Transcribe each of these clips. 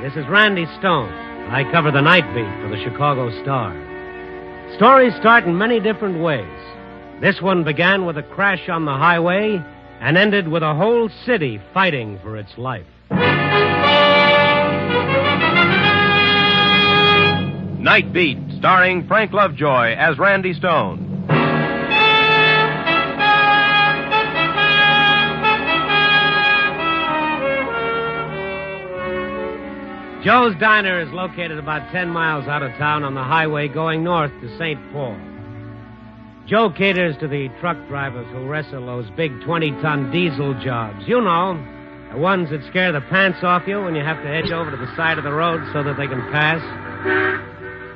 This is Randy Stone. I cover the night beat for the Chicago Star. Stories start in many different ways. This one began with a crash on the highway and ended with a whole city fighting for its life. Night Beat, starring Frank Lovejoy as Randy Stone. Joe's Diner is located about 10 miles out of town on the highway going north to St. Paul. Joe caters to the truck drivers who wrestle those big 20-ton diesel jobs. You know, the ones that scare the pants off you when you have to edge over to the side of the road so that they can pass.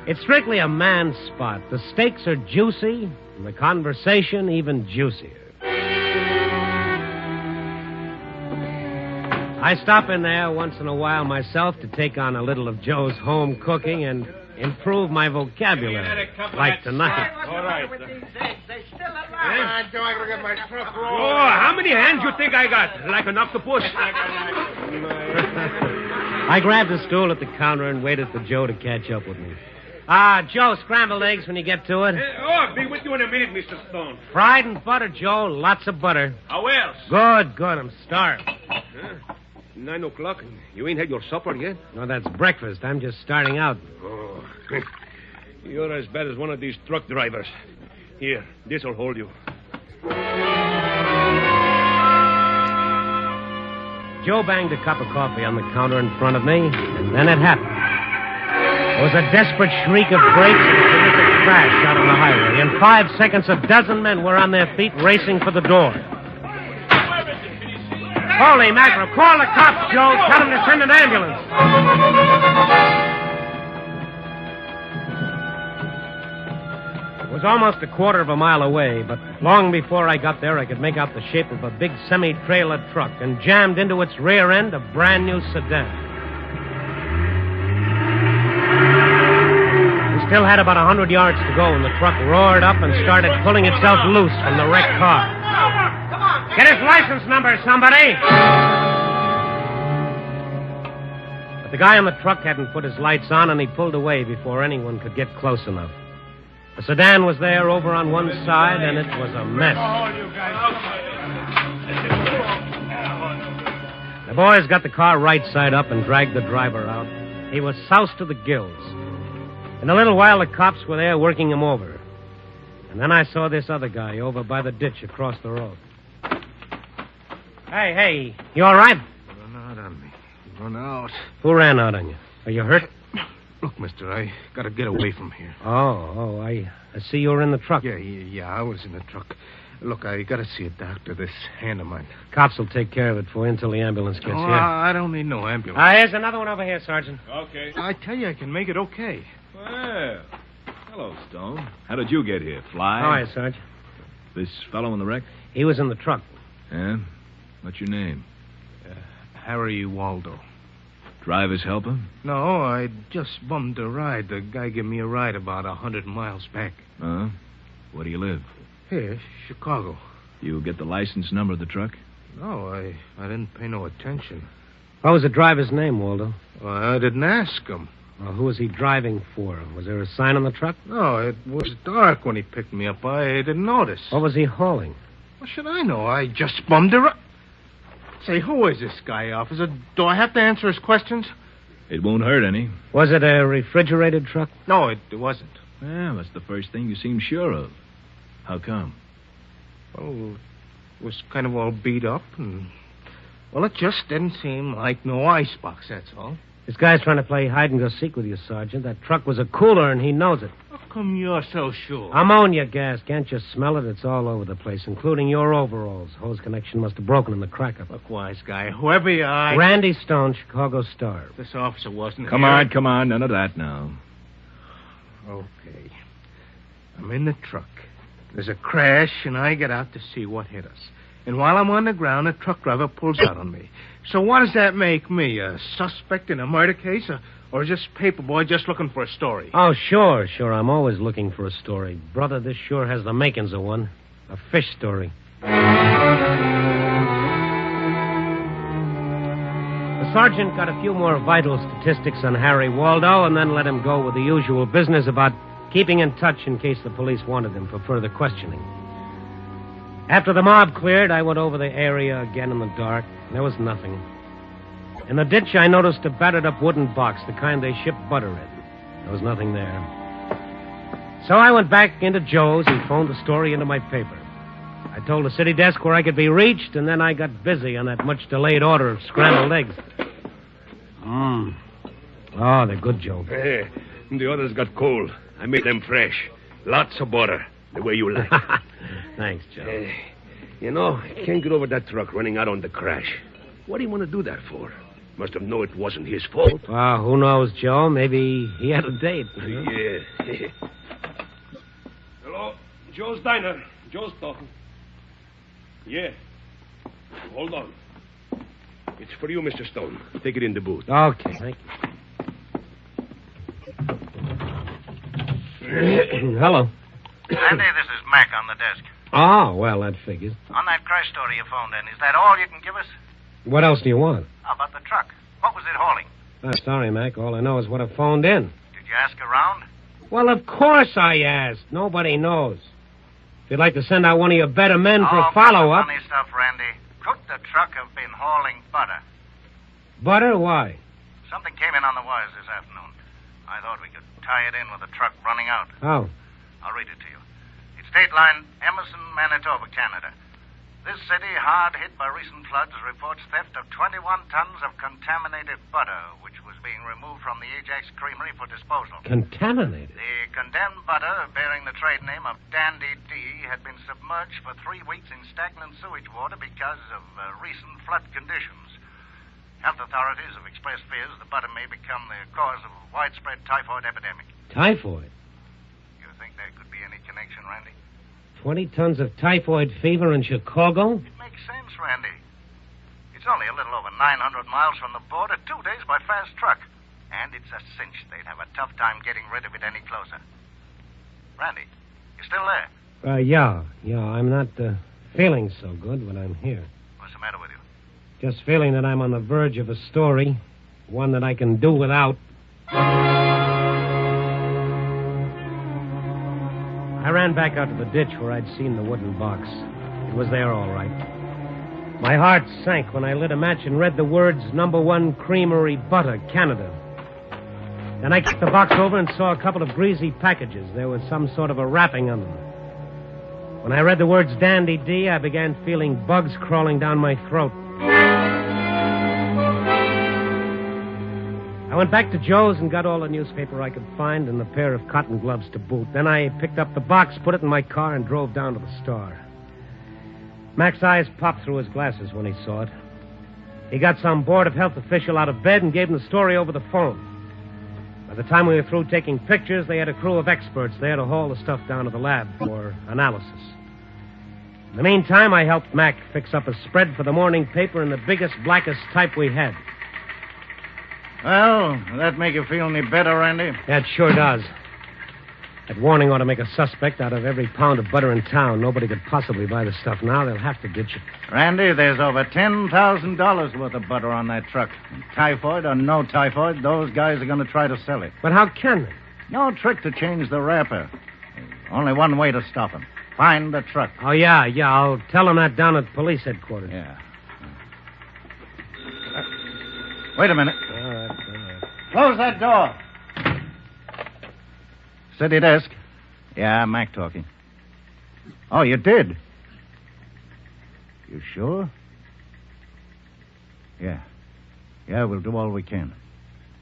It's strictly a man's spot. The steaks are juicy, and the conversation even juicier. I stop in there once in a while myself to take on a little of Joe's home cooking and improve my vocabulary, like tonight. All right. They're still alive. Joe, I gotta get my truck rolling. Oh, how many hands you think I got? Like enough to push. I grabbed a stool at the counter and waited for Joe to catch up with me. Joe, scrambled eggs when you get to it. I'll be with you in a minute, Mr. Stone. Fried and butter, Joe. Lots of butter. How else? Good. I'm starved. 9 o'clock, and you ain't had your supper yet? No, that's breakfast. I'm just starting out. Oh, you're as bad as one of these truck drivers. Here, this'll hold you. Joe banged a cup of coffee on the counter in front of me, and then it happened. There was a desperate shriek of brakes and a terrific crash out on the highway. In 5 seconds, a dozen men were on their feet racing for the door. Holy mackerel, call the cops, Joe. Tell them to send an ambulance. It was almost a quarter of a mile away, but long before I got there, I could make out the shape of a big semi-trailer truck, and jammed into its rear end a brand new sedan. We still had about 100 yards to go when the truck roared up and started pulling itself loose from the wrecked car. Get his license number, somebody! But the guy on the truck hadn't put his lights on, and he pulled away before anyone could get close enough. The sedan was there over on one side, and it was a mess. The boys got the car right side up and dragged the driver out. He was soused to the gills. In a little while, the cops were there working him over. And then I saw this other guy over by the ditch across the road. Hey, you all right? Run out on me. Run out. Who ran out on you? Are you hurt? Look, mister, I gotta get away from here. Oh, I see you were in the truck. Yeah, I was in the truck. Look, I gotta see a doctor. This hand of mine. Cops will take care of it for you until the ambulance gets here. I don't need no ambulance. Here's another one over here, Sergeant. Okay. I tell you, I can make it okay. Well, hello, Stone. How did you get here? Fly? All right, Sergeant. This fellow in the wreck? He was in the truck. Yeah? What's your name? Harry Waldo. Driver's helper? No, I just bummed a ride. The guy gave me a ride about 100 miles back. Where do you live? Here, Chicago. You get the license number of the truck? No, I didn't pay no attention. What was the driver's name, Waldo? Well, I didn't ask him. Well, who was he driving for? Was there a sign on the truck? No, it was dark when he picked me up. I didn't notice. What was he hauling? What should I know? I just bummed a ride. Say, who is this guy, officer? Do I have to answer his questions? It won't hurt any. Was it a refrigerated truck? No, it wasn't. Well, that's the first thing you seem sure of. How come? Well, it was kind of all beat up, and... Well, it just didn't seem like no icebox, that's all. This guy's trying to play hide-and-go-seek with you, Sergeant. That truck was a cooler, and he knows it. How come you're so sure? Ammonia gas. Can't you smell it? It's all over the place, including your overalls. Hose connection must have broken in the crack-up. Look, wise guy, whoever you are... Randy Stone, Chicago Star. This officer wasn't Come here. on. None of that now. Okay. I'm in the truck. There's a crash, and I get out to see what hit us. And while I'm on the ground, a truck driver pulls out on me. So what does that make me? A suspect in a murder case? Or just paperboy just looking for a story? Oh, sure. I'm always looking for a story. Brother, this sure has the makings of one. A fish story. The sergeant got a few more vital statistics on Harry Waldo and then let him go with the usual business about keeping in touch in case the police wanted him for further questioning. After the mob cleared, I went over the area again in the dark. There was nothing. In the ditch, I noticed a battered-up wooden box, the kind they ship butter in. There was nothing there. So I went back into Joe's and phoned the story into my paper. I told the city desk where I could be reached, and then I got busy on that much-delayed order of scrambled eggs. Oh, they're good, Joe. Hey, the others got cold. I made them fresh. Lots of butter, the way you like. Thanks, Joe. You know, I can't get over that truck running out on the crash. What do you want to do that for? Must have known it wasn't his fault. Well, who knows, Joe? Maybe he had a date. Yeah. Hello, Joe's Diner. Joe's talking. Yeah. Hold on. It's for you, Mr. Stone. Take it in the booth. Okay, thank you. Hello. Andy, this is Mac on the desk. Oh, well, that figures. On that crash story you phoned in, is that all you can give us? What else do you want? How about the truck? What was it hauling? Sorry, Mac. All I know is what I phoned in. Did you ask around? Well, of course I asked. Nobody knows. If you'd like to send out one of your better men for a follow-up... Funny stuff, Randy. Could the truck have been hauling butter? Butter? Why? Something came in on the wires this afternoon. I thought we could tie it in with the truck running out. Oh. I'll read it to you. It's Dateline, Emerson, Manitoba, Canada. This city, hard hit by recent floods, reports theft of 21 tons of contaminated butter, which was being removed from the Ajax Creamery for disposal. Contaminated? The condemned butter, bearing the trade name of Dandy D, had been submerged for 3 weeks in stagnant sewage water because of recent flood conditions. Health authorities have expressed fears the butter may become the cause of a widespread typhoid epidemic. Typhoid? You think there could be any connection, Randy? 20 tons of typhoid fever in Chicago? It makes sense, Randy. It's only a little over 900 miles from the border, 2 days by fast truck. And it's a cinch they'd have a tough time getting rid of it any closer. Randy, you still there? Yeah. I'm not feeling so good, but I'm here. What's the matter with you? Just feeling that I'm on the verge of a story, one that I can do without. I ran back out to the ditch where I'd seen the wooden box. It was there all right. My heart sank when I lit a match and read the words, "Number 1 Creamery Butter, Canada." Then I kicked the box over and saw a couple of greasy packages. There was some sort of a wrapping on them. When I read the words Dandy D, I began feeling bugs crawling down my throat. I went back to Joe's and got all the newspaper I could find and a pair of cotton gloves to boot. Then I picked up the box, put it in my car, and drove down to the Star. Mac's eyes popped through his glasses when he saw it. He got some Board of Health official out of bed and gave him the story over the phone. By the time we were through taking pictures, they had a crew of experts there to haul the stuff down to the lab for analysis. In the meantime, I helped Mac fix up a spread for the morning paper in the biggest, blackest type we had. Well, that make you feel any better, Randy? That sure does. That warning ought to make a suspect out of every pound of butter in town. Nobody could possibly buy the stuff now. They'll have to ditch it. Randy, there's over $10,000 worth of butter on that truck. Typhoid or no typhoid, those guys are going to try to sell it. But how can they? No trick to change the wrapper. There's only one way to stop them. Find the truck. Oh, yeah. I'll tell them that down at police headquarters. Yeah. Wait a minute. All right. Close that door. City desk. Yeah, Mac talking. Oh, you did? You sure? Yeah. Yeah, we'll do all we can.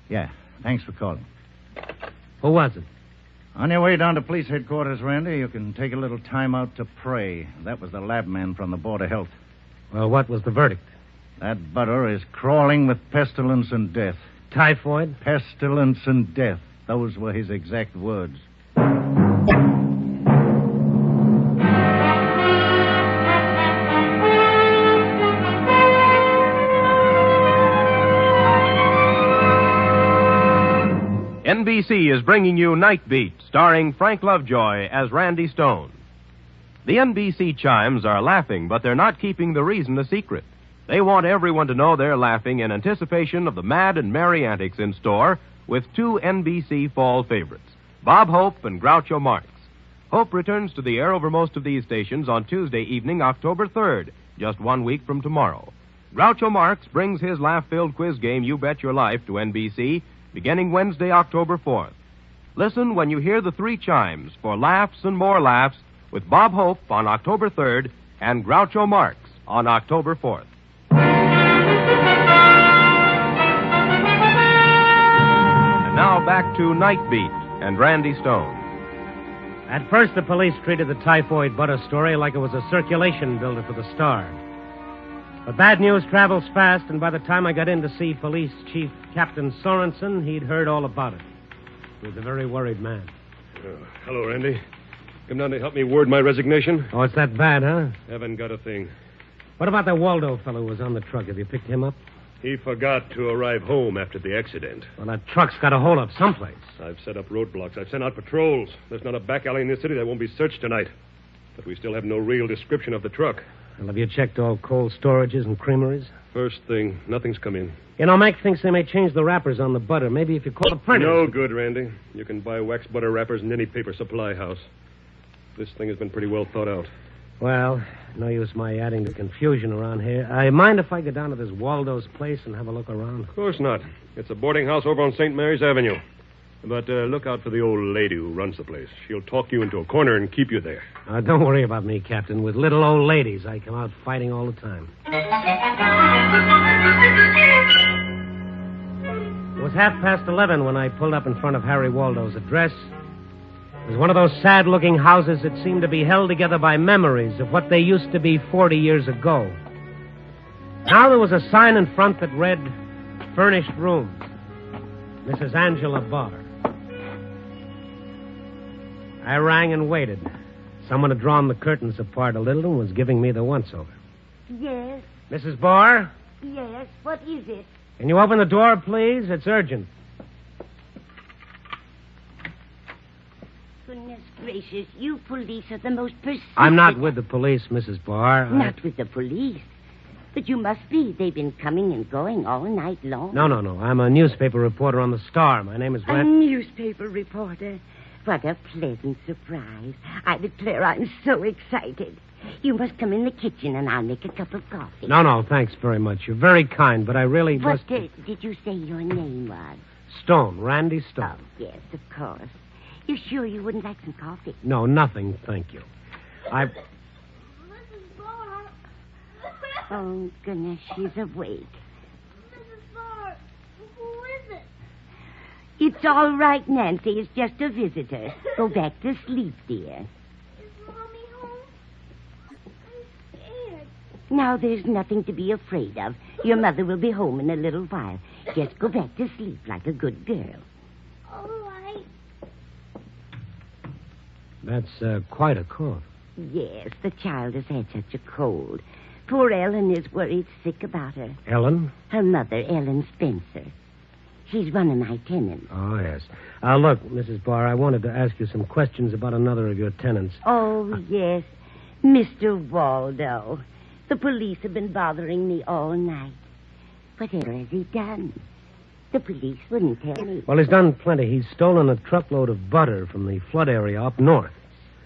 Yeah, thanks for calling. Who was it? On your way down to police headquarters, Randy, you can take a little time out to pray. That was the lab man from the Board of Health. Well, what was the verdict? That butter is crawling with pestilence and death. Typhoid? Pestilence and death. Those were his exact words. NBC is bringing you Night Beat, starring Frank Lovejoy as Randy Stone. The NBC chimes are laughing, but they're not keeping the reason a secret. They want everyone to know they're laughing in anticipation of the mad and merry antics in store with two NBC fall favorites, Bob Hope and Groucho Marx. Hope returns to the air over most of these stations on Tuesday evening, October 3rd, just 1 week from tomorrow. Groucho Marx brings his laugh-filled quiz game, You Bet Your Life, to NBC beginning Wednesday, October 4th. Listen when you hear the three chimes for laughs and more laughs with Bob Hope on October 3rd and Groucho Marx on October 4th. And now back to Night Beat and Randy Stone. At first, the police treated the typhoid butter story like it was a circulation builder for the Star. But bad news travels fast, and by the time I got in to see Police Chief Captain Sorensen, he'd heard all about it. He was a very worried man. Hello, Randy. Come down to help me word my resignation? Oh, it's that bad, huh? Haven't got a thing. What about that Waldo fellow who was on the truck? Have you picked him up? He forgot to arrive home after the accident. Well, that truck's got a hold up someplace. I've set up roadblocks. I've sent out patrols. There's not a back alley in this city that won't be searched tonight. But we still have no real description of the truck. Well, have you checked all cold storages and creameries? First thing, nothing's come in. You know, Mac thinks they may change the wrappers on the butter. Maybe if you call the printers. No good, Randy. You can buy wax butter wrappers in any paper supply house. This thing has been pretty well thought out. Well, no use my adding to confusion around here. I mind if I go down to this Waldo's place and have a look around? Of course not. It's a boarding house over on St. Mary's Avenue. But look out for the old lady who runs the place. She'll talk you into a corner and keep you there. Don't worry about me, Captain. With little old ladies, I come out fighting all the time. It was 11:30 when I pulled up in front of Harry Waldo's address. It was one of those sad-looking houses that seemed to be held together by memories of what they used to be 40 years ago. Now there was a sign in front that read, Furnished Rooms, Mrs. Angela Barr. I rang and waited. Someone had drawn the curtains apart a little and was giving me the once-over. Yes, Mrs. Barr, yes. What is it? can you open the door, please? It's urgent. Goodness gracious, you police are the most persistent... I'm not with the police, Mrs. Barr. Not with the police. But you must be. They've been coming and going all night long. No. I'm a newspaper reporter on the Star. My name is A newspaper reporter. What a pleasant surprise. I declare I'm so excited. You must come in the kitchen and I'll make a cup of coffee. No, thanks very much. You're very kind, but I really must... What did you say your name was? Stone, Randy Stone. Oh, yes, of course. You sure you wouldn't like some coffee? No, nothing, thank you. Mrs. Barr. Oh, goodness, she's awake. Mrs. Barr, who is it? It's all right, Nancy. It's just a visitor. Go back to sleep, dear. Is Mommy home? I'm scared. Now, there's nothing to be afraid of. Your mother will be home in a little while. Just go back to sleep like a good girl. All right. That's quite a cough. Yes, the child has had such a cold. Poor Ellen is worried sick about her. Ellen? Her mother, Ellen Spencer. She's one of my tenants. Oh, yes. Look, Mrs. Barr, I wanted to ask you some questions about another of your tenants. Oh, yes. Mr. Waldo. The police have been bothering me all night. Whatever has he done? The police wouldn't tell me. Well, he's done plenty. He's stolen a truckload of butter from the flood area up north.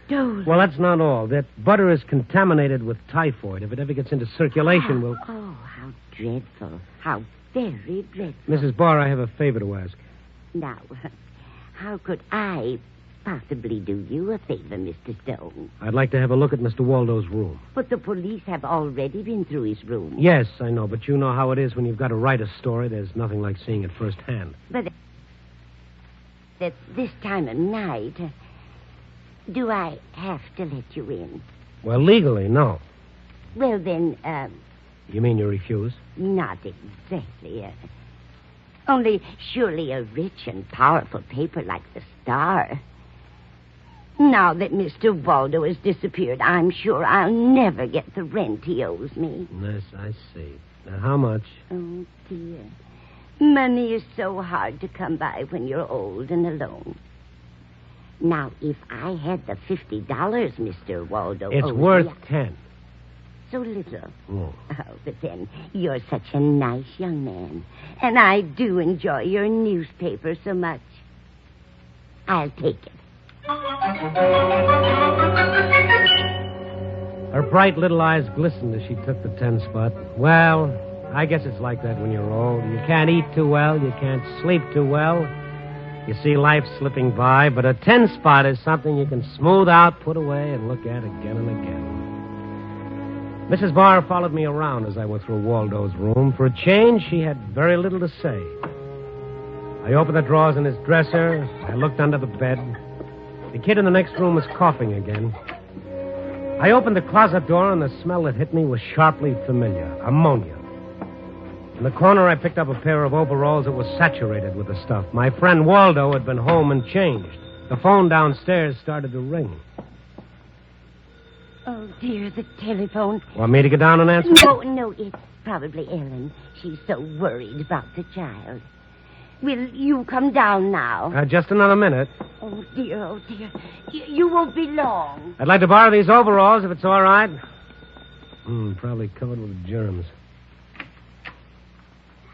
Stolen? Well, that's not all. That butter is contaminated with typhoid. If it ever gets into circulation, we'll... Oh, how dreadful. How very dreadful. Mrs. Barr, I have a favor to ask. Now, how could I possibly do you a favor, Mr. Stone? I'd like to have a look at Mr. Waldo's room. But the police have already been through his room. Yes, I know, but you know how it is when you've got to write a story. There's nothing like seeing it firsthand. But at this time of night, do I have to let you in? Well, legally, no. Well, then, You mean you refuse? not exactly. Only surely a rich and powerful paper like the Star. Now that Mr. Waldo has disappeared, I'm sure I'll never get the rent he owes me. Yes, I see. Now, how much? Oh, dear. Money is so hard to come by when you're old and alone. Now, if I had the $50, Mr. Waldo... It's owed worth me- 10. so little. Oh. Oh, but then, you're such a nice young man. And I do enjoy your newspaper so much. I'll take it. Her bright little eyes glistened as she took the 10 spot. Well, I guess it's like that when you're old. You can't eat too well. You can't sleep too well. You see life slipping by, but a 10 spot is something you can smooth out, put away, and look at again and again. Mrs. Barr followed me around as I went through Waldo's room. For a change, she had very little to say. I opened the drawers in his dresser. I looked under the bed. The kid in the next room was coughing again. I opened the closet door, and the smell that hit me was sharply familiar. Ammonia. In the corner, I picked up a pair of overalls that were saturated with the stuff. My friend Waldo had been home and changed. The phone downstairs started to ring. Oh, dear, the telephone. Want me to get down and answer? No, it's probably Ellen. She's so worried about the child. Will you come down now? Just another minute. Oh, dear. You won't be long. I'd like to borrow these overalls if it's all right. Probably covered with germs.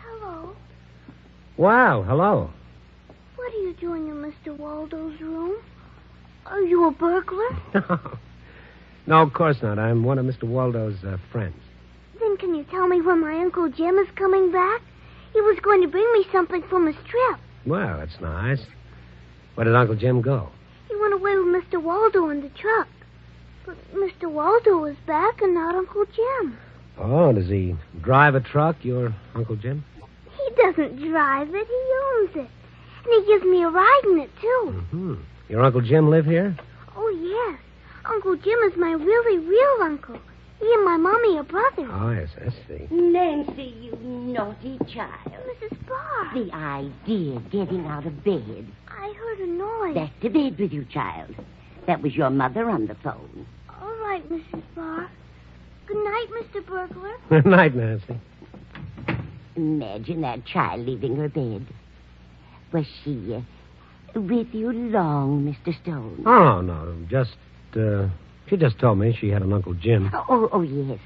Hello. Wow, hello. What are you doing in Mr. Waldo's room? Are you a burglar? No, of course not. I'm one of Mr. Waldo's friends. Then can you tell me when my Uncle Jim is coming back? He was going to bring me something from his trip. Well, that's nice. Where did Uncle Jim go? He went away with Mr. Waldo in the truck. But Mr. Waldo is back and not Uncle Jim. Oh, does he drive a truck, your Uncle Jim? He doesn't drive it. He owns it. And he gives me a ride in it, too. Mm-hmm. Your Uncle Jim live here? Oh, yes. Uncle Jim is my really real uncle. He and my mommy are brothers. Oh, yes, I see. Nancy, you naughty child. Mrs. Barr. The idea of getting out of bed. I heard a noise. Back to bed with you, child. That was your mother on the phone. All right, Mrs. Barr. Good night, Mr. Burglar. Good night, Nancy. Imagine that child leaving her bed. Was she with you long, Mr. Stone? Oh, no, she just told me she had an Uncle Jim. Oh, yes.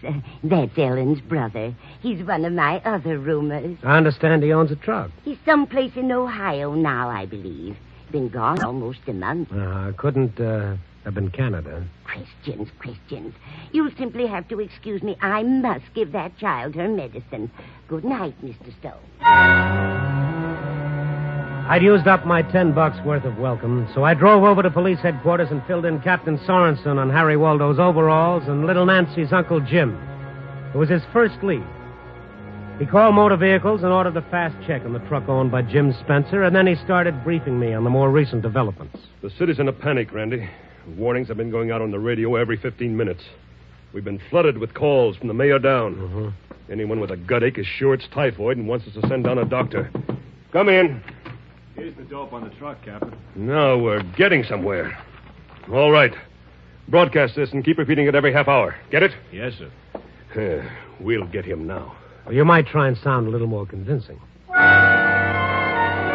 That's Ellen's brother. He's one of my other roomers. I understand he owns a truck. He's someplace in Ohio now, I believe. Been gone almost a month. Couldn't have been Canada. Christians. You'll simply have to excuse me. I must give that child her medicine. Good night, Mr. Stone. I'd used up my $10 worth of welcome, so I drove over to police headquarters and filled in Captain Sorensen on Harry Waldo's overalls and little Nancy's Uncle Jim. It was his first lead. He called motor vehicles and ordered a fast check on the truck owned by Jim Spencer, and then he started briefing me on the more recent developments. The city's in a panic, Randy. Warnings have been going out on the radio every 15 minutes. We've been flooded with calls from the mayor down. Mm-hmm. Anyone with a gut ache is sure it's typhoid and wants us to send down a doctor. Come in. Here's the dope on the truck, Captain. Now we're getting somewhere. All right. Broadcast this and keep repeating it every half hour. Get it? Yes, sir. We'll get him now. Well, you might try and sound a little more convincing. I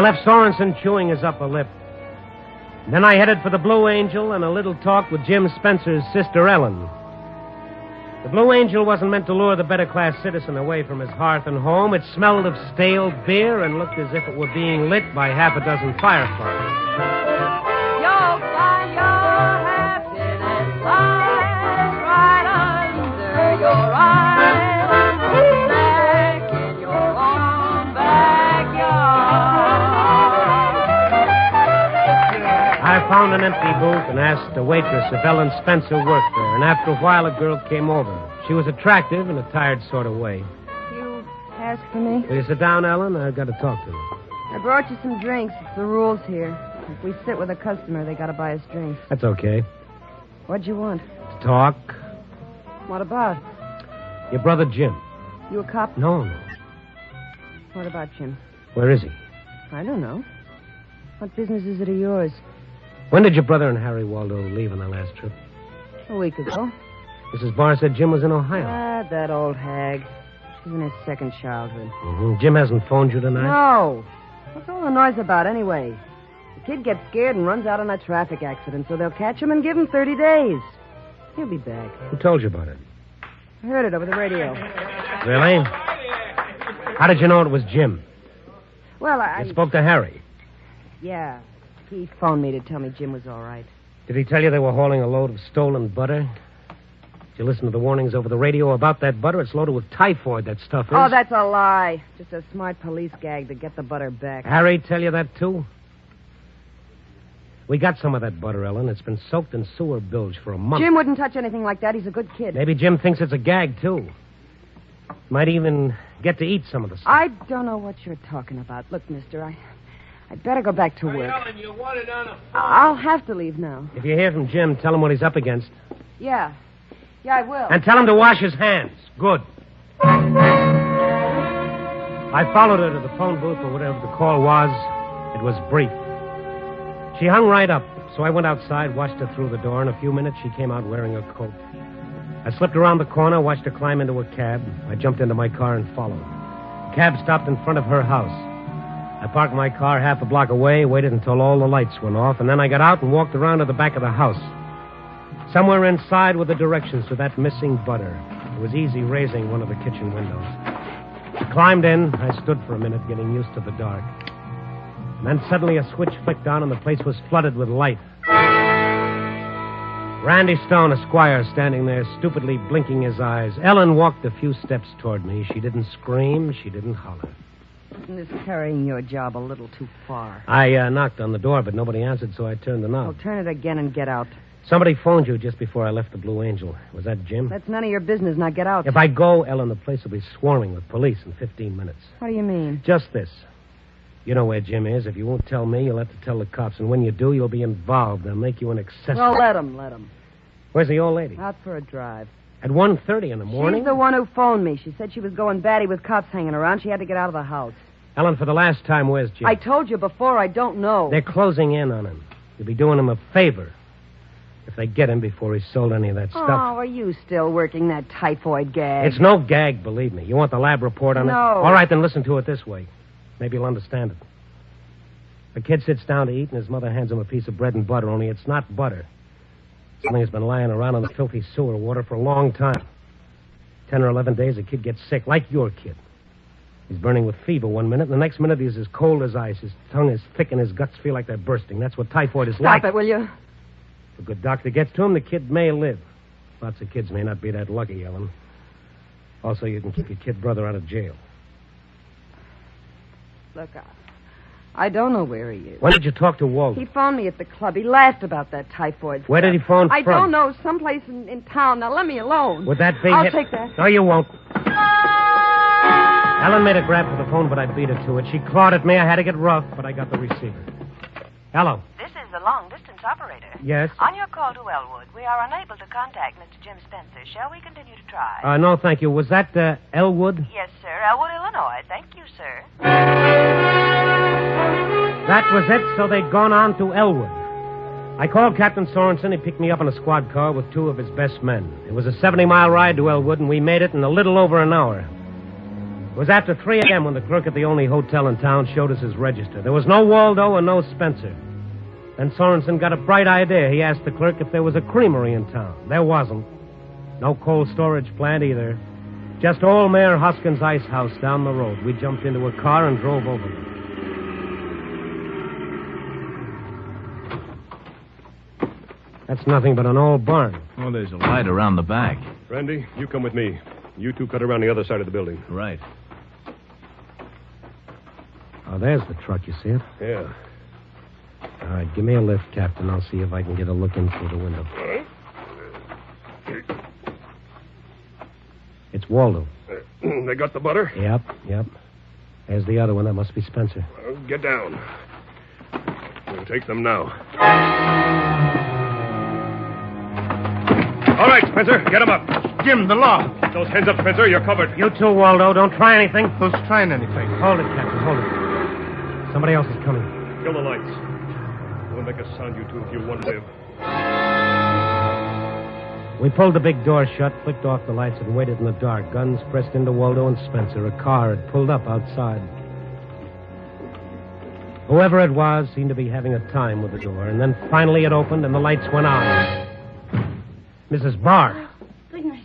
left Sorensen chewing his upper lip. Then I headed for the Blue Angel and a little talk with Jim Spencer's sister Ellen. The Blue Angel wasn't meant to lure the better-class citizen away from his hearth and home. It smelled of stale beer and looked as if it were being lit by half a dozen fireflies. You'll find your happiness lies right under your eyes, back in your own backyard. I found an empty booth and asked the waitress if Ellen Spencer worked there, and after a while a girl came over. She was attractive in a tired sort of way. You asked for me? Will you sit down, Ellen? I've got to talk to you. I brought you some drinks. It's the rules here. If we sit with a customer, they gotta buy us drinks. That's okay. What'd you want? To talk. What about? Your brother Jim. You a cop? No. What about Jim? Where is he? I don't know. What business is it of yours? When did your brother and Harry Waldo leave on their last trip? A week ago. Mrs. Barr said Jim was in Ohio. Ah, that old hag. She's in her second childhood. Mm-hmm. Jim hasn't phoned you tonight? No. What's all the noise about anyway? The kid gets scared and runs out in a traffic accident, so they'll catch him and give him 30 days. He'll be back. Who told you about it? I heard it over the radio. Really? How did you know it was Jim? Well, I... You spoke to Harry. Yeah. He phoned me to tell me Jim was all right. Did he tell you they were hauling a load of stolen butter? Did you listen to the warnings over the radio about that butter? It's loaded with typhoid, that stuff is. Oh, that's a lie. Just a smart police gag to get the butter back. Harry tell you that, too? We got some of that butter, Ellen. It's been soaked in sewer bilge for a month. Jim wouldn't touch anything like that. He's a good kid. Maybe Jim thinks it's a gag, too. Might even get to eat some of the stuff. I don't know what you're talking about. Look, mister, I'd better go back to work. Ellen, you want it on a phone. I'll have to leave now. If you hear from Jim, tell him what he's up against. Yeah. Yeah, I will. And tell him to wash his hands. Good. I followed her to the phone booth or whatever the call was. It was brief. She hung right up, so I went outside, watched her through the door. In a few minutes, she came out wearing a coat. I slipped around the corner, watched her climb into a cab. I jumped into my car and followed. The cab stopped in front of her house. I parked my car half a block away, waited until all the lights went off, and then I got out and walked around to the back of the house. Somewhere inside were the directions to that missing butter. It was easy raising one of the kitchen windows. I climbed in. I stood for a minute, getting used to the dark. And then suddenly a switch flicked on and the place was flooded with light. Randy Stone, Esquire, standing there, stupidly blinking his eyes. Ellen walked a few steps toward me. She didn't scream. She didn't holler. Isn't this carrying your job a little too far? I knocked on the door, but nobody answered, so I turned the knob. Well, turn it again and get out. Somebody phoned you just before I left the Blue Angel. Was that Jim? That's none of your business. Now get out. If I go, Ellen, the place will be swarming with police in 15 minutes. What do you mean? Just this. You know where Jim is. If you won't tell me, you'll have to tell the cops. And when you do, you'll be involved. They'll make you an accessory. Well, let him. Where's the old lady? Out for a drive. At 1:30 in the morning? She's the one who phoned me. She said she was going batty with cops hanging around. She had to get out of the house. Ellen, for the last time, where's Jim? I told you before, I don't know. They're closing in on him. You'll be doing him a favor if they get him before he's sold any of that stuff. Oh, are you still working that typhoid gag? It's no gag, believe me. You want the lab report on it? No. All right, then listen to it this way. Maybe you'll understand it. A kid sits down to eat, and his mother hands him a piece of bread and butter, only it's not butter. Something has been lying around in the filthy sewer water for a long time. 10 or 11 days, the kid gets sick, like your kid. He's burning with fever one minute, and the next minute he's as cold as ice. His tongue is thick, and his guts feel like they're bursting. That's what typhoid is like. Stop it, will you? If a good doctor gets to him, the kid may live. Lots of kids may not be that lucky, Ellen. Also, you can keep your kid brother out of jail. Look, I don't know where he is. When did you talk to Waldo? He phoned me at the club. He laughed about that typhoid Where stuff. did he phone from? I don't know. Someplace in town. Now, let me alone. Would that be I'll him? take that. No, you won't. Ellen made a grab for the phone, but I beat her to it. She clawed at me. I had to get rough, but I got the receiver. Hello. This is the long-distance operator. Yes? On your call to Elwood, we are unable to contact Mr. Jim Spencer. Shall we continue to try? No, thank you. Was that Elwood? Yes, sir. Elwood, Illinois. Thank you, sir. That was it, so they'd gone on to Elwood. I called Captain Sorensen. He picked me up in a squad car with two of his best men. It was a 70-mile ride to Elwood, and we made it in a little over an hour. It was after 3 a.m. when the clerk at the only hotel in town showed us his register. There was no Waldo and no Spencer. Then Sorensen got a bright idea. He asked the clerk if there was a creamery in town. There wasn't. No cold storage plant either. Just old Mayor Hoskins' ice house down the road. We jumped into a car and drove over there. That's nothing but an old barn. Oh, there's a light around the back. Randy, you come with me. You two cut around the other side of the building. Right. Oh, there's the truck. You see it? Yeah. All right, give me a lift, Captain. I'll see if I can get a look in through the window. It's Waldo. They got the butter? Yep. There's the other one. That must be Spencer. Well, get down. We'll take them now. All right, Spencer, get him up. Jim, the law. Get those hands up, Spencer. You're covered. You too, Waldo. Don't try anything. Who's trying anything? Hold it, Captain. Hold it. Somebody else is coming. Kill the lights. Don't make a sound, you two, if you want to live. We pulled the big door shut, flicked off the lights, and waited in the dark. Guns pressed into Waldo and Spencer. A car had pulled up outside. Whoever it was seemed to be having a time with the door, and then finally it opened and the lights went on. Mrs. Barr. Goodness,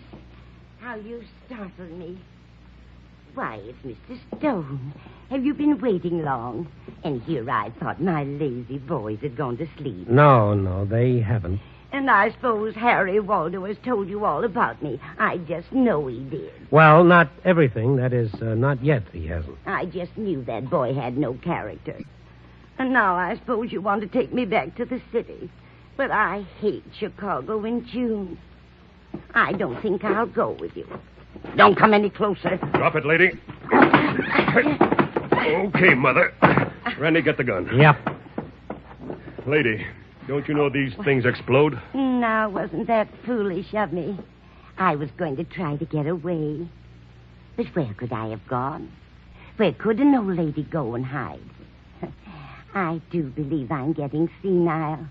how you startled me. Why, it's Mr. Stone. Have you been waiting long? And here I thought my lazy boys had gone to sleep. No, they haven't. And I suppose Harry Waldo has told you all about me. I just know he did. Well, not everything. That is, not yet he hasn't. I just knew that boy had no character. And now I suppose you want to take me back to the city. But I hate Chicago in June. I don't think I'll go with you. Don't come any closer. Drop it, lady. Okay, Mother. Randy, get the gun. Yep. Lady, don't you know these things explode? Now, wasn't that foolish of me? I was going to try to get away. But where could I have gone? Where could an old lady go and hide? I do believe I'm getting senile.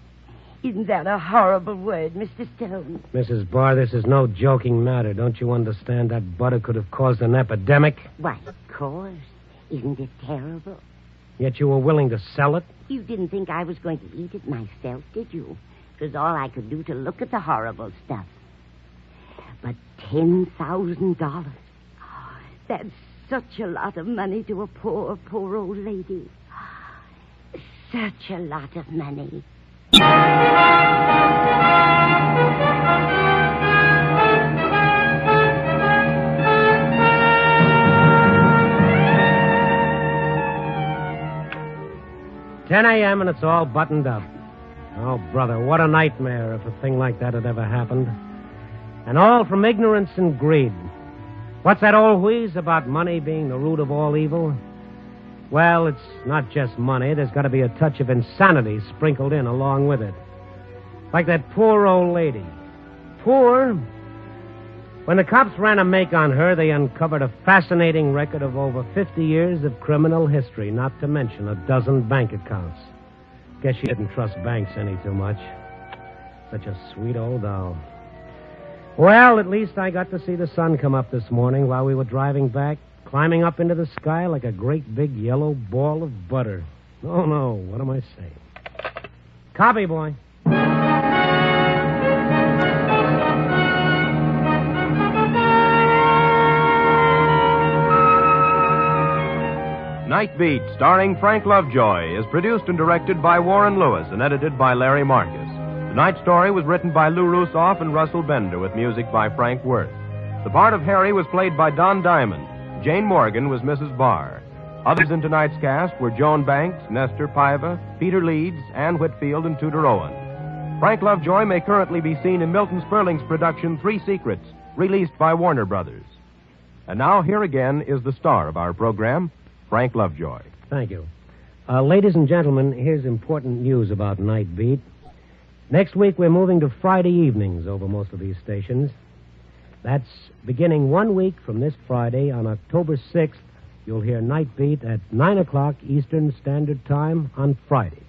Isn't that a horrible word, Mr. Stone? Mrs. Barr, this is no joking matter. Don't you understand that butter could have caused an epidemic? Why, of course. Isn't it terrible? Yet you were willing to sell it? You didn't think I was going to eat it myself, did you? It was all I could do to look at the horrible stuff. But $10,000. That's such a lot of money to a poor old lady. Such a lot of money. "10 a.m. and it's all buttoned up. Oh, brother, what a nightmare if a thing like that had ever happened. And all from ignorance and greed. What's that old wheeze about money being the root of all evil? Well, it's not just money. There's got to be a touch of insanity sprinkled in along with it. Like that poor old lady. Poor? When the cops ran a make on her, they uncovered a fascinating record of over 50 years of criminal history, not to mention a dozen bank accounts. Guess she didn't trust banks any too much. Such a sweet old doll. Well, at least I got to see the sun come up this morning while we were driving back, climbing up into the sky like a great big yellow ball of butter. Oh, no, what am I saying? Copy, boy. Night Beat, starring Frank Lovejoy, is produced and directed by Warren Lewis and edited by Larry Marcus. Tonight's story was written by Lou Rusoff and Russell Bender with music by Frank Worth. The part of Harry was played by Don Diamond. Jane Morgan was Mrs. Barr. Others in tonight's cast were Joan Banks, Nestor Paiva, Peter Leeds, Ann Whitfield, and Tudor Owen. Frank Lovejoy may currently be seen in Milton Sperling's production Three Secrets, released by Warner Brothers. And now here again is the star of our program, Frank Lovejoy. Thank you. Ladies and gentlemen, here's important news about Night Beat. Next week, we're moving to Friday evenings over most of these stations. That's beginning 1 week from this Friday. On October 6th, you'll hear Night Beat at 9 o'clock Eastern Standard Time on Fridays.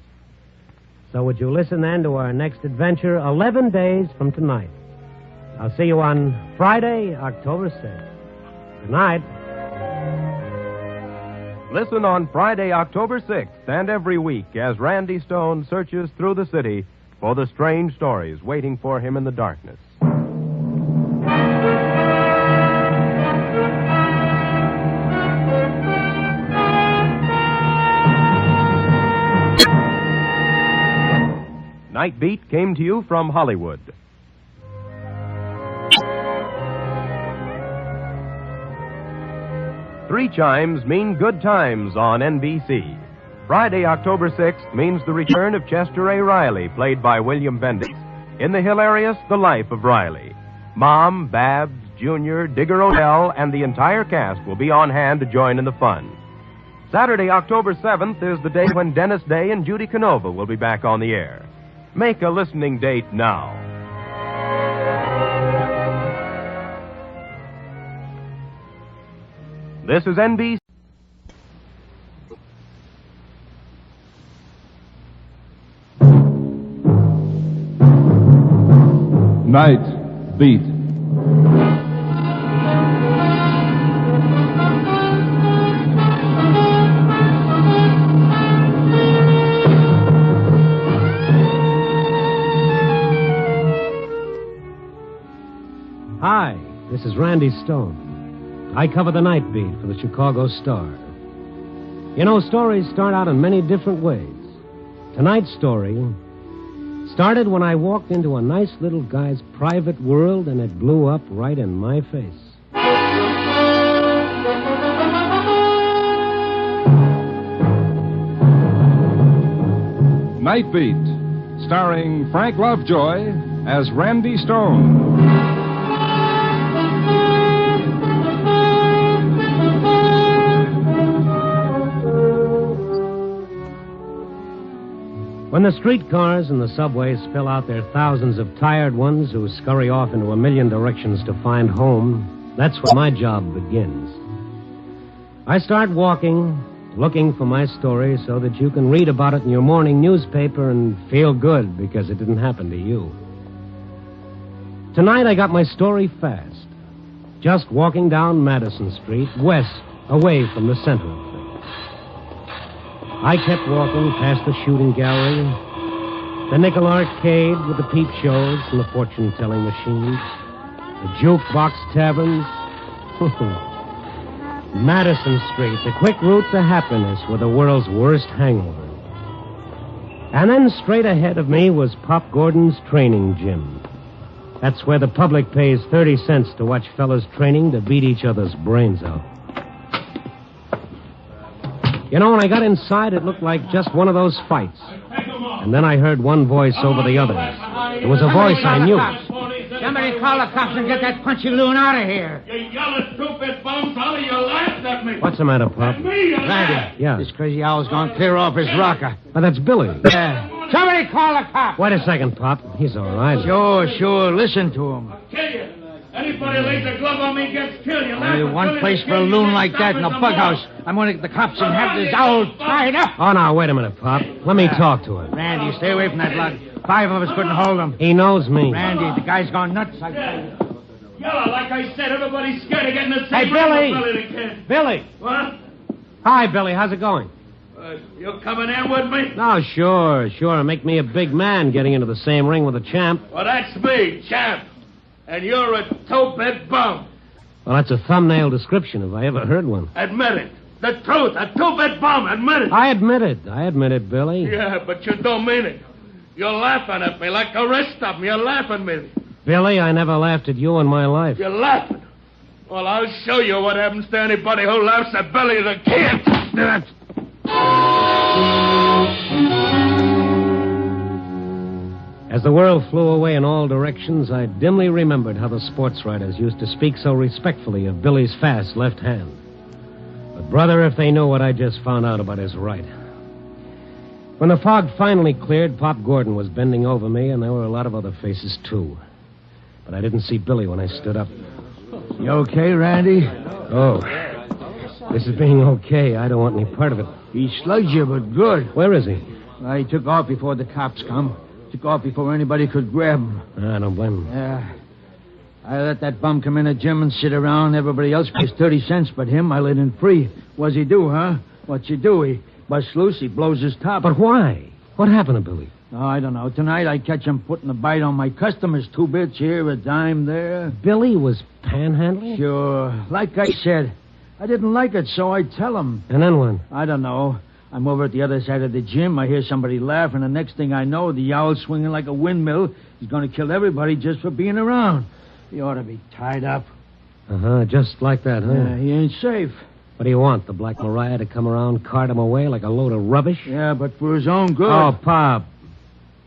So would you listen then to our next adventure 11 days from tonight? I'll see you on Friday, October 6th. Good night. Listen on Friday, October 6th, and every week as Randy Stone searches through the city for the strange stories waiting for him in the darkness. Night Beat came to you from Hollywood. Three chimes mean good times on NBC. Friday, October 6th means the return of Chester A. Riley, played by William Bendix, in the hilarious The Life of Riley. Mom, Babs, Junior, Digger Odell, and the entire cast will be on hand to join in the fun. Saturday, October 7th is the day when Dennis Day and Judy Canova will be back on the air. Make a listening date now. This is NBC. Night Beat. Hi, this is Randy Stone. I cover the night beat for the Chicago Star. You know, stories start out in many different ways. Tonight's story started when I walked into a nice little guy's private world and it blew up right in my face. Night Beat, starring Frank Lovejoy as Randy Stone. When the streetcars and the subways fill out their thousands of tired ones who scurry off into a million directions to find home, that's when my job begins. I start walking, looking for my story so that you can read about it in your morning newspaper and feel good because it didn't happen to you. Tonight I got my story fast. Just walking down Madison Street, west, away from the center of things. I kept walking past the shooting gallery, the Nickel Arcade with the peep shows and the fortune-telling machines, the jukebox taverns. Madison Street, the quick route to happiness with the world's worst hangover. And then straight ahead of me was Pop Gordon's training gym. That's where the public pays 30 cents to watch fellas training to beat each other's brains out. You know, when I got inside, it looked like just one of those fights. And then I heard one voice over the others. It was a voice I knew. Somebody call the cops and get that punchy loon out of here. You yellow, stupid bums, how you laughed at me. What's the matter, Pop? Randy. Yeah. This crazy owl's gone clear off his rocker. Oh, that's Billy. Yeah. Somebody call the cops. Wait a second, Pop. He's all right. Sure. Listen to him. Kill you. Anybody lays a glove on me gets killed. You Only one place for a loon like that in a bug house. I'm going to get the cops and have this owl tied up. Oh, now, wait a minute, Pop. Let me talk to him. Randy, stay away from that lug. 5 of us couldn't hold him. He knows me. Randy, the guy's gone nuts. I tell you. Yellow, like I said, everybody's scared of getting the Hey, same Billy! Billy! What? Hi, Billy. How's it going? You coming in with me? No, sure. Make me a big man getting into the same ring with a champ. Well, that's me, champ. And you're a toe-bed bum. Well, that's a thumbnail description if I ever heard one. Admit it. The truth. A toe-bed bum. Admit it. I admit it, Billy. Yeah, but you don't mean it. You're laughing at me like the rest of them. You're laughing at me. Billy, I never laughed at you in my life. You're laughing. Well, I'll show you what happens to anybody who laughs at Billy the Kid. As the world flew away in all directions, I dimly remembered how the sports writers used to speak so respectfully of Billy's fast left hand. But, brother, if they knew what I just found out about his right. When the fog finally cleared, Pop Gordon was bending over me, and there were a lot of other faces, too. But I didn't see Billy when I stood up. You okay, Randy? Oh. This is being okay. I don't want any part of it. He slugged you, but good. Where is he? He took off before the cops come. Took off before anybody could grab him. I don't blame him. Yeah. I let that bum come in the gym and sit around. Everybody else pays 30 cents, but him, I let him free. What's he do, huh? What's he do? He busts loose, he blows his top. But why? What happened to Billy? Oh, I don't know. Tonight I catch him putting a bite on my customers. 2 bits here, a dime there. Billy was panhandling? Sure. Like I said, I didn't like it, so I tell him. And then what? I don't know. I'm over at the other side of the gym. I hear somebody laugh, and the next thing I know, the owl's swinging like a windmill. He's going to kill everybody just for being around. He ought to be tied up. Uh-huh, just like that, huh? Yeah, he ain't safe. What do you want, the Black Mariah to come around, cart him away like a load of rubbish? Yeah, but for his own good. Oh, Pop.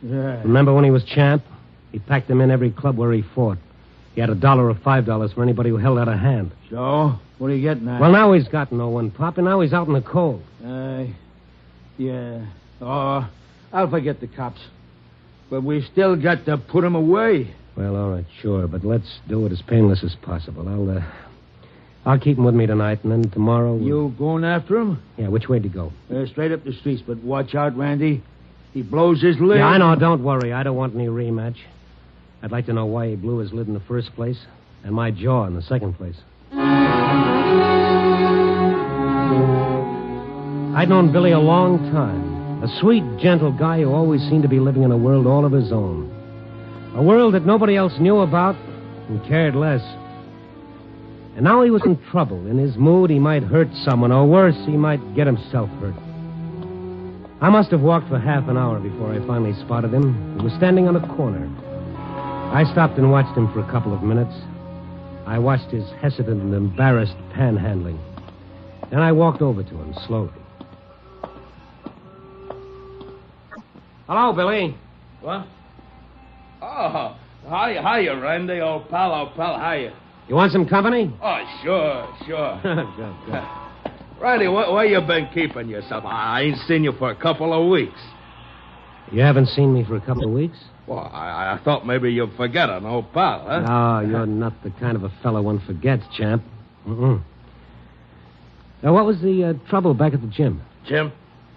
Yeah. Remember when he was champ? He packed him in every club where he fought. He had $1 or $5 for anybody who held out a hand. So? What are you getting at? Well, now he's got no one, Pop, and now he's out in the cold. Yeah. Oh, I'll forget the cops. But we've still got to put him away. Well, all right, sure, but let's do it as painless as possible. I'll keep him with me tonight, and then tomorrow... You going after him? Yeah, which way to go? Straight up the streets, but watch out, Randy. He blows his lid. Yeah, I know, don't worry. I don't want any rematch. I'd like to know why he blew his lid in the first place, and my jaw in the second place. I'd known Billy a long time. A sweet, gentle guy who always seemed to be living in a world all of his own. A world that nobody else knew about, and cared less. And now he was in trouble. In his mood, he might hurt someone, or worse, he might get himself hurt. I must have walked for half an hour before I finally spotted him. He was standing on a corner. I stopped and watched him for a couple of minutes. I watched his hesitant and embarrassed panhandling. Then I walked over to him slowly. Hello, Billy. What? Oh, hiya, Randy, old pal, hiya. You want some company? Oh, sure. Good. Randy, where you been keeping yourself? I ain't seen you for a couple of weeks. You haven't seen me for a couple of weeks? Well, I thought maybe you'd forget an old pal, huh? No, you're not the kind of a fellow one forgets, champ. Mm-mm. Now, what was the trouble back at the gym? Gym?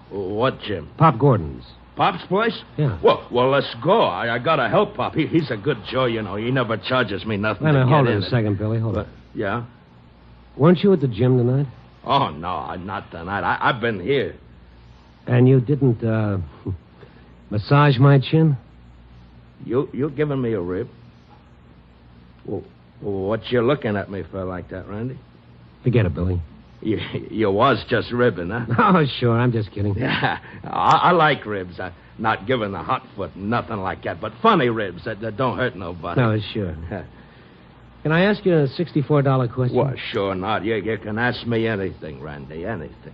What gym? Pop Gordon's. Pop's place? Yeah. Well, let's go. I gotta help Pop. He's a good Joe, you know. He never charges me nothing. Wait a minute, hold it in a second, Billy. Hold it. Yeah? Weren't you at the gym tonight? Oh, no, not tonight. I've been here. And you didn't, massage my chin? You giving me a rib? Well, what you looking at me for like that, Randy? Forget it, Billy. You was just ribbing, huh? Oh, sure. I'm just kidding. Yeah, I like ribs. I'm not giving a hot foot, nothing like that. But funny ribs that don't hurt nobody. No, sure. Can I ask you a $64 question? Well, sure not. You can ask me anything, Randy, anything.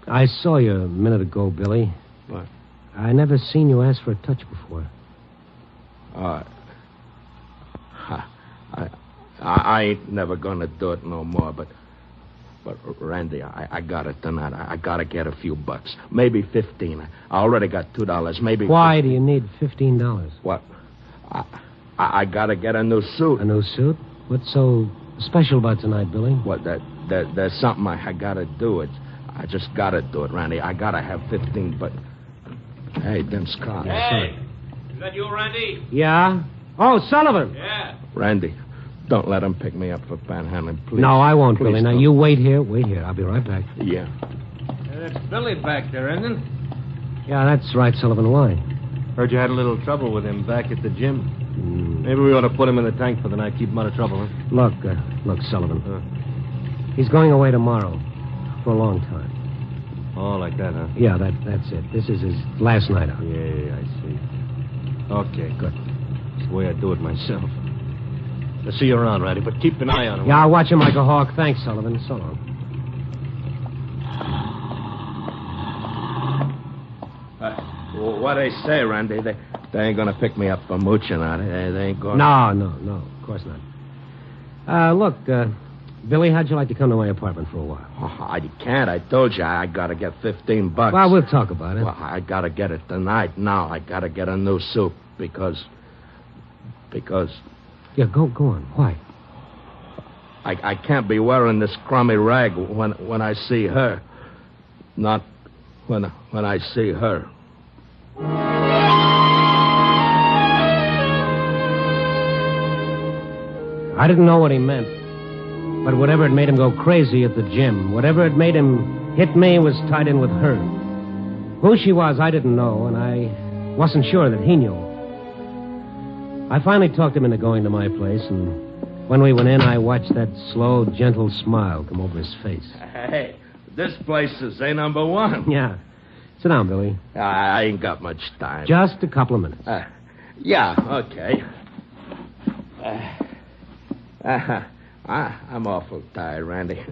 I saw you a minute ago, Billy. What? I never seen you ask for a touch before. I ain't never gonna do it no more, but Randy, I got it tonight. I gotta get a few bucks. Maybe 15. I already got $2. Maybe. Why do you need $15? What? I gotta get a new suit. A new suit? What's so special about tonight, Billy? What, there's something I gotta do. I just gotta do it, Randy. I gotta have 15, but... Hey, them Scott. Hey! Is that you, Randy? Yeah? Oh, Sullivan! Yeah. Randy, don't let him pick me up for panhandling, please. No, I won't, Please Billy. Now, don't. you wait here. Wait here. I'll be right back. Yeah. That's Billy back there, isn't it? Yeah, that's right, Sullivan. Why? Heard you had a little trouble with him back at the gym. Maybe we ought to put him in the tank for the night, keep him out of trouble, huh? Look, Sullivan. He's going away tomorrow for a long time. Oh, like that, huh? Yeah, that's it. This is his last night out. Yeah, I see. Okay, good. That's the way I do it myself. I'll see you around, Randy, but keep an eye on him. Yeah, I'll watch him like a hawk. Thanks, Sullivan. So long. What they say, Randy, they ain't gonna pick me up for mooching, are they? They ain't gonna... No, of course not. Look, Billy, how'd you like to come to my apartment for a while? Oh, I can't. I told you I gotta get 15 bucks. Well, we'll talk about it. Well, I gotta get it tonight. Now I gotta get a new suit because... Yeah, go on. Why? I can't be wearing this crummy rag when I see her. Not when I see her. I didn't know what he meant. But whatever had made him go crazy at the gym, whatever had made him hit me was tied in with her. Who she was, I didn't know, and I wasn't sure that he knew. I finally talked him into going to my place, and when we went in, I watched that slow, gentle smile come over his face. Hey, this place is A number 1. Yeah. Sit down, Billy. I ain't got much time. Just a couple of minutes. Yeah, okay. I'm awful tired, Randy.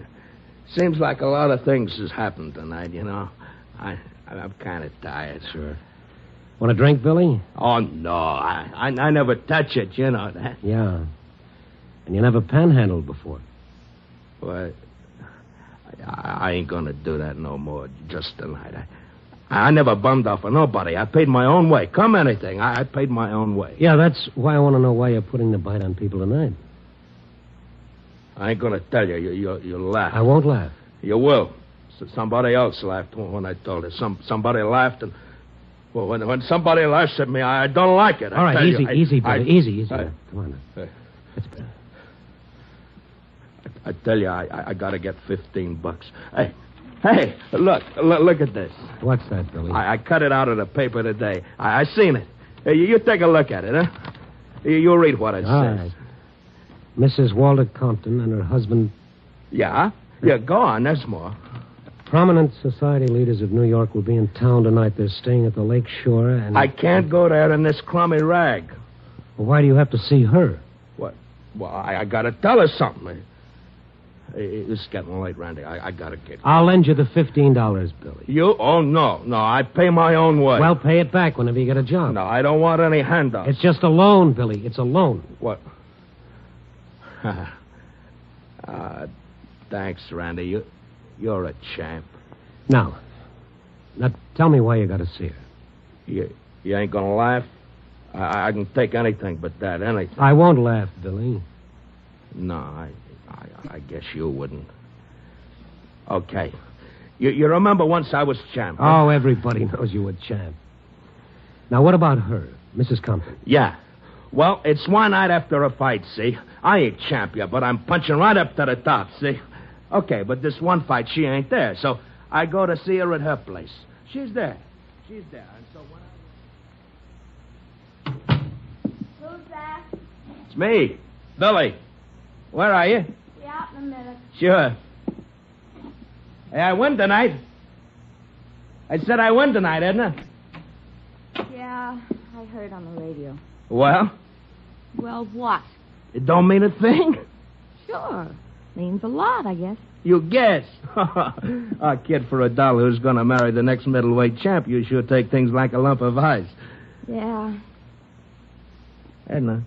Seems like a lot of things has happened tonight, you know. I'm kind of tired. Sure. Want a drink, Billy? Oh, no. I never touch it, you know that. Yeah. And you never panhandled before. Well, I ain't gonna do that no more just tonight. I never bummed off of nobody. I paid my own way. Come anything, I paid my own way. Yeah, that's why I want to know why you're putting the bite on people tonight. I ain't gonna tell you. You'll laugh. I won't laugh. You will. Somebody else laughed when I told it. Somebody laughed, and well, when somebody laughs at me, I don't like it. All right, easy, Billy. Easy. Come on. That's better. I tell you, I gotta get 15 bucks. Hey, look at this. What's that, Billy? I cut it out of the paper today. I seen it. Hey, you take a look at it, huh? You read what it says. All right. Mrs. Walter Compton and her husband. Yeah? Yeah, go on. There's more. Prominent society leaders of New York will be in town tonight. They're staying at the lake shore and... I can't go there in this crummy rag. Well, why do you have to see her? What? Well, I gotta tell her something. It's getting late, Randy. I gotta get... I'll lend you the $15, Billy. You? Oh, no. No, I pay my own way. Well, pay it back whenever you get a job. No, I don't want any handouts. It's just a loan, Billy. It's a loan. What? Thanks, Randy. You're a champ. Now, tell me why you got to see her. You ain't gonna laugh? I can take anything but that, anything. I won't laugh, Billy. No, I guess you wouldn't. Okay. You remember once I was champ? Huh? Oh, everybody knows you were champ. Now, what about her, Mrs. Compton? Yeah. Well, it's one night after a fight, see? I ain't champ yet, but I'm punching right up to the top, see? Okay, but this one fight, she ain't there, so I go to see her at her place. She's there. And so when Who's that? It's me, Billy. Where are you? Be out in a minute. Sure. Hey, I win tonight. I said I win tonight, Edna. Yeah, I heard on the radio. Well? Well, what? It don't mean a thing? Sure. Means a lot, I guess. You guess. A kid for $1 who's going to marry the next middleweight champ, you sure take things like a lump of ice. Yeah. Edna,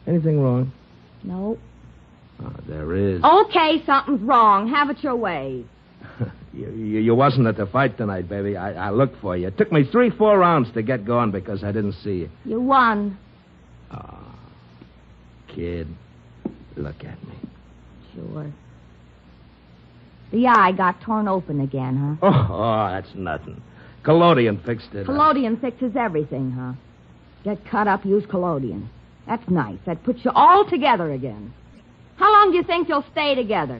anything wrong? No. Oh, there is. Okay, something's wrong. Have it your way. You wasn't at the fight tonight, baby. I looked for you. It took me 3-4 rounds to get going because I didn't see you. You won. Oh, kid, look at me. Sure. The eye got torn open again, huh? Oh, that's nothing. Collodion fixed it. Collodion fixes everything, huh? Get cut up, use collodion. That's nice. That puts you all together again. How long do you think you'll stay together?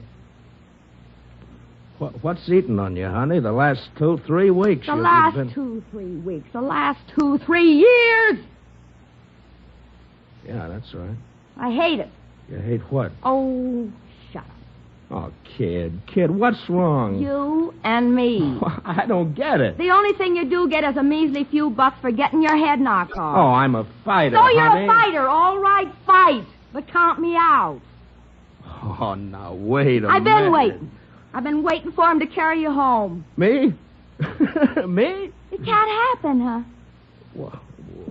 What's eating on you, honey? The last 2-3 weeks. The last 2-3 weeks. The last 2-3 years. Yeah, that's right. I hate it. You hate what? Oh, shut up. Oh, kid, what's wrong? You and me. I don't get it. The only thing you do get is a measly few bucks for getting your head knocked off. Oh, I'm a fighter, So you're honey. a fighter. All right, fight. But count me out. Oh, now, wait a minute. I've been waiting. I've been waiting for him to carry you home. Me? Me? It can't happen, huh? Well,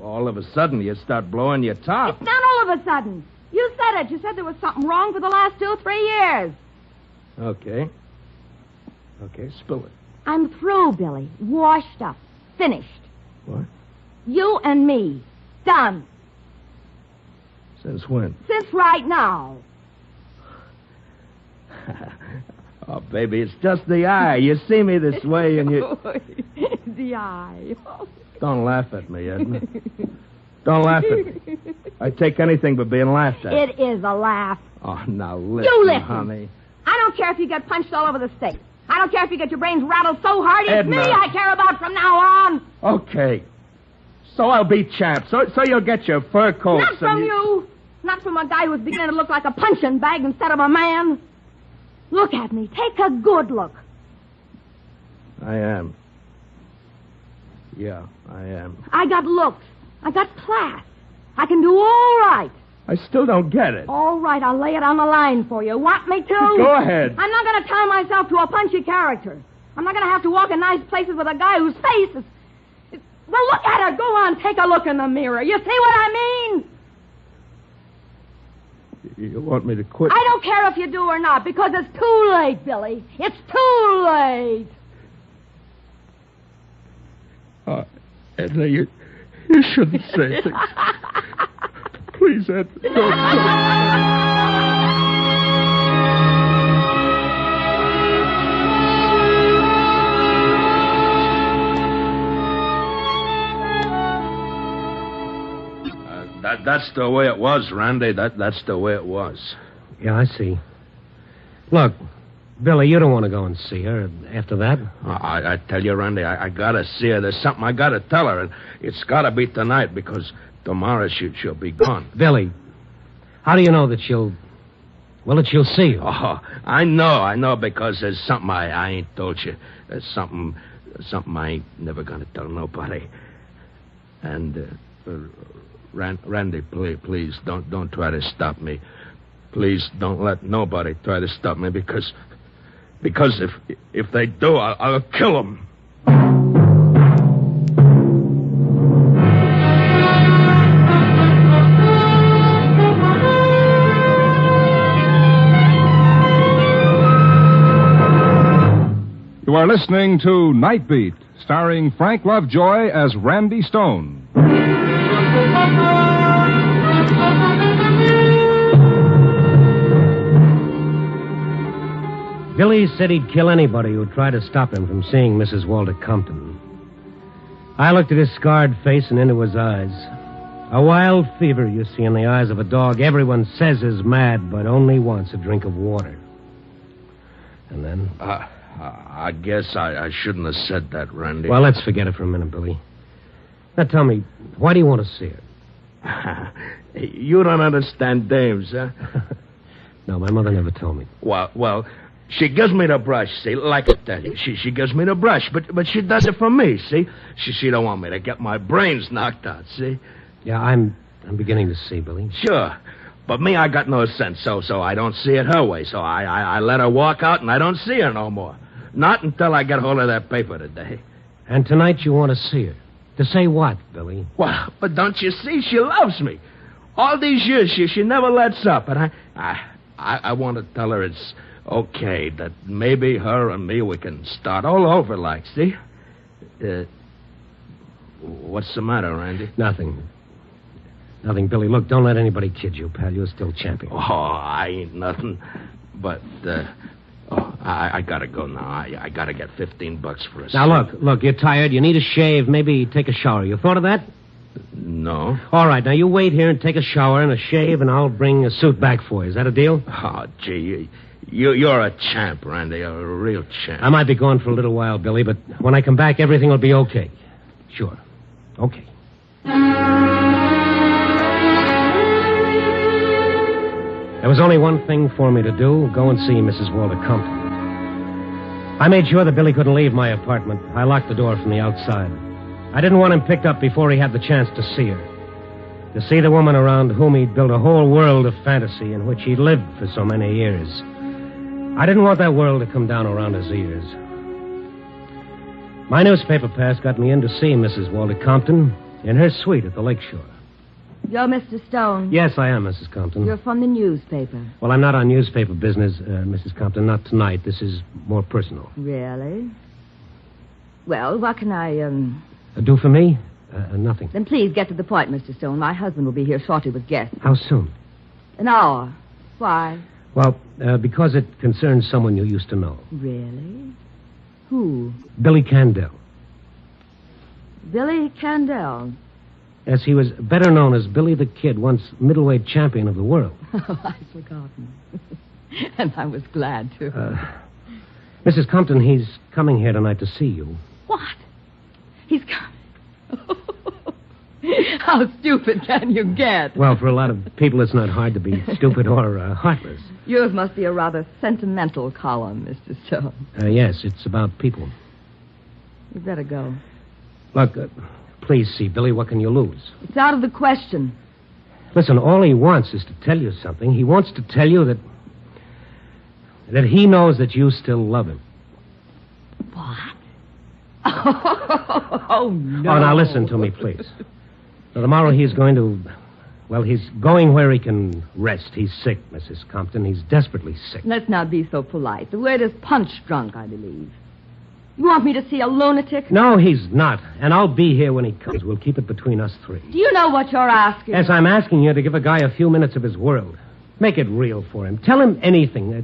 all of a sudden you start blowing your top. It's not all of a sudden. You said it. You said there was something wrong for the last 2-3 years. Okay, spill it. I'm through, Billy. Washed up. Finished. What? You and me. Done. Since when? Since right now. Oh, baby, it's just the eye. You see me this way and you... The eye. Don't laugh at me, Edna. Don't laugh at me. I take anything but being laughed at. It is a laugh. Oh, now listen, You listen. honey. I don't care if you get punched all over the state. I don't care if you get your brains rattled so hard. It's Edna. me I care about from now on. Okay. So I'll be champ. So you'll get your fur coats. Not from you. Not from a guy who's beginning to look like a punching bag instead of a man. Look at me. Take a good look. I am. Yeah, I am. I got looks. I got class. I can do all right. I still don't get it. All right, I'll lay it on the line for you. Want me to? Go ahead. I'm not going to tie myself to a punchy character. I'm not going to have to walk in nice places with a guy whose face is... Well, look at her. Go on, take a look in the mirror. You see what I mean? You want me to quit? I don't care if you do or not, because it's too late, Billy. It's too late. Edna, you shouldn't say things. Please, Edna, don't. That's the way it was, Randy. That's the way it was. Yeah, I see. Look, Billy, you don't want to go and see her after that? I tell you, Randy, I gotta see her. There's something I gotta tell her, and it's gotta be tonight because tomorrow she'll be gone. Billy, How do you know that she'll... Well, that she'll see you? Oh, I know, because there's something I ain't told you. There's something I ain't never gonna tell nobody. And, Randy, please, don't try to stop me. Please don't let nobody try to stop me, because if they do, I'll kill them. You are listening to Night Beat, starring Frank Lovejoy as Randy Stone. Billy said he'd kill anybody who tried to stop him from seeing Mrs. Walter Compton. I looked at his scarred face and into his eyes. A wild fever you see in the eyes of a dog everyone says is mad but only wants a drink of water. And then... I guess I shouldn't have said that, Randy. Well, let's forget it for a minute, Billy. Now tell me, why do you want to see her? You don't understand dames, huh? No, my mother never told me. Well, she gives me the brush, see, like I tell you. She gives me the brush, but she does it for me, see? She don't want me to get my brains knocked out, see? Yeah, I'm beginning to see, Billy. Sure. But me, I got no sense, so I don't see it her way. So I let her walk out, and I don't see her no more. Not until I get hold of that paper today. And tonight you want to see her. To say what, Billy? Well, but don't you see? She loves me. All these years, she never lets up. And I want to tell her it's okay, that maybe her and me, we can start all over like, see? What's the matter, Randy? Nothing, Billy. Look, don't let anybody kid you, pal. You're still champion. Oh, I ain't nothing. But, I gotta go now. I gotta get $15 for a Now, look, you're tired. You need a shave. Maybe take a shower. You thought of that? No. All right, now you wait here and take a shower and a shave, and I'll bring a suit back for you. Is that a deal? Oh, gee, you're a champ, Randy. You're a real champ. I might be gone for a little while, Billy, but when I come back, everything will be okay. Sure. Okay. There was only one thing for me to do, go and see Mrs. Walter Compton. I made sure that Billy couldn't leave my apartment. I locked the door from the outside. I didn't want him picked up before he had the chance to see her. To see the woman around whom he'd built a whole world of fantasy in which he'd lived for so many years. I didn't want that world to come down around his ears. My newspaper pass got me in to see Mrs. Walter Compton in her suite at the lakeshore. You're Mr. Stone? Yes, I am, Mrs. Compton. You're from the newspaper. Well, I'm not on newspaper business, Mrs. Compton. Not tonight. This is more personal. Really? Well, what can I, Do for me? Nothing. Then please get to the point, Mr. Stone. My husband will be here shortly with guests. How soon? An hour. Why? Well, because it concerns someone you used to know. Really? Who? Billy Candell. Billy Candell? Yes, he was better known as Billy the Kid, once middleweight champion of the world. Oh, I'd forgotten. And I was glad to. Mrs. Compton, he's coming here tonight to see you. What? He's coming? How stupid can you get? Well, for a lot of people, it's not hard to be stupid or heartless. Yours must be a rather sentimental column, Mr. Stone. Yes, it's about people. You'd better go. Look, please see, Billy, what can you lose? It's out of the question. Listen, all he wants is to tell you something. He wants to tell you that he knows that you still love him. What? Oh, no. Oh, now listen to me, please. Now, tomorrow he's going to... Well, he's going where he can rest. He's sick, Mrs. Compton. He's desperately sick. Let's not be so polite. The word is punch-drunk, I believe. You want me to see a lunatic? No, he's not. And I'll be here when he comes. We'll keep it between us three. Do you know what you're asking? Yes, I'm asking you to give a guy a few minutes of his world. Make it real for him. Tell him anything.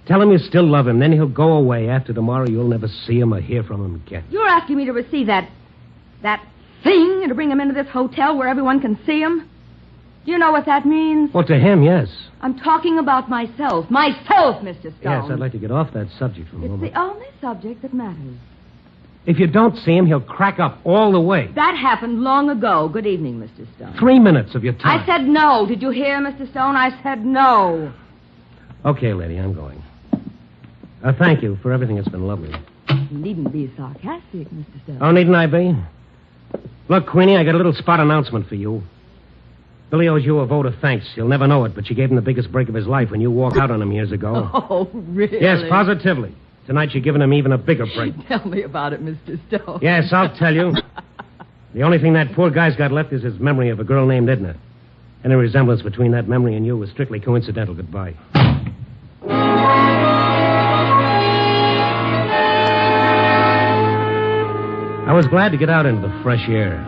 Tell him you still love him. Then he'll go away. After tomorrow, you'll never see him or hear from him again. You're asking me to receive that thing and to bring him into this hotel where everyone can see him? Do you know what that means? Well, to him, yes. I'm talking about myself. Myself, Mr. Stone. Yes, I'd like to get off that subject for a moment. It's the only subject that matters. If you don't see him, he'll crack up all the way. That happened long ago. Good evening, Mr. Stone. 3 minutes of your time. I said no. Did you hear, Mr. Stone? I said no. Okay, lady, I'm going. Thank you for everything. It's been lovely. You needn't be sarcastic, Mr. Stone. Oh, needn't I be? Look, Queenie, I got a little spot announcement for you. Billy owes you a vote of thanks. You'll never know it, but you gave him the biggest break of his life when you walked out on him years ago. Oh, really? Yes, positively. Tonight you're giving him even a bigger break. Tell me about it, Mr. Stone. Yes, I'll tell you. The only thing that poor guy's got left is his memory of a girl named Edna. Any resemblance between that memory and you was strictly coincidental. Goodbye. I was glad to get out into the fresh air.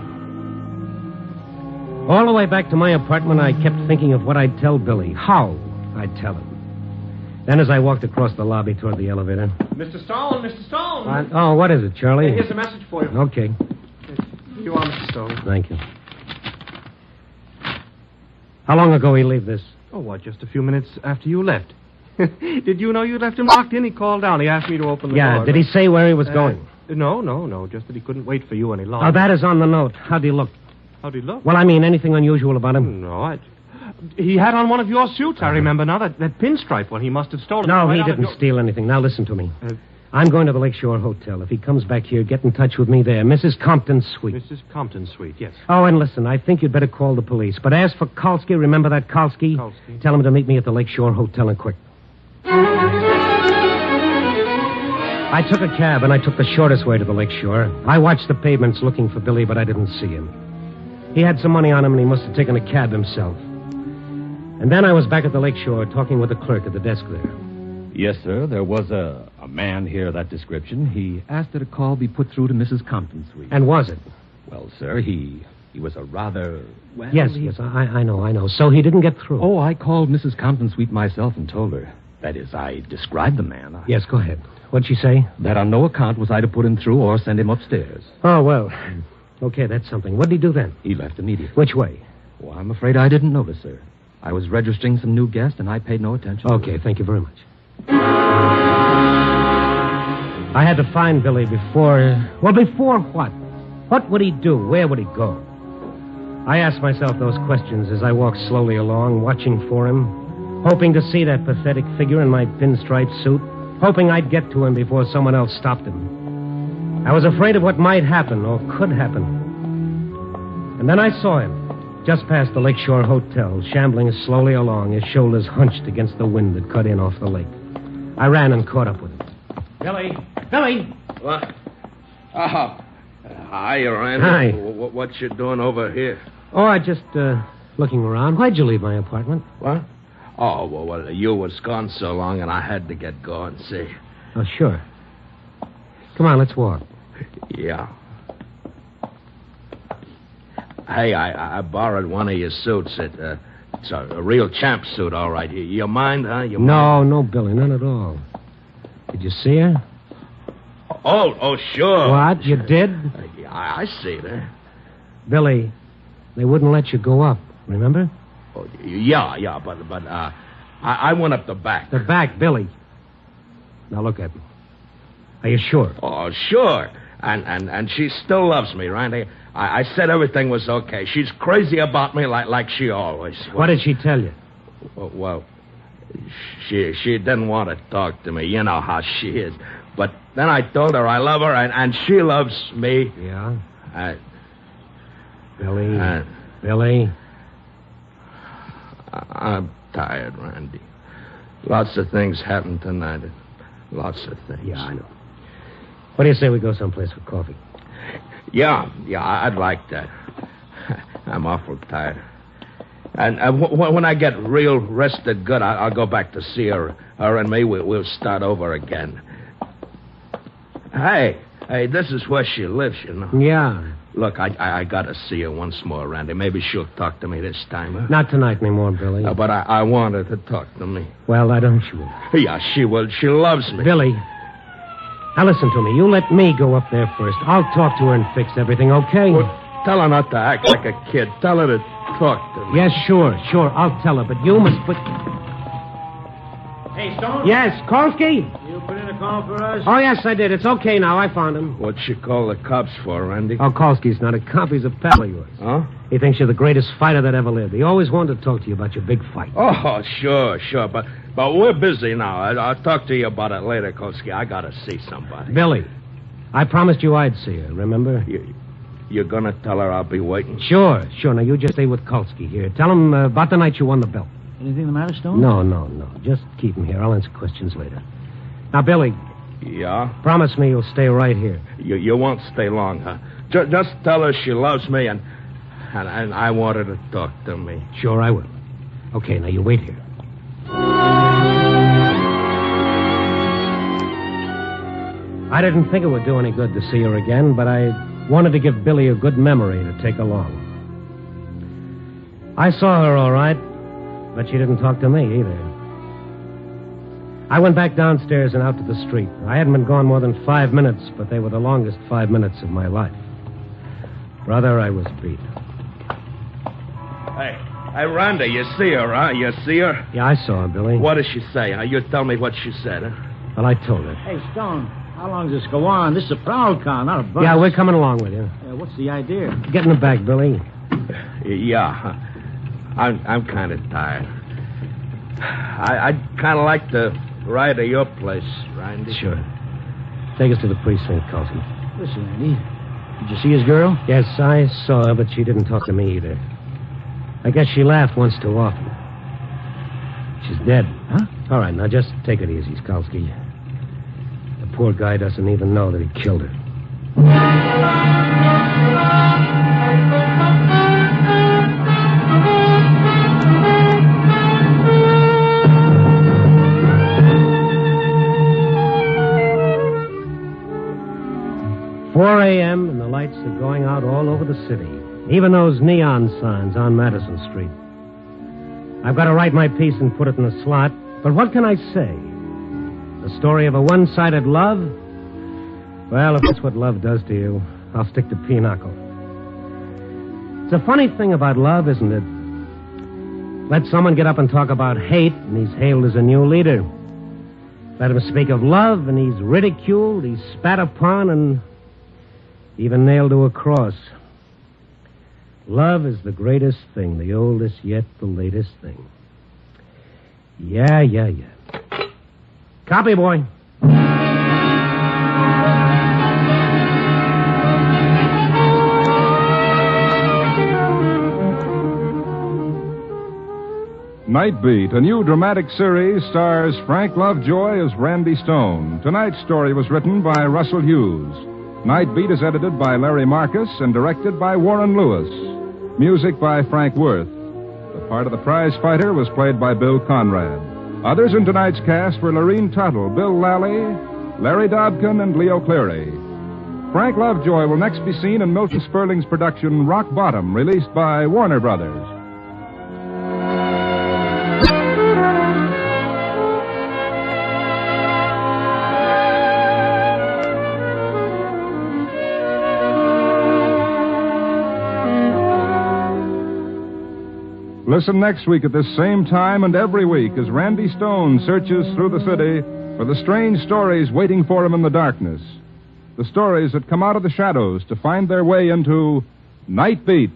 All the way back to my apartment, I kept thinking of what I'd tell Billy, how I'd tell him. Then as I walked across the lobby toward the elevator... Mr. Stone, Mr. Stone! What is it, Charlie? Here's a message for you. Okay. Here you are, Mr. Stone. Thank you. How long ago he leave this? Oh, what, just a few minutes after you left. Did you know you left him locked in? He called down. He asked me to open the door. Yeah, did he say where he was going? No. Just that he couldn't wait for you any longer. Oh, that is on the note. How'd he look? How'd he look? Well, I mean, anything unusual about him? No, he had on one of your suits, I remember now. That pinstripe one. He must have stolen it. No, right he out of didn't your... steal anything. Now, listen to me. I'm going to the Lakeshore Hotel. If he comes back here, get in touch with me there. Mrs. Compton's suite. Mrs. Compton's suite, yes. Oh, and listen, I think you'd better call the police. But as for Kalski, remember that Kalski? Kalski. Tell him to meet me at the Lakeshore Hotel and quick. I took a cab, and I took the shortest way to the Lakeshore. I watched the pavements looking for Billy, but I didn't see him. He had some money on him, and he must have taken a cab himself. And then I was back at the Lakeshore talking with the clerk at the desk there. Yes, sir. There was a man here of that description. He asked that a call be put through to Mrs. Compton's suite. And was it? Well, sir, he was a rather... Well, yes, I know. So he didn't get through. Oh, I called Mrs. Compton's suite myself and told her. That is, I described the man. Yes, go ahead. What'd she say? That on no account was I to put him through or send him upstairs. Oh, well. Okay, that's something. What did he do then? He left immediately. Which way? Well, I'm afraid I didn't notice, sir. I was registering some new guests, and I paid no attention. Okay, thank you very much. I had to find Billy before... Well, before what? What would he do? Where would he go? I asked myself those questions as I walked slowly along, watching for him, hoping to see that pathetic figure in my pinstripe suit, hoping I'd get to him before someone else stopped him. I was afraid of what might happen or could happen. And then I saw him, just past the Lakeshore Hotel, shambling slowly along, his shoulders hunched against the wind that cut in off the lake. I ran and caught up with him. Billy! What? Oh, hi, Randy. Hi. What you doing over here? Oh, I just, looking around. Why'd you leave my apartment? What? Oh, well, you was gone so long, and I had to get going, see. Oh, sure. Come on, let's walk. Yeah. Hey, I borrowed one of your suits. It's a real champ suit, all right. You mind, huh? No, Billy, none at all. Did you see her? Oh, sure. What? You did? I see her. Billy, they wouldn't let you go up, remember? Oh, yeah, but I went up the back. The back, Billy. Now look at me. Are you sure? Oh, sure. And she still loves me, Randy. I said everything was okay. She's crazy about me like she always was. What did she tell you? Well, she didn't want to talk to me. You know how she is. But then I told her I love her, and she loves me. Yeah? Billy? I'm tired, Randy. Lots of things happened tonight. Lots of things. Yeah, I know. What do you say we go someplace for coffee? Yeah, I'd like that. I'm awful tired. And when I get real rested good, I'll go back to see her. Her and me, we'll start over again. Hey, this is where she lives, you know. Yeah. Look, I gotta see her once more, Randy. Maybe she'll talk to me this time, huh? Not tonight anymore, Billy. But I want her to talk to me. Well, why don't you? Yeah, she will. She loves me. Billy, now listen to me. You let me go up there first. I'll talk to her and fix everything, okay? Well, tell her not to act like a kid. Tell her to talk to me. Yes, sure. I'll tell her, but you must put... Hey, Stone? Yes, Kolsky? You put in a call for us? Oh, yes, I did. It's okay now. I found him. What you call the cops for, Randy? Oh, Kolsky's not a cop. He's a pal of yours. Huh? He thinks you're the greatest fighter that ever lived. He always wanted to talk to you about your big fight. Oh, sure. But we're busy now. I'll talk to you about it later, Kolsky. I gotta see somebody. Billy, I promised you I'd see her, remember? You're gonna tell her I'll be waiting? Sure. Now, you just stay with Kolsky here. Tell him about the night you won the belt. Anything the matter, Stone? No. Just keep him here. I'll answer questions later. Now, Billy. Yeah? Promise me you'll stay right here. You won't stay long, huh? Just tell her she loves me and I want her to talk to me. Sure, I will. Okay, now you wait here. I didn't think it would do any good to see her again, but I wanted to give Billy a good memory to take along. I saw her all right, but she didn't talk to me either. I went back downstairs and out to the street. I hadn't been gone more than 5 minutes, but they were the longest 5 minutes of my life. Brother, I was beat. Hey, Rhonda, you see her, huh? You see her? Yeah, I saw her, Billy. What did she say? You tell me what she said, huh? Well, I told her. Hey, Stone, how long does this go on? This is a prowl car, not a bus. Yeah, we're coming along with you. What's the idea? Get in the back, Billy. Yeah. I'm kind of tired. I'd kind of like to ride to your place, Randy. Sure. Take us to the precinct, Colton. Listen, Randy, did you see his girl? Yes, I saw her, but she didn't talk to me either. I guess she laughed once too often. She's dead. Huh? All right, now just take it easy, Skalski. The poor guy doesn't even know that he killed her. 4 a.m. and the lights are going out all over the city. Even those neon signs on Madison Street. I've got to write my piece and put it in the slot, but what can I say? The story of a one-sided love? Well, if that's what love does to you, I'll stick to Pinochle. It's a funny thing about love, isn't it? Let someone get up and talk about hate, and he's hailed as a new leader. Let him speak of love, and he's ridiculed, he's spat upon, and even nailed to a cross. Love is the greatest thing, the oldest yet the latest thing. Yeah. Copy, boy. Night Beat, a new dramatic series, stars Frank Lovejoy as Randy Stone. Tonight's story was written by Russell Hughes. Night Beat is edited by Larry Marcus and directed by Warren Lewis. Music by Frank Worth. The part of the prize fighter was played by Bill Conrad. Others in tonight's cast were Lorene Tuttle, Bill Lally, Larry Dobkin, and Leo Cleary. Frank Lovejoy will next be seen in Milton Sperling's production Rock Bottom, released by Warner Brothers. Listen next week at this same time and every week as Randy Stone searches through the city for the strange stories waiting for him in the darkness. The stories that come out of the shadows to find their way into Night Beat.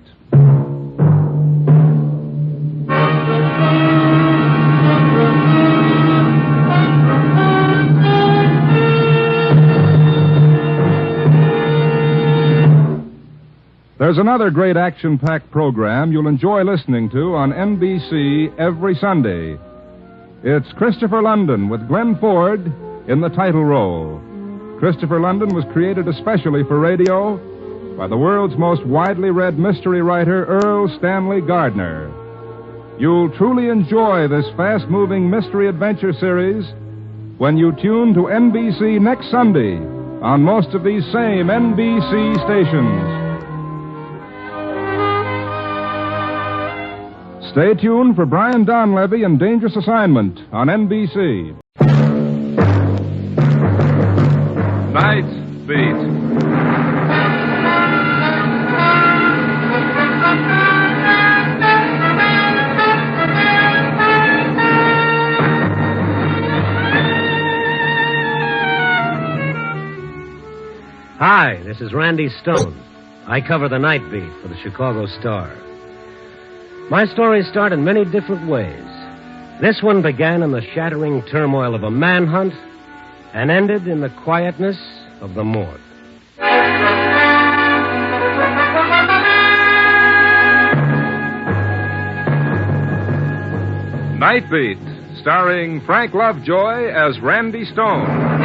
There's another great action-packed program you'll enjoy listening to on NBC every Sunday. It's Christopher London with Glenn Ford in the title role. Christopher London was created especially for radio by the world's most widely read mystery writer, Earl Stanley Gardner. You'll truly enjoy this fast-moving mystery adventure series when you tune to NBC next Sunday on most of these same NBC stations. Stay tuned for Brian Donlevy and Dangerous Assignment on NBC. Night Beat. Hi, this is Randy Stone. I cover the night beat for the Chicago Star. My stories start in many different ways. This one began in the shattering turmoil of a manhunt and ended in the quietness of the morgue. Night Beat, starring Frank Lovejoy as Randy Stone.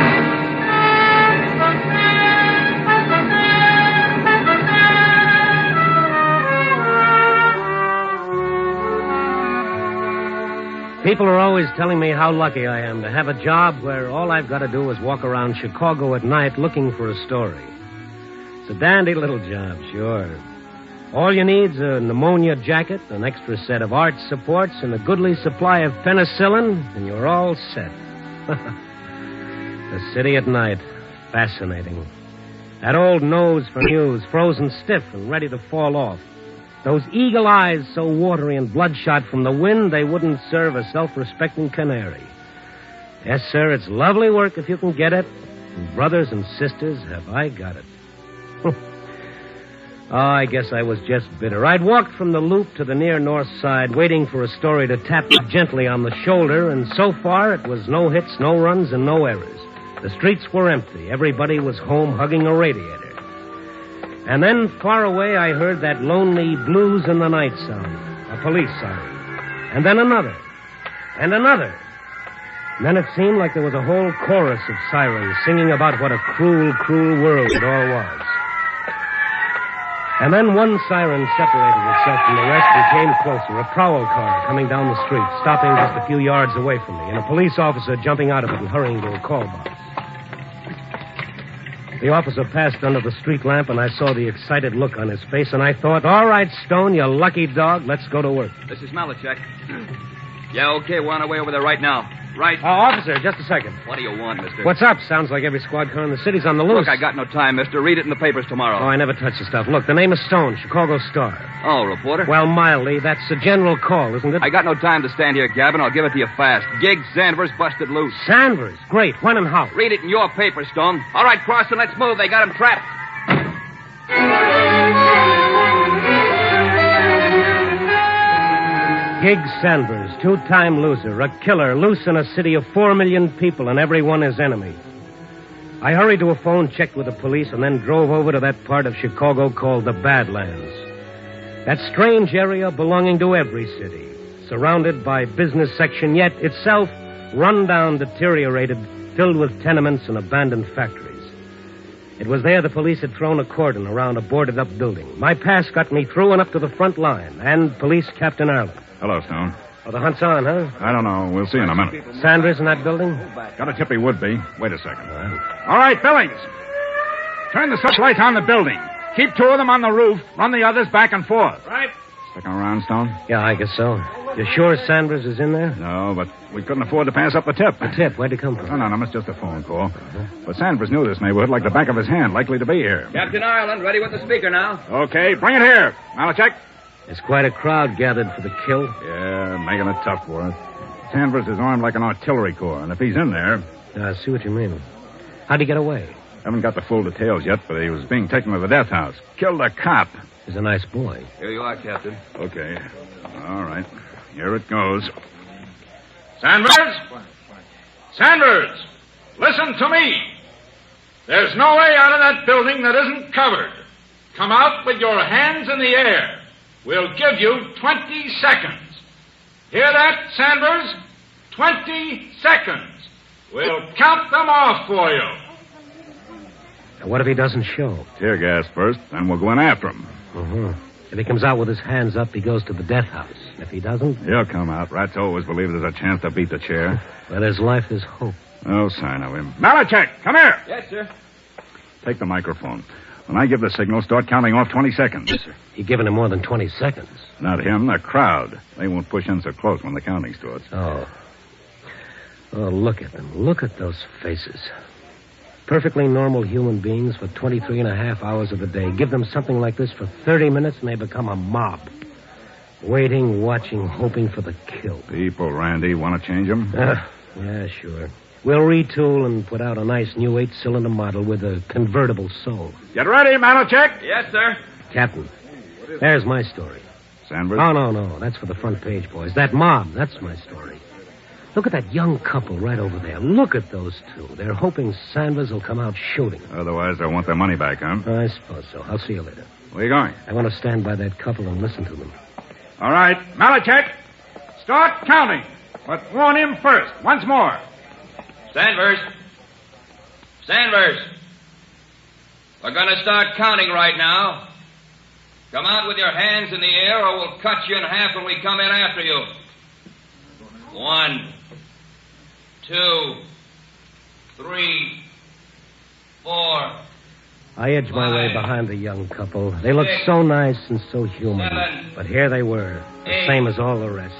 People are always telling me how lucky I am to have a job where all I've got to do is walk around Chicago at night looking for a story. It's a dandy little job, sure. All you need's a pneumonia jacket, an extra set of arch supports, and a goodly supply of penicillin, and you're all set. The city at night. Fascinating. That old nose for news, frozen stiff and ready to fall off. Those eagle eyes so watery and bloodshot from the wind they wouldn't serve a self-respecting canary. Yes, sir, it's lovely work if you can get it. And brothers and sisters, have I got it. Oh, I guess I was just bitter. I'd walked from the Loop to the near north side, waiting for a story to tap me gently on the shoulder, and so far it was no hits, no runs, and no errors. The streets were empty. Everybody was home hugging a radiator. And then, far away, I heard that lonely blues in the night sound, a police siren. And then another, and another. And then it seemed like there was a whole chorus of sirens singing about what a cruel, cruel world it all was. And then one siren separated itself from the rest and came closer, a prowl car coming down the street, stopping just a few yards away from me, and a police officer jumping out of it and hurrying to a call box. The officer passed under the street lamp, and I saw the excited look on his face, and I thought, all right, Stone, you lucky dog, let's go to work. This is Malachek. Yeah, okay, we're on our way over there right now. Right. Officer, just a second. What do you want, mister? What's up? Sounds like every squad car in the city's on the loose. Look, I got no time, mister. Read it in the papers tomorrow. Oh, I never touch the stuff. Look, the name is Stone, Chicago Star. Oh, reporter? Well, mildly, that's a general call, isn't it? I got no time to stand here, Gavin. I'll give it to you fast. Gig Sanders busted loose. Sanders? Great. When and how? Read it in your paper, Stone. All right, Crossan, let's move. They got him trapped. Gig Sanders, two-time loser, a killer, loose in a city of 4 million people, and everyone his enemy. I hurried to a phone, checked with the police, and then drove over to that part of Chicago called the Badlands. That strange area belonging to every city, surrounded by business section, yet itself run down, deteriorated, filled with tenements and abandoned factories. It was there the police had thrown a cordon around a boarded-up building. My pass got me through and up to the front line, and Police Captain Ireland. Hello, Stone. Oh, the hunt's on, huh? I don't know. We'll see in a minute. Sanders in that building? Got a tip he would be. Wait a second. All right, Billings. Turn the searchlights on the building. Keep 2 of them on the roof. Run the others back and forth. Right. Sticking around, Stone? Yeah, I guess so. You sure Sanders is in there? No, but we couldn't afford to pass up the tip. The tip? Where'd it come from? No, it's just a phone call. But Sanders knew this neighborhood like the back of his hand, likely to be here. Captain Ireland, ready with the speaker now. Okay, bring it here. Malachek. There's quite a crowd gathered for the kill. Yeah, making it tough for us. Sanders is armed like an artillery corps, and if he's in there... I see what you mean. How'd he get away? Haven't got the full details yet, but he was being taken to the death house. Killed a cop. He's a nice boy. Here you are, Captain. Okay. All right. Here it goes. Sanders! Sanders! Listen to me! There's no way out of that building that isn't covered. Come out with your hands in the air. We'll give you 20 seconds. Hear that, Sanders? 20 seconds. We'll count them off for you. Now, what if he doesn't show? Tear gas first, then we'll go in after him. Uh-huh. If he comes out with his hands up, he goes to the death house. If he doesn't... He'll come out. Rats always believe there's a chance to beat the chair. Where there's life, there's hope. No sign of him. Malachek, come here. Yes, sir. Take the microphone. When I give the signal, start counting off 20 seconds. Yes, sir. You've given him more than 20 seconds. Not him, the crowd. They won't push in so close when the counting starts. Oh, look at them. Look at those faces. Perfectly normal human beings for 23 and a half hours of the day. Give them something like this for 30 minutes and they become a mob. Waiting, watching, hoping for the kill. People, Randy, want to change them? Yeah, sure. We'll retool and put out a nice new 8-cylinder model with a convertible soul. Get ready, Malachek. Yes, sir. Captain, there's my story. Sandberg? Oh, no. That's for the front page, boys. That mob, that's my story. Look at that young couple right over there. Look at those two. They're hoping Sanders will come out shooting. Otherwise, they'll want their money back, huh? I suppose so. I'll see you later. Where are you going? I want to stand by that couple and listen to them. All right. Malachek, start counting. But warn him first. Once more. Sanders. We're going to start counting right now. Come out with your hands in the air or we'll cut you in half when we come in after you. 1, 2, 3, 4. I edged my way behind the young couple. They looked so nice and so human. 7, but here they were, the same as all the rest.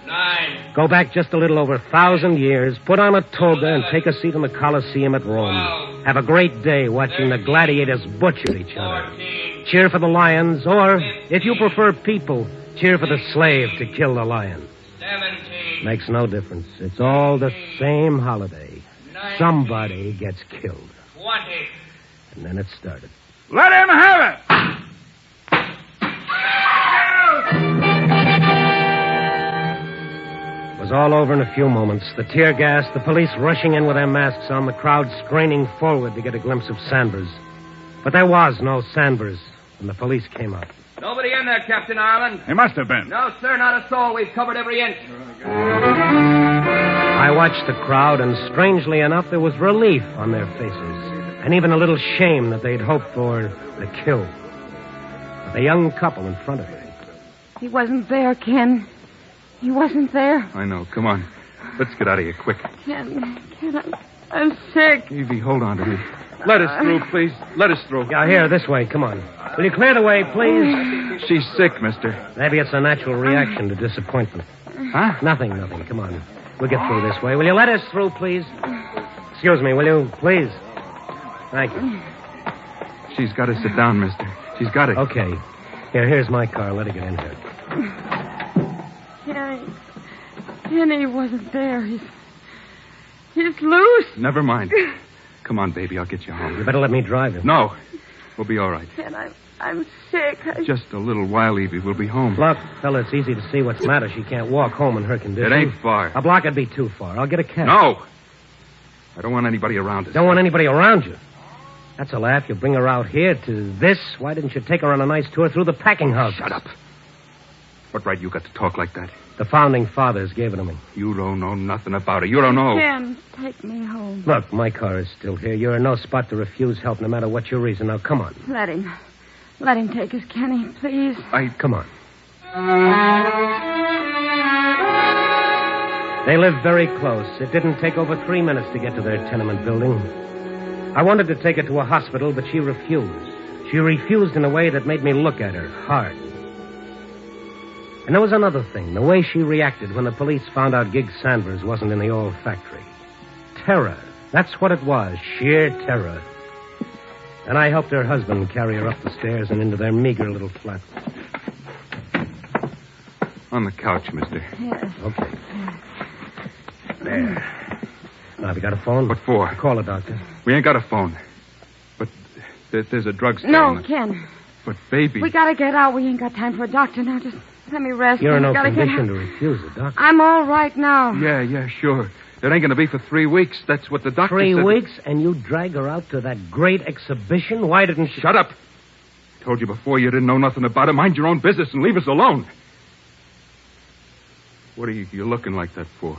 9. Go back just a little over 1,000 years, put on a toga, and take a seat in the Colosseum at Rome. Have a great day watching the gladiators butcher each other. Cheer for the lions, or, if you prefer people, cheer for the slave to kill the lion. 17. Makes no difference. It's all the same holiday. Somebody gets killed. 20. And then it started. Let him have it! It was all over in a few moments. The tear gas, the police rushing in with their masks on, the crowd straining forward to get a glimpse of Sanders. But there was no Sanders when the police came up. Nobody in there, Captain Ireland. He must have been. No, sir, not a soul. We've covered every inch. I watched the crowd, and strangely enough, there was relief on their faces, and even a little shame that they'd hoped for the kill. But the young couple in front of me. He wasn't there, Ken. He wasn't there. I know. Come on. Let's get out of here quick. Ken, I'm sick. Evie, hold on to me. Let us through, please. Let us through. Yeah, here, this way. Come on. Will you clear the way, please? She's sick, mister. Maybe it's a natural reaction to disappointment. Huh? Nothing. Come on. We'll get through this way. Will you let us through, please? Excuse me, will you, please? Thank you. She's got to sit down, mister. She's got it. Okay. Here's my car. Let her get in here. Kenny wasn't there. He's loose. Never mind. Come on, baby. I'll get you home. You better let me drive you. No. We'll be all right. Ken, I'm sick. Just a little while, Evie. We'll be home. Look, fella, it's easy to see what's the matter. She can't walk home in her condition. It ain't far. A block would be too far. I'll get a cab. No. I don't want anybody around us. Don't want anybody around you? That's a laugh. You bring her out here to this. Why didn't you take her on a nice tour through the packing house? Shut up. What right you got to talk like that? The founding fathers gave it to me. You don't know nothing about it. You don't know. Ken, take me home. Look, my car is still here. You're in no spot to refuse help, no matter what your reason. Now, come on. Let him take us, Kenny, please. Come on. They lived very close. It didn't take over 3 minutes to get to their tenement building. I wanted to take her to a hospital, but she refused. She refused in a way that made me look at her hard. And there was another thing, the way she reacted when the police found out Gig Sanders wasn't in the oil factory. Terror. That's what it was, sheer terror. And I helped her husband carry her up the stairs and into their meager little flat. On the couch, mister. Yes. Okay. There. Now, have you got a phone? What for? Call a doctor. We ain't got a phone. But there's a drugstore. No, Ken. But, baby... We gotta get out. We ain't got time for a doctor now. Just let me rest. You're in no gotta condition to refuse a doctor. I'm all right now. Yeah, sure. It ain't gonna be for 3 weeks. That's what the doctor 3 said. weeks, and you drag her out to that great exhibition? Why didn't she... Shut up. I told you before you didn't know nothing about it. Mind your own business and leave us alone. What are you looking like that for?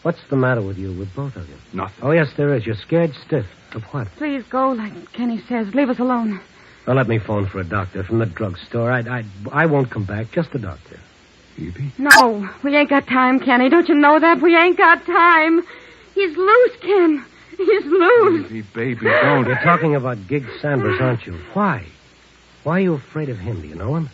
What's the matter with you, with both of you? Nothing. Oh, yes, there is. You're scared stiff. Of what? Please go, like Kenny says. Leave us alone. Well, let me phone for a doctor from the drugstore. I won't come back. Just a doctor. Evie? No, we ain't got time, Kenny. Don't you know that? We ain't got time. He's loose, Ken. He's loose. Evie, baby, don't. You're talking about Gig Sanders, aren't you? Why? Why are you afraid of him? Do you know him?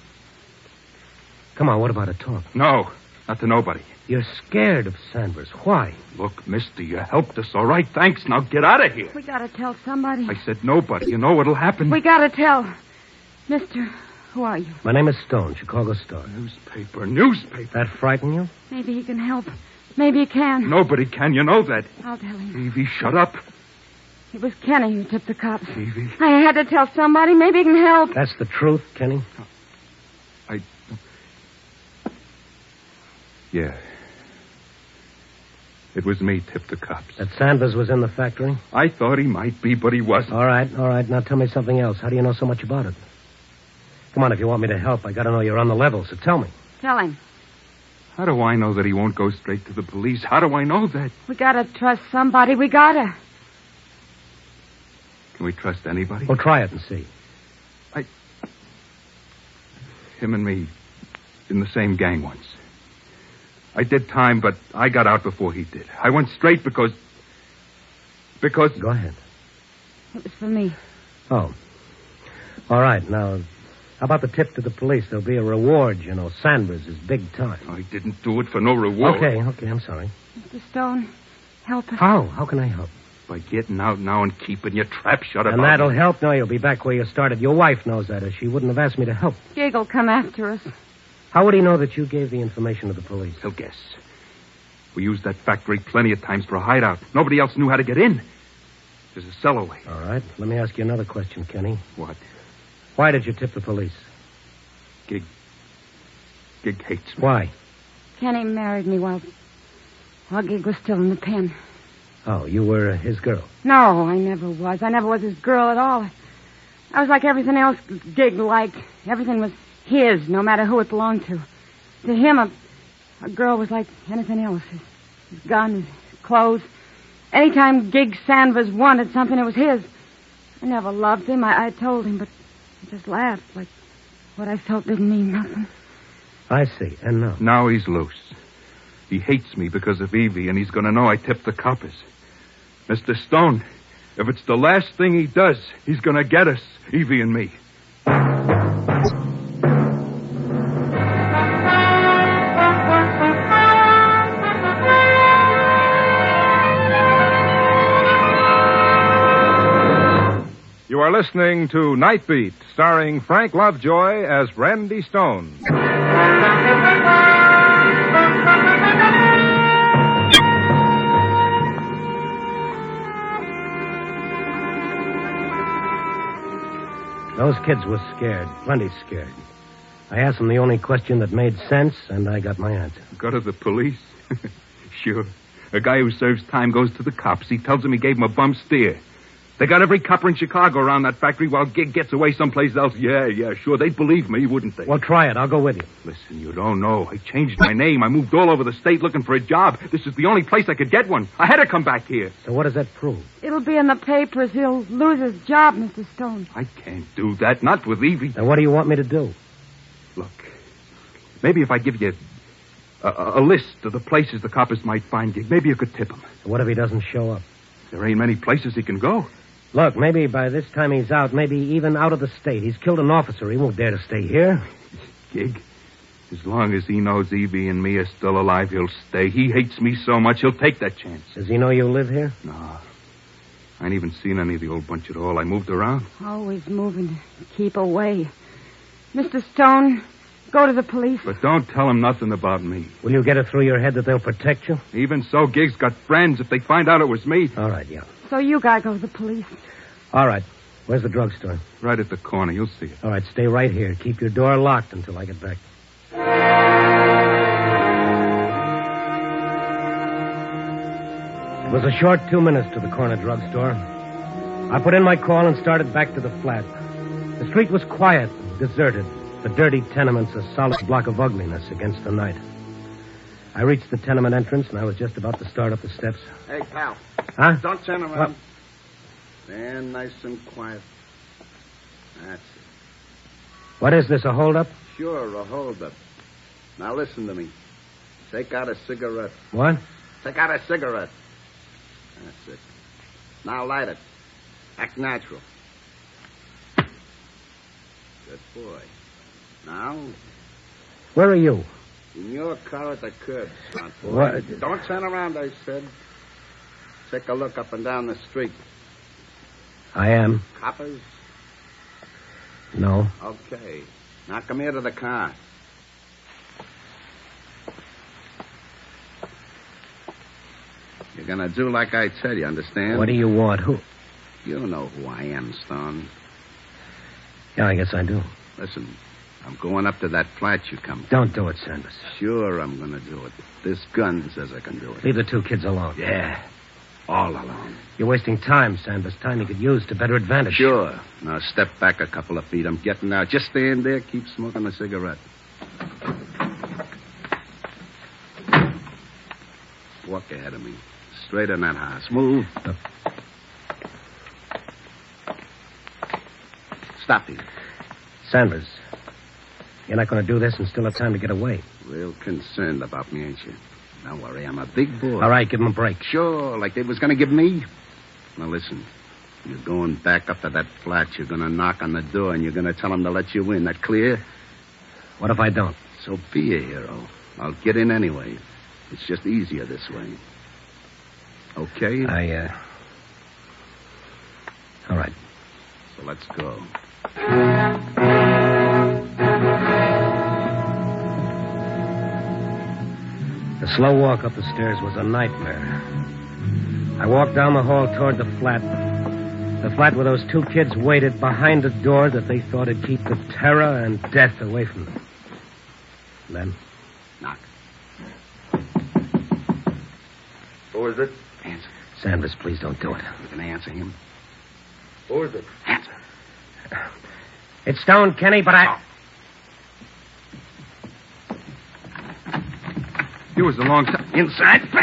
Come on, what about a talk? No, not to nobody. You're scared of Sanders. Why? Look, mister, you helped us, all right? Thanks. Now get out of here. We gotta tell somebody. I said nobody. You know what'll happen. We gotta tell. Mister, who are you? My name is Stone, Chicago Star. Newspaper. That frighten you? Maybe he can help. Maybe you can. Nobody can. You know that. I'll tell him. Evie, shut up. It was Kenny who tipped the cops. Evie. I had to tell somebody. Maybe he can help. That's the truth, Kenny? Yeah. It was me tipped the cops. That Sanders was in the factory? I thought he might be, but he wasn't. All right. Now tell me something else. How do you know so much about it? Come on, if you want me to help, I gotta know you're on the level, so tell me. Tell him. How do I know that he won't go straight to the police? How do I know that? We gotta trust somebody. We gotta. Can we trust anybody? Well, try it and see. Him and me in the same gang once. I did time, but I got out before he did. I went straight because... Go ahead. It was for me. Oh. All right, now, how about the tip to the police? There'll be a reward, you know. Sanders is big time. I didn't do it for no reward. Okay, I'm sorry. Mr. Stone, help us. How? How can I help? By getting out now and keeping your trap shut about And that'll me. help? No, you'll be back where you started. Your wife knows that, or she wouldn't have asked me to help. Gig will come after us. How would he know that you gave the information to the police? He'll guess. We used that factory plenty of times for a hideout. Nobody else knew how to get in. There's a cellar way. All right. Let me ask you another question, Kenny. What? Why did you tip the police? Gig hates me. Why? Kenny married me while Gig was still in the pen. Oh, you were his girl. No, I never was. I never was his girl at all. I was like everything else Gig liked. Everything was his, no matter who it belonged to. To him, a girl was like anything else. His gun, his clothes. Anytime Gig Sanders wanted something, it was his. I never loved him. I told him, but he just laughed like what I felt didn't mean nothing. I see. And now? Now he's loose. He hates me because of Evie, and he's going to know I tipped the coppers. Mr. Stone, if it's the last thing he does, he's going to get us, Evie and me. You are listening to Night Beat, starring Frank Lovejoy as Randy Stone. Those kids were scared, plenty scared. I asked them the only question that made sense, and I got my answer. Go to the police? Sure. A guy who serves time goes to the cops. He tells them he gave them a bum steer. They got every copper in Chicago around that factory while Gig gets away someplace else. Yeah, sure. They'd believe me, wouldn't they? Well, try it. I'll go with you. Listen, you don't know. I changed my name. I moved all over the state looking for a job. This is the only place I could get one. I had to come back here. So what does that prove? It'll be in the papers. He'll lose his job, Mr. Stone. I can't do that. Not with Evie. Then what do you want me to do? Look, maybe if I give you a list of the places the coppers might find Gig, maybe you could tip him. So what if he doesn't show up? There ain't many places he can go. Look, maybe by this time he's out, maybe even out of the state. He's killed an officer. He won't dare to stay here. Gig, as long as he knows Evie and me are still alive, he'll stay. He hates me so much, he'll take that chance. Does he know you live here? No. I ain't even seen any of the old bunch at all. I moved around. Always moving to keep away. Mr. Stone, go to the police. But don't tell him nothing about me. Will you get it through your head that they'll protect you? Even so, Gig's got friends. If they find out it was me... All right, yeah. So you gotta go to the police. All right. Where's the drugstore? Right at the corner. You'll see it. All right, stay right here. Keep your door locked until I get back. It was a short 2 minutes to the corner drugstore. I put in my call and started back to the flat. The street was quiet, deserted. The dirty tenements a solid block of ugliness against the night. I reached the tenement entrance, and I was just about to start up the steps. Hey, pal. Huh? Don't turn around. What? Stand nice and quiet. That's it. What is this, a holdup? Sure, a holdup. Now listen to me. Take out a cigarette. What? Take out a cigarette. That's it. Now light it. Act natural. Good boy. Now, Where are you? in your car at the curb, smart boy. What? Don't turn around, I said. Take a look up and down the street. I am. Coppers? No. Okay. Now come here to the car. gonna do like I tell you, understand? What do you want? Who? You know who I am, Stone. Yeah, I guess I do. Listen, I'm going up to that flat you come from. Don't do it, Sanders. Sure, I'm gonna do it. This gun says I can do it. Leave the two kids alone. Yeah, all alone. You're wasting time, Sanders. Time you could use to better advantage. Sure. Now step back a couple of feet. I'm getting out. Just stand there. Keep smoking a cigarette. Walk ahead of me. Straight in that house. Move. Stop here. Sanders, you're not going to do this and still have time to get away. Real concerned about me, ain't you? Don't worry, I'm a big boy. All right, give him a break. Sure, like they was going to give me. Now listen, you're going back up to that flat. You're going to knock on the door and you're going to tell them to let you in. That clear? What if I don't? So be a hero. I'll get in anyway. It's just easier this way. Okay? All right. So let's go. The slow walk up the stairs was a nightmare. I walked down the hall toward the flat where those two kids waited behind a door that they thought would keep the terror and death away from them. And then? Knock. Who is it? Answer. Sanders, please don't do it. You can answer him. Who is it? Answer. It's Stone, Kenny, but I... He was a long time. Inside. Shut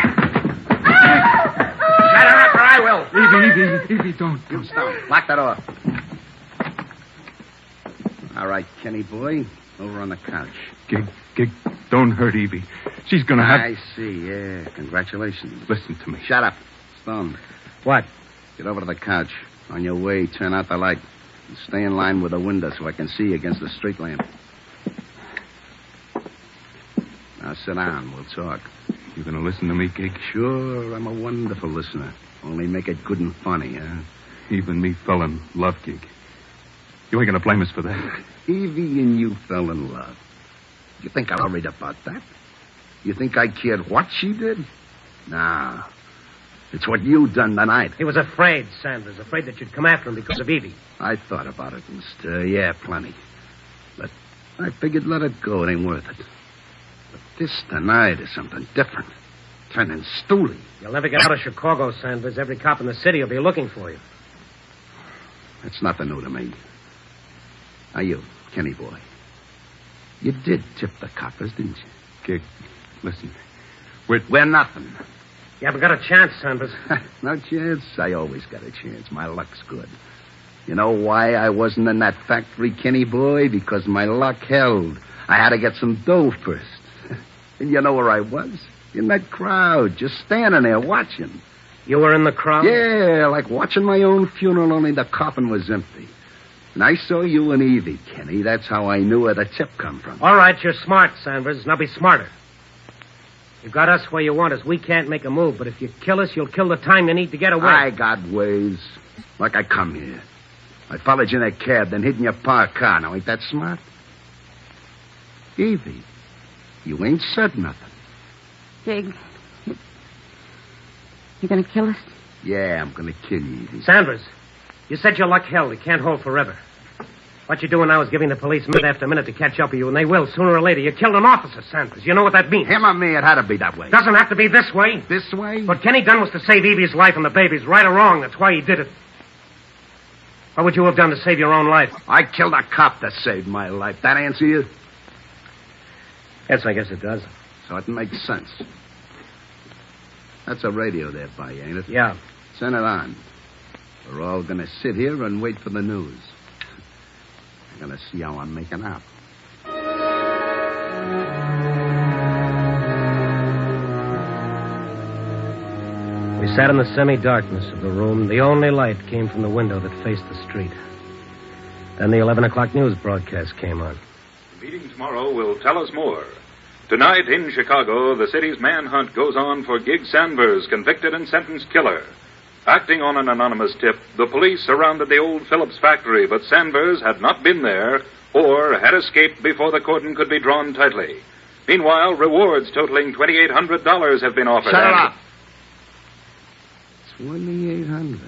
her up or I will. Evie, don't. You Stone. Lock that door. All right, Kenny boy. Over on the couch. Gig, don't hurt Evie. She's gonna have... I see, yeah. Congratulations. Listen to me. Shut up. Stone. What? Get over to the couch. On your way, turn out the light. And stay in line with the window so I can see against the street lamp. Now sit down. We'll talk. You gonna listen to me, Gig? Sure, I'm a wonderful listener. Only make it good and funny, huh? Even me fell in love, Gig. You ain't gonna blame us for that. Evie and you fell in love. You think I worried about that? You think I cared what she did? Nah. It's what you done tonight. He was afraid, Sanders. Afraid that you'd come after him because of Evie. I thought about it, mister. Yeah, plenty. But I figured let it go. It ain't worth it. But this tonight is something different. Turning stooly. You'll never get out of Chicago, Sanders. Every cop in the city will be looking for you. It's nothing new to me. Now you, Kenny boy. You did tip the coppers, didn't you? Gig, listen. We're nothing. You haven't got a chance, Sanders. No chance? I always got a chance. My luck's good. You know why I wasn't in that factory, Kenny boy? Because my luck held. I had to get some dough first. And you know where I was? In that crowd, just standing there watching. You were in the crowd? Yeah, like watching my own funeral, only the coffin was empty. And I saw you and Evie, Kenny. That's how I knew where the tip come from. All right, you're smart, Sanders. Now be smarter. You got us where you want us. We can't make a move, but if you kill us, you'll kill the time you need to get away. I got ways. Like I come here. I followed you in a cab, then hid in your parked car. Now, ain't that smart? Evie, you ain't said nothing. Gig, you gonna kill us? Yeah, I'm gonna kill you, Evie. Sanders, you said your luck held. It can't hold forever. What you're doing now is giving the police minute after minute to catch up with you, and they will sooner or later. You killed an officer, Sanders. You know what that means? Him or me, it had to be that way. Doesn't have to be this way. This way? What Kenny done was to save Evie's life and the baby's, right or wrong. That's why he did it. What would you have done to save your own life? I killed a cop that saved my life. That answer you? Yes, I guess it does. So it makes sense. That's a radio there by you, ain't it? Yeah. Send it on. We're all going to sit here and wait for the news. We're going to see how I'm making out. We sat in the semi-darkness of the room. The only light came from the window that faced the street. Then the 11 o'clock news broadcast came on. The meeting tomorrow will tell us more. Tonight in Chicago, the city's manhunt goes on for Gig Sanders, convicted and sentenced killer. Acting on an anonymous tip, the police surrounded the old Phillips factory, but Sanders had not been there or had escaped before the cordon could be drawn tightly. Meanwhile, rewards totaling $2,800 have been offered. Shut it up. $2,800.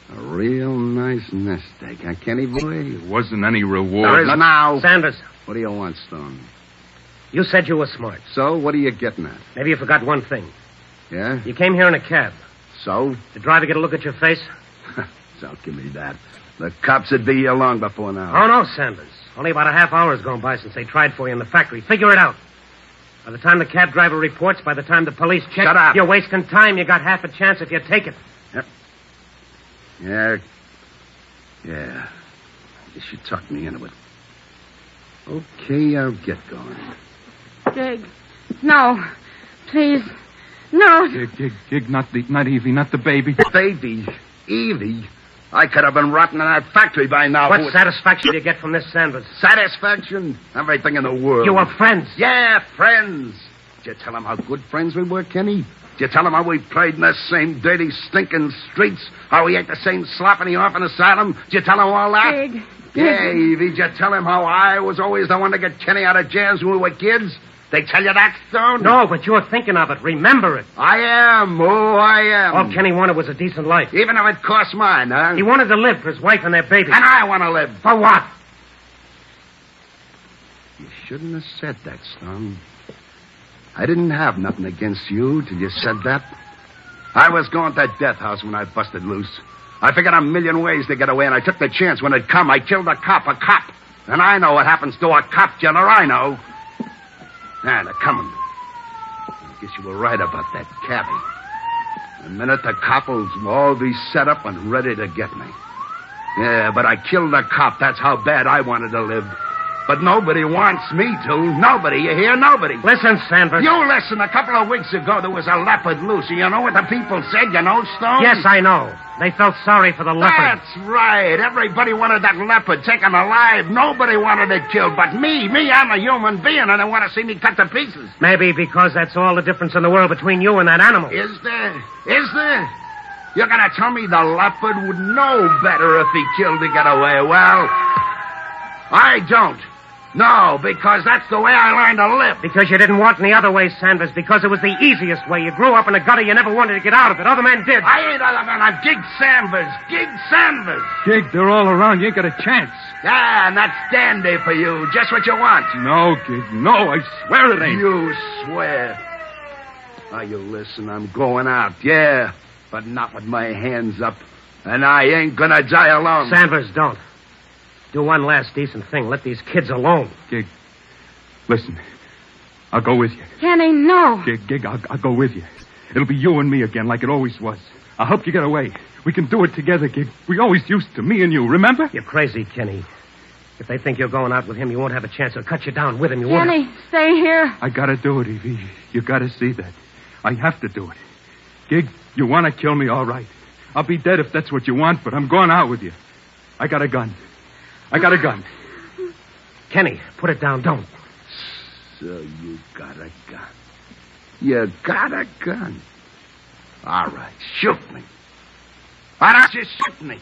A real nice nest egg, huh, Kenny boy? It wasn't any reward. There is now. Sanders, What do you want, Stone? you said you were smart. So, what are you getting at? Maybe you forgot one thing. Yeah? You came here in a cab. So? Did the driver get a look at your face? Don't give me that. The cops would be here long before now. Oh, no, Sanders. Only about a half hour has gone by since they tried for you in the factory. Figure it out. By the time the cab driver reports, by the time the police check... Shut up. You're wasting time. You got half a chance if you take it. Yeah. I guess you talked me into it. Okay, I'll get going. Gig. No. Please. No. Gig, not Evie, not the baby. Baby? Evie? I could have been rotting in that factory by now. What satisfaction do you get from this, Sanders? Satisfaction? Everything in the world. You were friends. Yeah, friends. Did you tell him how good friends we were, Kenny? Did you tell him how we played in the same dirty, stinking streets? How we ate the same slop in the orphan asylum? Did you tell him all that? Gig. Yeah, Evie, did you tell him how I was always the one to get Kenny out of jams when we were kids? They tell you that, Stone? No, but you're thinking of it. Remember it. I am. Oh, I am. All Kenny wanted was a decent life. Even if it cost mine, huh? He wanted to live for his wife and their baby. And I want to live. For what? You shouldn't have said that, Stone. I didn't have nothing against you till you said that. I was going to death house when I busted loose. I figured a million ways to get away, and I took the chance when it come. I killed a cop. And I know what happens to a cop killer. I know. Ah, they're coming. I guess you were right about that cabbie. The minute the cop will all be set up and ready to get me. Yeah, but I killed the cop. That's how bad I wanted to live. But nobody wants me to. Nobody, you hear? Nobody. Listen, Sanders. You listen. A couple of weeks ago, there was a leopard loose. You know what the people said? You know, Stone? Yes, I know. They felt sorry for the leopard. That's right. Everybody wanted that leopard taken alive. Nobody wanted it killed but me. I'm a human being, and they want to see me cut to pieces. Maybe because that's all the difference in the world between you and that animal. Is there? You're going to tell me the leopard would know better if he killed to get away? Well, I don't. No, because that's the way I learned to live. Because you didn't want any other way, Sanders. Because it was the easiest way. You grew up in a gutter. You never wanted to get out of it. Other men did. I ain't other than a Gig Sanders. Gig Sanders. Gig, they're all around. You ain't got a chance. Yeah, and that's dandy for you. Just what you want. No, Gig, no. I swear it ain't. You swear. Now, you listen. I'm going out, yeah. But not with my hands up. And I ain't gonna die alone. Sanders, don't. Do one last decent thing. Let these kids alone. Gig, listen. I'll go with you. Kenny, no. Gig, I'll go with you. It'll be you and me again like it always was. I'll help you get away. We can do it together, Gig. We always used to, me and you, remember? You're crazy, Kenny. If they think you're going out with him, you won't have a chance. They'll cut you down with him. You won't. Kenny, stay here. I gotta do it, Evie. You gotta see that. I have to do it. Gig, you want to kill me, all right. I'll be dead if that's what you want, but I'm going out with you. I got a gun. Kenny, put it down. Don't. So you got a gun. You got a gun. All right, shoot me. Why don't you shoot me?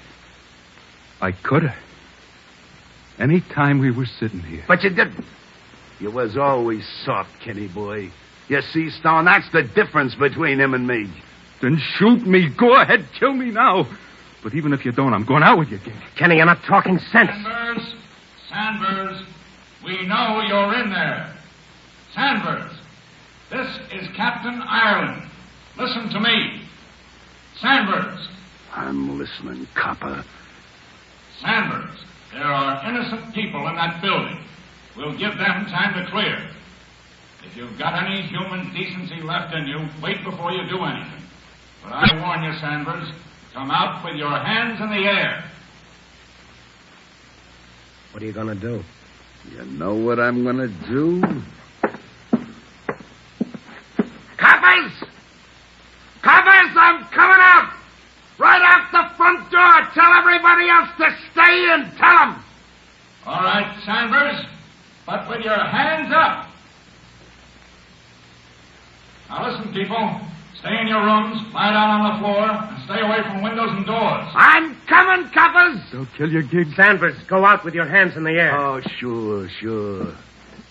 I could have. Any time we were sitting here. But you didn't. You was always soft, Kenny boy. You see, Stone, that's the difference between him and me. Then shoot me. Go ahead, kill me now. But even if you don't, I'm going out with you, Gig. Kenny, you're not talking sense. Sanders, we know you're in there. Sanders, this is Captain Ireland. Listen to me. Sanders. I'm listening, copper. Sanders, there are innocent people in that building. We'll give them time to clear. If you've got any human decency left in you, wait before you do anything. But I warn you, Sanders, come out with your hands in the air. What are you going to do? You know what I'm going to do? Coppers! Coppers, I'm coming out! Right out the front door. Tell everybody else to stay in. Tell them. All right, Sanders, but with your hands up. Now listen, people. Stay in your rooms, lie down on the floor, and stay away from windows and doors. I'm coming, coppers. They'll kill you, Gig. Sanders, go out with your hands in the air. Oh, sure.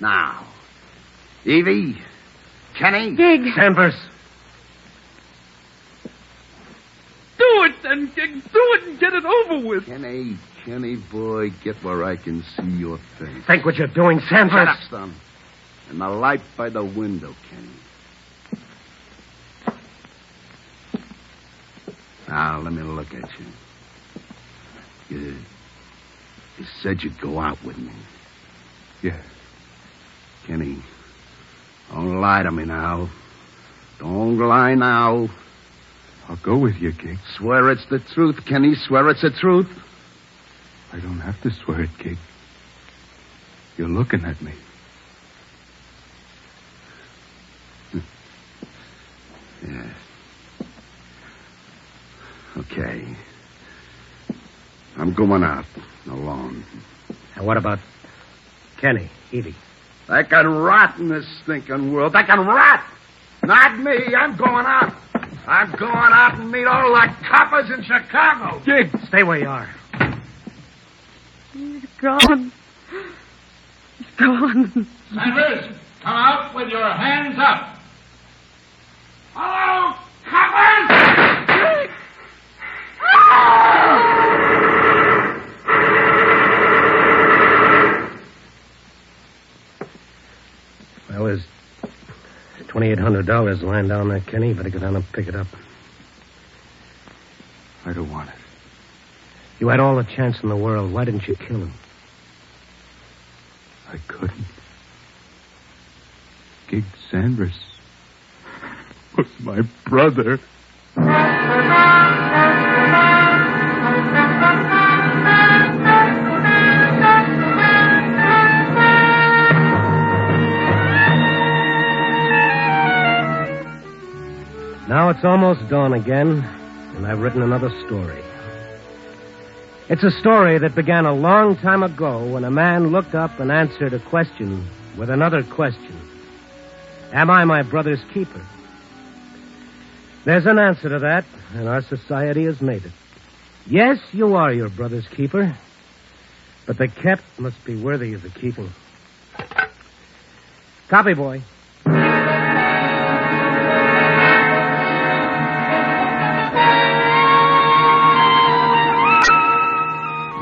Now, Evie, Kenny. Gig. Sanders. can. Do it and get it over with. Kenny, boy, get where I can see your face. Think what you're doing, Sanford. Shut up, son. And the light by the window, Kenny. Now, let me look at you. You said you'd go out with me. Yeah. Kenny, don't lie to me now. Don't lie now. I'll go with you, Gig. Swear it's the truth, Kenny. Swear it's the truth. I don't have to swear it, Gig. You're looking at me. Yeah. Okay. I'm going out alone. And what about Kenny, Evie? They can rot in this stinking world. They can rot. Not me. I'm going out. I'm going out and meet all the coppers in Chicago. Gig! Stay where you are. He's gone. He's gone. Sanders, come out with your hands up. Hello, coppers! Well, there's $2,800 lying down there, Kenny. You better go down and pick it up. I don't want it. You had all the chance in the world. Why didn't you kill him? I couldn't. Gig Sanders was my brother. Now it's almost dawn again, and I've written another story. It's a story that began a long time ago when a man looked up and answered a question with another question. Am I my brother's keeper? There's an answer to that, and our society has made it. Yes, you are your brother's keeper, but the kept must be worthy of the keeping. Copy, boy.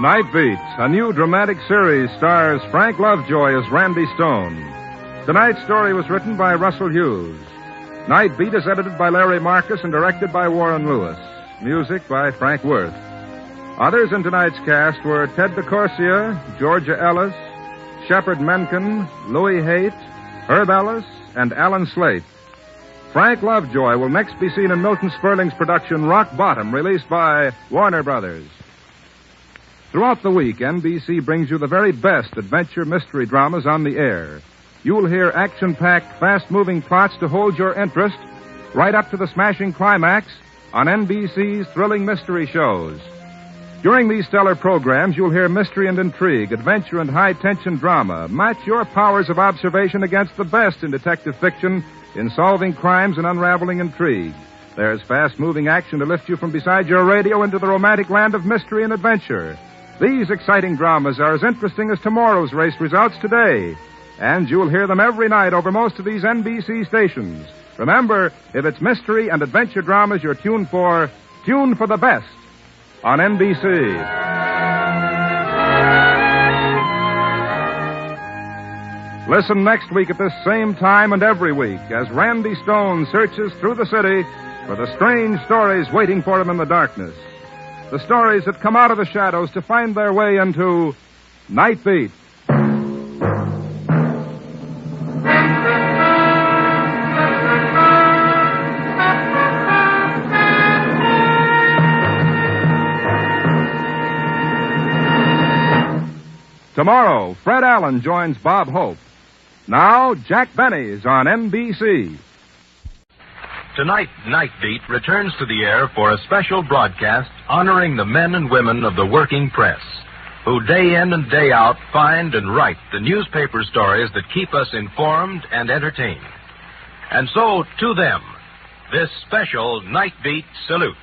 Night Beat, a new dramatic series, stars Frank Lovejoy as Randy Stone. Tonight's story was written by Russell Hughes. Night Beat is edited by Larry Marcus and directed by Warren Lewis. Music by Frank Worth. Others in tonight's cast were Ted DeCorsia, Georgia Ellis, Shepard Menken, Louis Haight, Herb Ellis, and Alan Slate. Frank Lovejoy will next be seen in Milton Sperling's production Rock Bottom, released by Warner Brothers. Throughout the week, NBC brings you the very best adventure mystery dramas on the air. You'll hear action-packed, fast-moving plots to hold your interest right up to the smashing climax on NBC's thrilling mystery shows. During these stellar programs, you'll hear mystery and intrigue, adventure and high-tension drama. Match your powers of observation against the best in detective fiction in solving crimes and unraveling intrigue. There's fast-moving action to lift you from beside your radio into the romantic land of mystery and adventure. These exciting dramas are as interesting as tomorrow's race results today. And you'll hear them every night over most of these NBC stations. Remember, if it's mystery and adventure dramas you're tuned for the best on NBC. Listen next week at this same time and every week as Randy Stone searches through the city for the strange stories waiting for him in the darkness. The stories that come out of the shadows to find their way into Night Beat. Tomorrow, Fred Allen joins Bob Hope. Now, Jack Benny's on NBC. Tonight, Night Beat returns to the air for a special broadcast honoring the men and women of the working press, who day in and day out find and write the newspaper stories that keep us informed and entertained. And so, to them, this special Night Beat salute.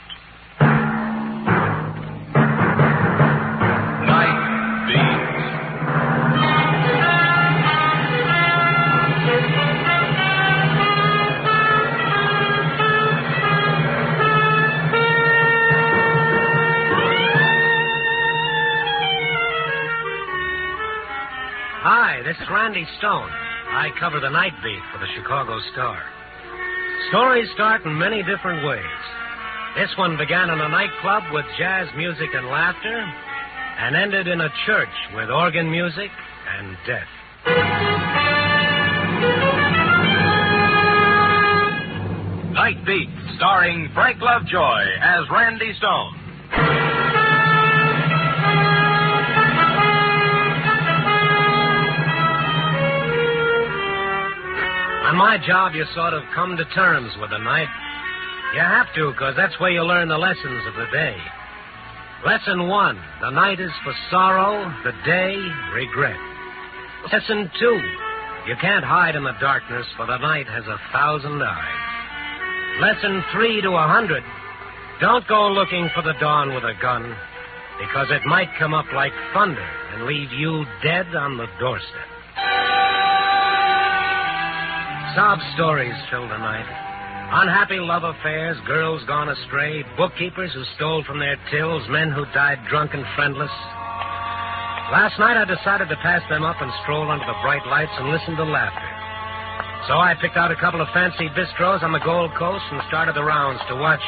Hi, this is Randy Stone. I cover the night beat for the Chicago Star. Stories start in many different ways. This one began in a nightclub with jazz music and laughter and ended in a church with organ music and death. Night Beat, starring Frank Lovejoy as Randy Stone. On my job, you sort of come to terms with the night. You have to, because that's where you learn the lessons of the day. Lesson 1, the night is for sorrow, the day, regret. Lesson 2, you can't hide in the darkness, for the night has 1,000 eyes. Lesson 3 to 100, don't go looking for the dawn with a gun, because it might come up like thunder and leave you dead on the doorstep. Sob stories fill the night. Unhappy love affairs, girls gone astray, bookkeepers who stole from their tills, men who died drunk and friendless. Last night I decided to pass them up and stroll under the bright lights and listen to laughter. So I picked out a couple of fancy bistros on the Gold Coast and started the rounds to watch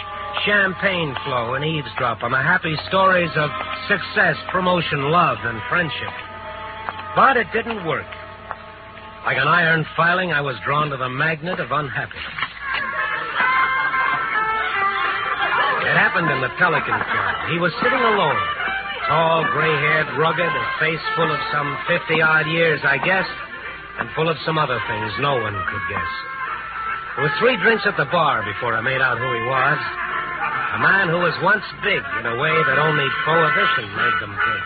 champagne flow and eavesdrop on the happy stories of success, promotion, love, and friendship. But it didn't work. Like an iron filing, I was drawn to the magnet of unhappiness. It happened in the Pelican Club. He was sitting alone, tall, gray-haired, rugged, a face full of some 50-odd years, I guess, and full of some other things no one could guess. There were 3 drinks at the bar before I made out who he was. A man who was once big in a way that only prohibition made them big.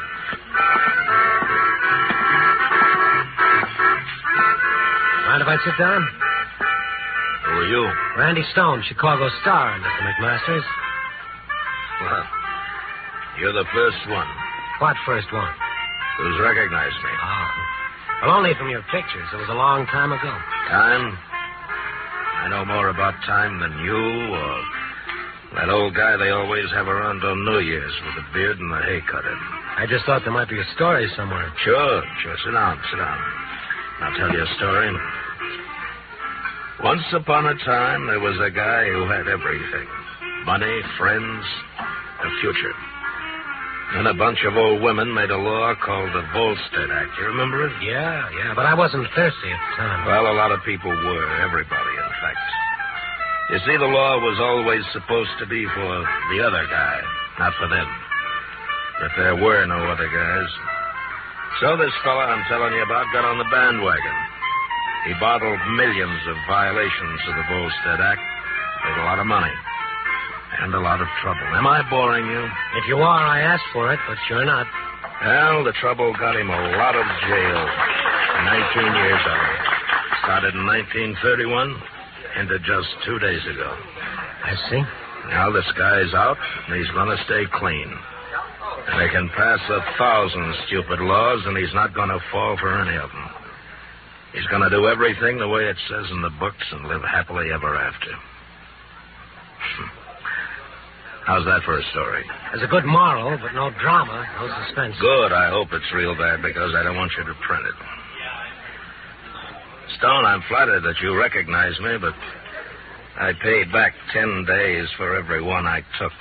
Mind if I sit down? Who are you? Randy Stone, Chicago Star, Mr. McMasters. Well, you're the first one. What first one? Who's recognized me? Oh. Well, only from your pictures. It was a long time ago. Time? I know more about time than you or that old guy they always have around on New Year's with the beard and the hay cutter. I just thought there might be a story somewhere. Sure. Sit down. I'll tell you a story. Once upon a time, there was a guy who had everything. Money, friends, a future. And a bunch of old women made a law called the Volstead Act. You remember it? Yeah, but I wasn't thirsty at the time. Well, a lot of people were. Everybody, in fact. You see, the law was always supposed to be for the other guy, not for them. But there were no other guys. So this fella I'm telling you about got on the bandwagon. He bottled millions of violations of the Volstead Act, made a lot of money, and a lot of trouble. Am I boring you? If you are, I asked for it, but you're not. Well, the trouble got him a lot of jail. 19 years of it. Started in 1931, ended just 2 days ago. I see. Now this guy's out, and he's going to stay clean. And they can pass 1,000 stupid laws, and he's not going to fall for any of them. He's going to do everything the way it says in the books and live happily ever after. How's that for a story? There's a good moral, but no drama, no suspense. Good. I hope it's real bad, because I don't want you to print it. Stone, I'm flattered that you recognize me, but I paid back 10 days for every one I took.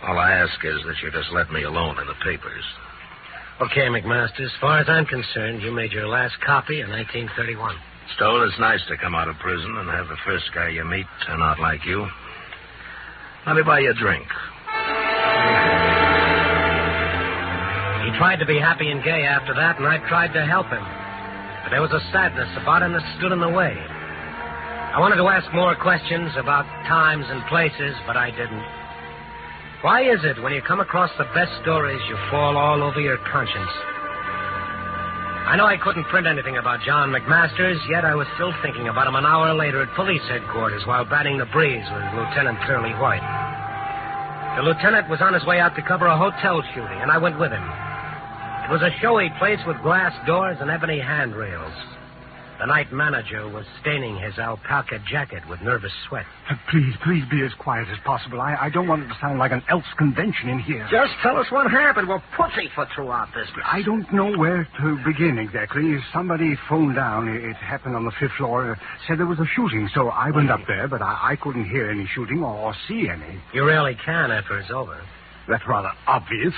All I ask is that you just let me alone in the papers. Okay, McMaster. As far as I'm concerned, you made your last copy in 1931. Stone, it's nice to come out of prison and have the first guy you meet turn out like you. Let me buy you a drink. He tried to be happy and gay after that, and I tried to help him. But there was a sadness about him that stood in the way. I wanted to ask more questions about times and places, but I didn't. Why is it when you come across the best stories, you fall all over your conscience? I know I couldn't print anything about John McMasters, yet I was still thinking about him an hour later at police headquarters while batting the breeze with Lieutenant Curly White. The lieutenant was on his way out to cover a hotel shooting, and I went with him. It was a showy place with glass doors and ebony handrails. The night manager was staining his alpaca jacket with nervous sweat. Please be as quiet as possible. I don't want it to sound like an Elks convention in here. Just tell us what happened. We'll pussyfoot through our business. I don't know where to begin exactly. Somebody phoned down. It happened on the 5th floor. Said there was a shooting, so I went up there, but I couldn't hear any shooting or see any. You really can after it's over. That's rather obvious.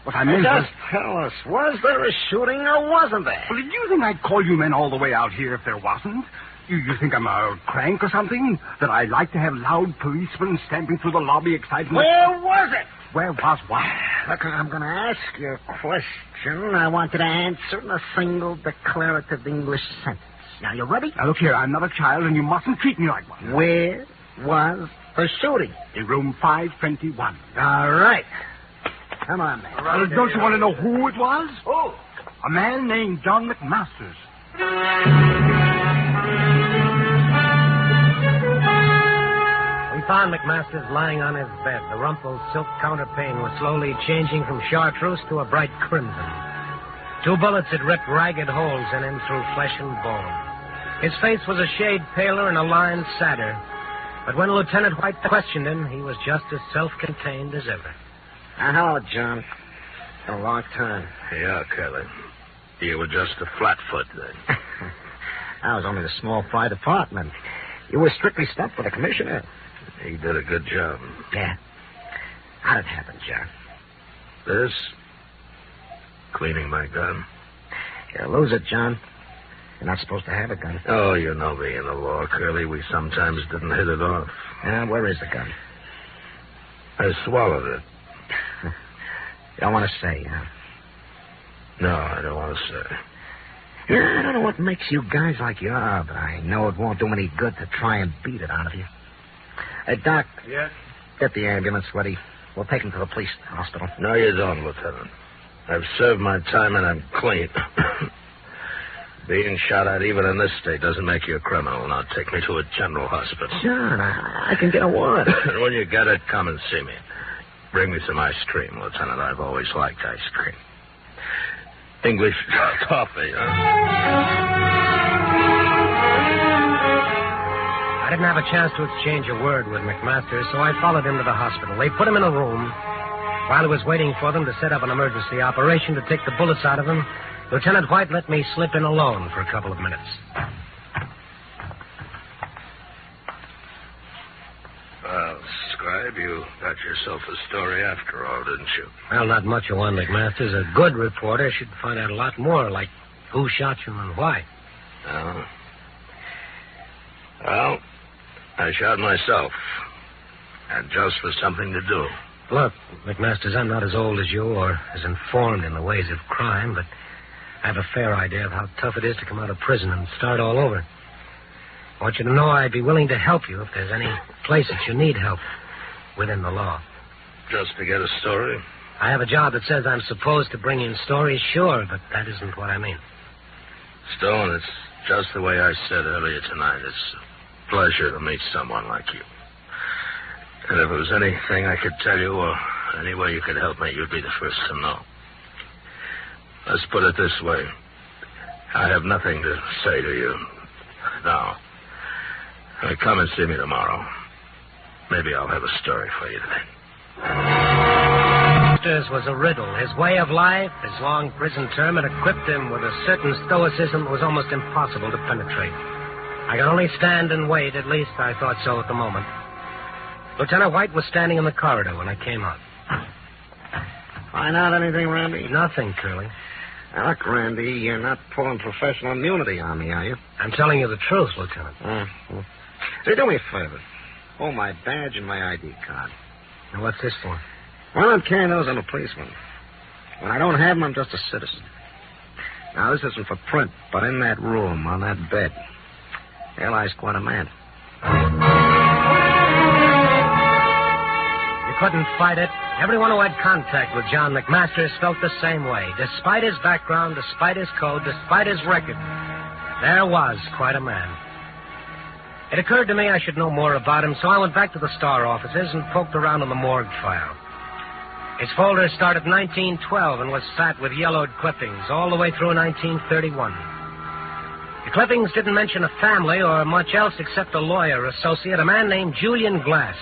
What I meant Just tell us, was there a shooting or wasn't there? Well, do you think I'd call you men all the way out here if there wasn't? You think I'm a crank or something? That I like to have loud policemen stamping through the lobby exciting... Where was it? Where was what? Look, I'm going to ask you a question. I want you to answer in a single declarative English sentence. Now, you ready? Now, look here, I'm not a child, and you mustn't treat me like one. Where was the shooting? In room 521. All right. Come on, man. Well, don't you want to know who it was? Who? A man named John McMasters. We found McMasters lying on his bed. The rumpled silk counterpane was slowly changing from chartreuse to a bright crimson. 2 bullets had ripped ragged holes in him through flesh and bone. His face was a shade paler and a line sadder. But when Lieutenant White questioned him, he was just as self-contained as ever. Hello, John. Been a long time. Yeah, Kelly. You were just a flatfoot then. I was only the small fry department. You were strictly stuck for the commissioner. He did a good job. Yeah. How did it happen, John? This? Cleaning my gun. You lose it, John. You're not supposed to have a gun. Oh, you know me in the law, Curly. We sometimes didn't hit it off. Where is the gun? I swallowed it. You don't want to say, huh? No, I don't want to say. Yeah, I don't know what makes you guys like you are, but I know it won't do any good to try and beat it out of you. Hey, Doc. Yes? Get the ambulance ready. We'll take him to the police hospital. No, you don't, Lieutenant. I've served my time and I'm clean. Being shot at even in this state doesn't make you a criminal. Now take me to a general hospital. John, I can get a warrant. When you get it, come and see me. Bring me some ice cream, Lieutenant. I've always liked ice cream. English coffee, huh? I didn't have a chance to exchange a word with McMasters, so I followed him to the hospital. They put him in a room. While I was waiting for them to set up an emergency operation to take the bullets out of him, Lieutenant White let me slip in alone for a couple of minutes. Well, Scribe, you got yourself a story after all, didn't you? Well, not much of one, McMasters. A good reporter should find out a lot more, like who shot you and why. Oh. Well, I shot myself. And just for something to do. Look, McMasters, I'm not as old as you or as informed in the ways of crime, but I have a fair idea of how tough it is to come out of prison and start all over. I want you to know I'd be willing to help you if there's any place that you need help within the law. Just to get a story? I have a job that says I'm supposed to bring in stories, sure, but that isn't what I mean. Stone, it's just the way I said earlier tonight. It's a pleasure to meet someone like you. And if there was anything I could tell you or any way you could help me, you'd be the first to know. Let's put it this way. I have nothing to say to you now. Come and see me tomorrow. Maybe I'll have a story for you then. McMasters was a riddle. His way of life, his long prison term, had equipped him with a certain stoicism that was almost impossible to penetrate. I could only stand and wait, at least I thought so at the moment. Lieutenant White was standing in the corridor when I came out. Find out anything, Randy? Nothing, Curly. Now, look, Randy, you're not pulling professional immunity on me, are you? I'm telling you the truth, Lieutenant. Say, do me a favor. Hold my badge and my ID card. Now, what's this for? Well, I'm carrying those. I'm a policeman. When I don't have them, I'm just a citizen. Now, this isn't for print, but in that room, on that bed, there lies quite a man. You couldn't fight it. Everyone who had contact with John McMasters felt the same way. Despite his background, despite his code, despite his record, there was quite a man. It occurred to me I should know more about him, so I went back to the Star offices and poked around in the morgue file. Its folder started 1912 and was fat with yellowed clippings all the way through 1931. The clippings didn't mention a family or much else except a lawyer associate, a man named Julian Glass.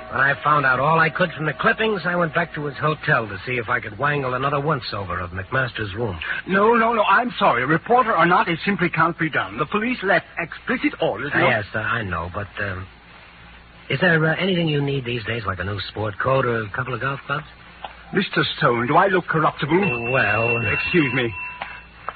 When I found out all I could from the clippings, I went back to his hotel to see if I could wangle another once-over of McMaster's room. No, I'm sorry. Reporter or not, it simply can't be done. The police left explicit orders. Yes, I know, but is there anything you need these days, like a new sport coat or a couple of golf clubs? Mr. Stone, do I look corruptible? Well... Excuse me.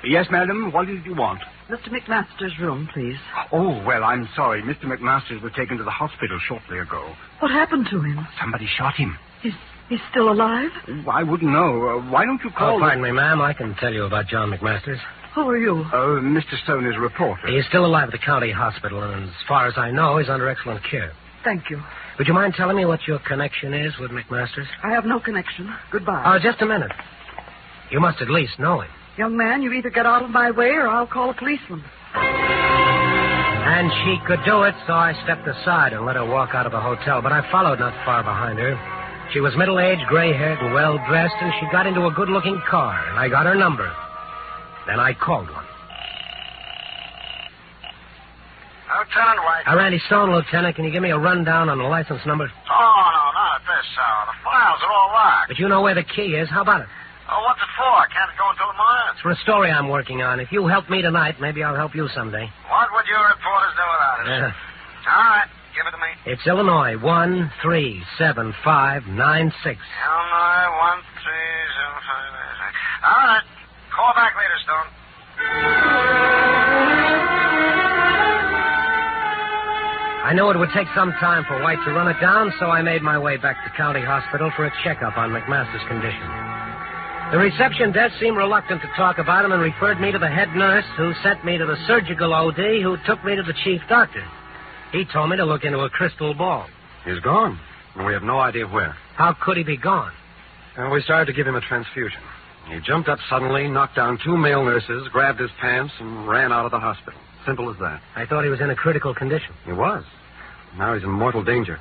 Yes, madam, what did you want? Mr. McMaster's room, please. Oh, well, I'm sorry. Mr. McMasters was taken to the hospital shortly ago. What happened to him? Somebody shot him. He's still alive? I wouldn't know. Why don't you call... Oh, pardon me, ma'am. I can tell you about John McMasters. Who are you? Mr. Stone is a reporter. He's still alive at the county hospital, and as far as I know, he's under excellent care. Thank you. Would you mind telling me what your connection is with McMasters? I have no connection. Goodbye. Oh, just a minute. You must at least know him. Young man, you either get out of my way or I'll call a policeman. And she could do it, so I stepped aside and let her walk out of the hotel, but I followed not far behind her. She was middle-aged, gray-haired, and well-dressed, and she got into a good-looking car, and I got her number. Then I called one. Lieutenant White. Randy Stone, Lieutenant. Can you give me a rundown on the license number? Oh, no, not at this hour. The files are all locked. But you know where the key is. How about it? Oh, what's it for? Can't it go until tomorrow? It's for a story I'm working on. If you help me tonight, maybe I'll help you someday. What would your reporters do without it? All right, give it to me. It's Illinois 1375996. Illinois 1375996. All right. Call back later, Stone. I knew it would take some time for White to run it down, so I made my way back to County Hospital for a checkup on McMaster's condition. The reception desk seemed reluctant to talk about him and referred me to the head nurse, who sent me to the surgical OD, who took me to the chief doctor. He told me to look into a crystal ball. He's gone. We have no idea where. How could he be gone? We started to give him a transfusion. He jumped up suddenly, knocked down 2 male nurses, grabbed his pants, and ran out of the hospital. Simple as that. I thought he was in a critical condition. He was. Now he's in mortal danger.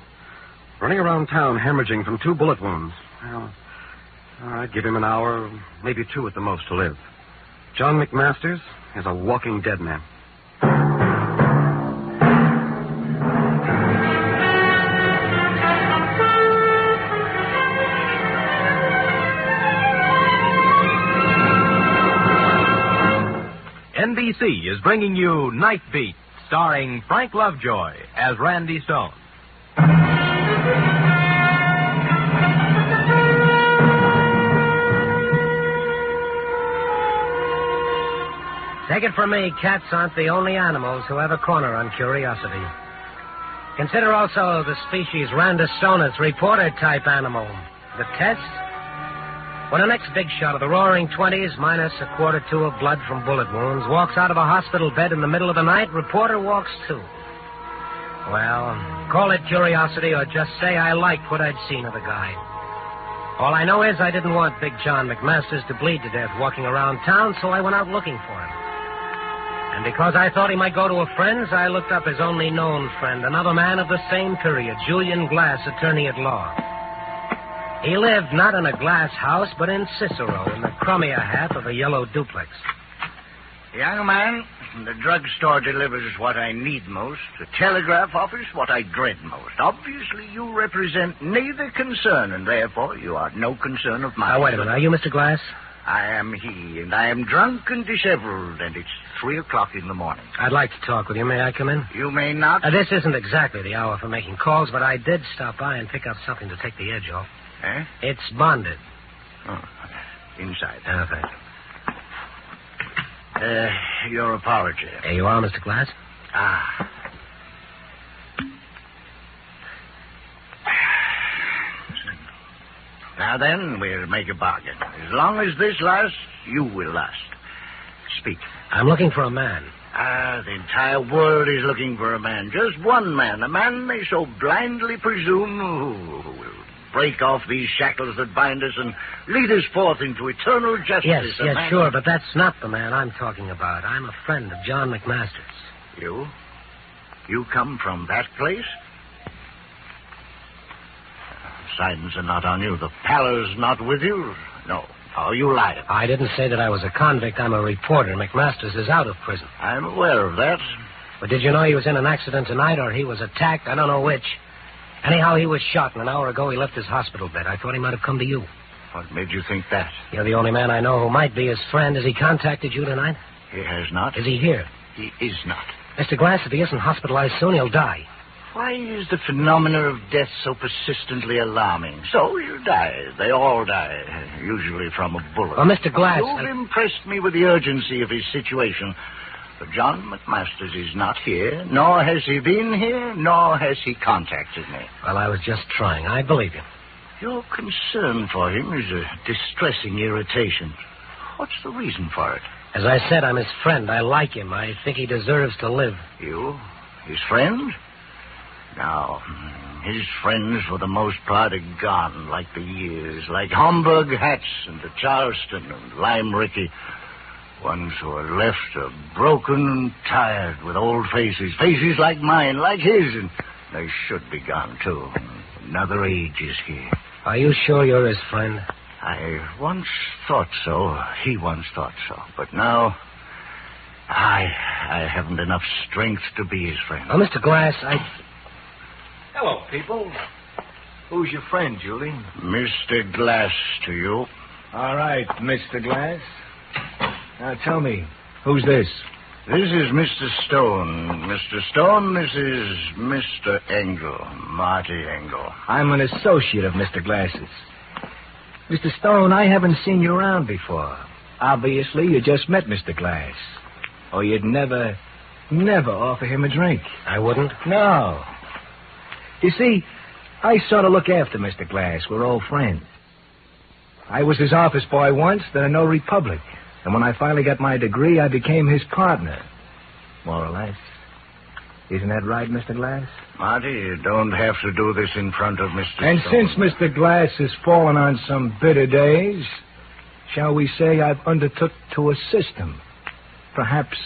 Running around town hemorrhaging from 2 bullet wounds. Well, all right, give him an hour, maybe 2 at the most to live. John McMasters is a walking dead man. NBC is bringing you Night Beat, starring Frank Lovejoy as Randy Stone. Take it from me, cats aren't the only animals who have a corner on curiosity. Consider also the species Randostonus, reporter-type animal. The test? When the next big shot of the roaring 20s, minus a quarter to of blood from bullet wounds, walks out of a hospital bed in the middle of the night, reporter walks too. Well, call it curiosity or just say I liked what I'd seen of the guy. All I know is I didn't want Big John McMasters to bleed to death walking around town, so I went out looking for him. And because I thought he might go to a friend's, I looked up his only known friend, another man of the same period, Julian Glass, attorney at law. He lived not in a glass house, but in Cicero, in the crummier half of a yellow duplex. Young man, the drugstore delivers what I need most. The telegraph office, what I dread most. Obviously, you represent neither concern, and therefore you are no concern of mine. Now, wait a minute. Are you Mr. Glass? I am he, and I am drunk and disheveled, and it's 3 o'clock in the morning. I'd like to talk with you. May I come in? You may not. This isn't exactly the hour for making calls, but I did stop by and pick up something to take the edge off. Eh? It's bonded. Oh, inside. Thank you. Your apology. There you are, Mr. Glass. Ah. Now then, we'll make a bargain. As long as this lasts, you will last. Speak. I'm looking for a man. The entire world is looking for a man. Just one man. A man they so blindly presume who will break off these shackles that bind us and lead us forth into eternal justice. Yes, sure, but that's not the man I'm talking about. I'm a friend of John McMasters. You? You come from that place? Signs are not on you. The pallor's not with you? No. Oh, you lied. I didn't say that I was a convict. I'm a reporter. McMasters is out of prison. I'm aware of that. But did you know he was in an accident tonight, or he was attacked? I don't know which. Anyhow, he was shot, and an hour ago he left his hospital bed. I thought he might have come to you. What made you think that? You're the only man I know who might be his friend. Has he contacted you tonight? He has not. Is he here? He is not. Mr. Glass, if he isn't hospitalized soon, he'll die. Why is the phenomena of death so persistently alarming? So you die. They all die, usually from a bullet. Well, Mr. Glass... You've impressed me with the urgency of his situation. But John McMasters is not here, nor has he been here, nor has he contacted me. Well, I was just trying. I believe you. Your concern for him is a distressing irritation. What's the reason for it? As I said, I'm his friend. I like him. I think he deserves to live. You? His friend? Now, his friends, for the most part, are gone like the years, like Homburg hats and the Charleston and Lime Ricky. Ones who are left are broken and tired with old faces like mine, like his, and they should be gone, too. Another age is here. Are you sure you're his friend? I once thought so. He once thought so. But now, I haven't enough strength to be his friend. Oh, Mr. Glass, Hello, people. Who's your friend, Julie? Mr. Glass to you. All right, Mr. Glass. Now, tell me, who's this? This is Mr. Stone. Mr. Stone, this is Mr. Engel, Marty Engel. I'm an associate of Mr. Glass's. Mr. Stone, I haven't seen you around before. Obviously, you just met Mr. Glass. Or you'd never offer him a drink. I wouldn't? No. You see, I sort of look after Mr. Glass. We're old friends. I was his office boy once, then a notary public. And when I finally got my degree, I became his partner. More or less. Isn't that right, Mr. Glass? Marty, you don't have to do this in front of Mr. And Stone. since Mr. Glass has fallen on some bitter days, shall we say I've undertook to assist him. Perhaps,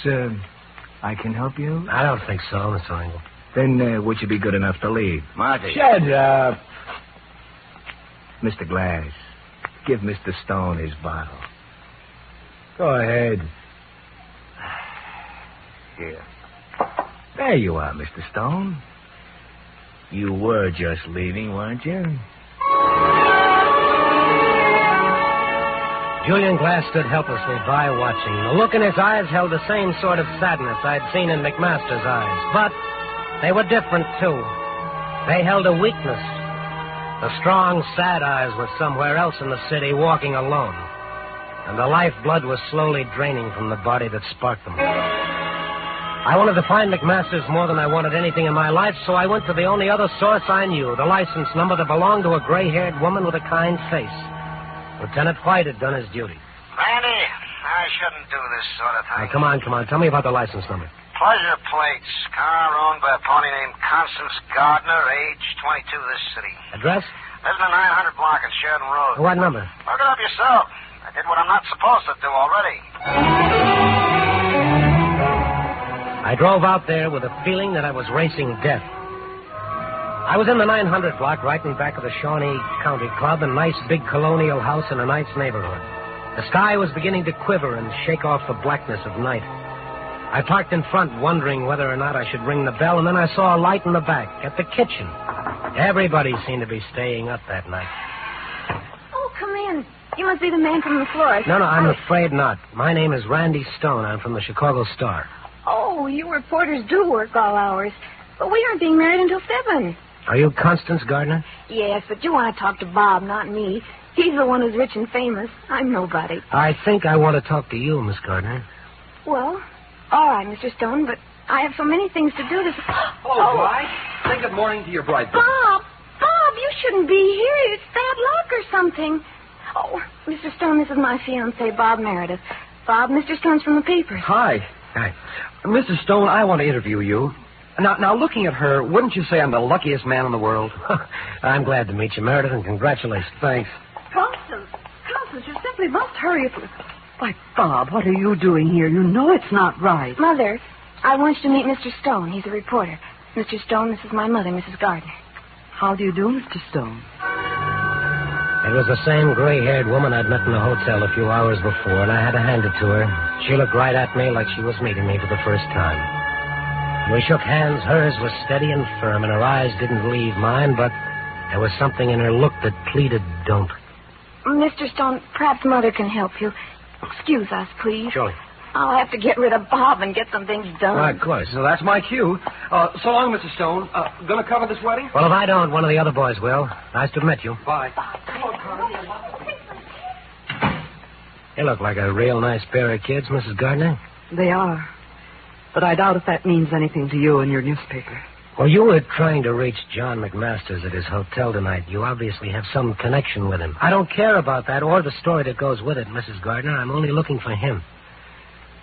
I can help you? I don't think so, Mr. Engel. Then, would you be good enough to leave? Marty. Shut up. Mr. Glass, give Mr. Stone his bottle. Go ahead. Here. There you are, Mr. Stone. You were just leaving, weren't you? Julian Glass stood helplessly by watching. The look in his eyes held the same sort of sadness I'd seen in McMaster's eyes. But they were different, too. They held a weakness. The strong, sad eyes were somewhere else in the city, walking alone. And the lifeblood was slowly draining from the body that sparked them. I wanted to find McMasters more than I wanted anything in my life, so I went to the only other source I knew, the license number that belonged to a gray-haired woman with a kind face. Lieutenant White had done his duty. Randy, I shouldn't do this sort of thing. Now, come on. Tell me about the license number. Pleasure plates. Car owned by a pony named Constance Gardner, age 22, this city. Address? Lives in the 900 block at Sheridan Road. What number? Look it up yourself. I did what I'm not supposed to do already. I drove out there with a feeling that I was racing death. I was in the 900 block right in back of the Shawnee County Club, a nice big colonial house in a nice neighborhood. The sky was beginning to quiver and shake off the blackness of night. I parked in front, wondering whether or not I should ring the bell, and then I saw a light in the back, at the kitchen. Everybody seemed to be staying up that night. Oh, come in. You must be the man from the floor. No, I'm afraid not. My name is Randy Stone. I'm from the Chicago Star. Oh, you reporters do work all hours. But we aren't being married until 7. Are you Constance Gardner? Yes, but you want to talk to Bob, not me. He's the one who's rich and famous. I'm nobody. I think I want to talk to you, Miss Gardner. Well, all right, Mr. Stone, but I have so many things to do this... Hello, Blythe. Say good morning to your bride. Bob, you shouldn't be here. It's bad luck or something. Oh, Mr. Stone, this is my fiancé, Bob Meredith. Bob, Mr. Stone's from the papers. Hi. Mrs. Stone, I want to interview you. Now, looking at her, wouldn't you say I'm the luckiest man in the world? I'm glad to meet you, Meredith, and congratulations. Thanks. Constance, you simply must hurry. Why, Bob, what are you doing here? You know it's not right. Mother, I want you to meet Mr. Stone. He's a reporter. Mr. Stone, this is my mother, Mrs. Gardner. How do you do, Mr. Stone? It was the same gray-haired woman I'd met in the hotel a few hours before, and I had to hand it to her. She looked right at me like she was meeting me for the first time. When we shook hands, hers was steady and firm, and her eyes didn't leave mine, but there was something in her look that pleaded, don't. Mr. Stone, perhaps Mother can help you. Excuse us, please. Surely. I'll have to get rid of Bob and get some things done. Of course. So that's my cue. So long, Mr. Stone. Gonna cover this wedding? Well, if I don't, one of the other boys will. Nice to have met you. Bye. They look like a real nice pair of kids, Mrs. Gardner. They are. But I doubt if that means anything to you and your newspaper. Well, you were trying to reach John McMasters at his hotel tonight. You obviously have some connection with him. I don't care about that or the story that goes with it, Mrs. Gardner. I'm only looking for him.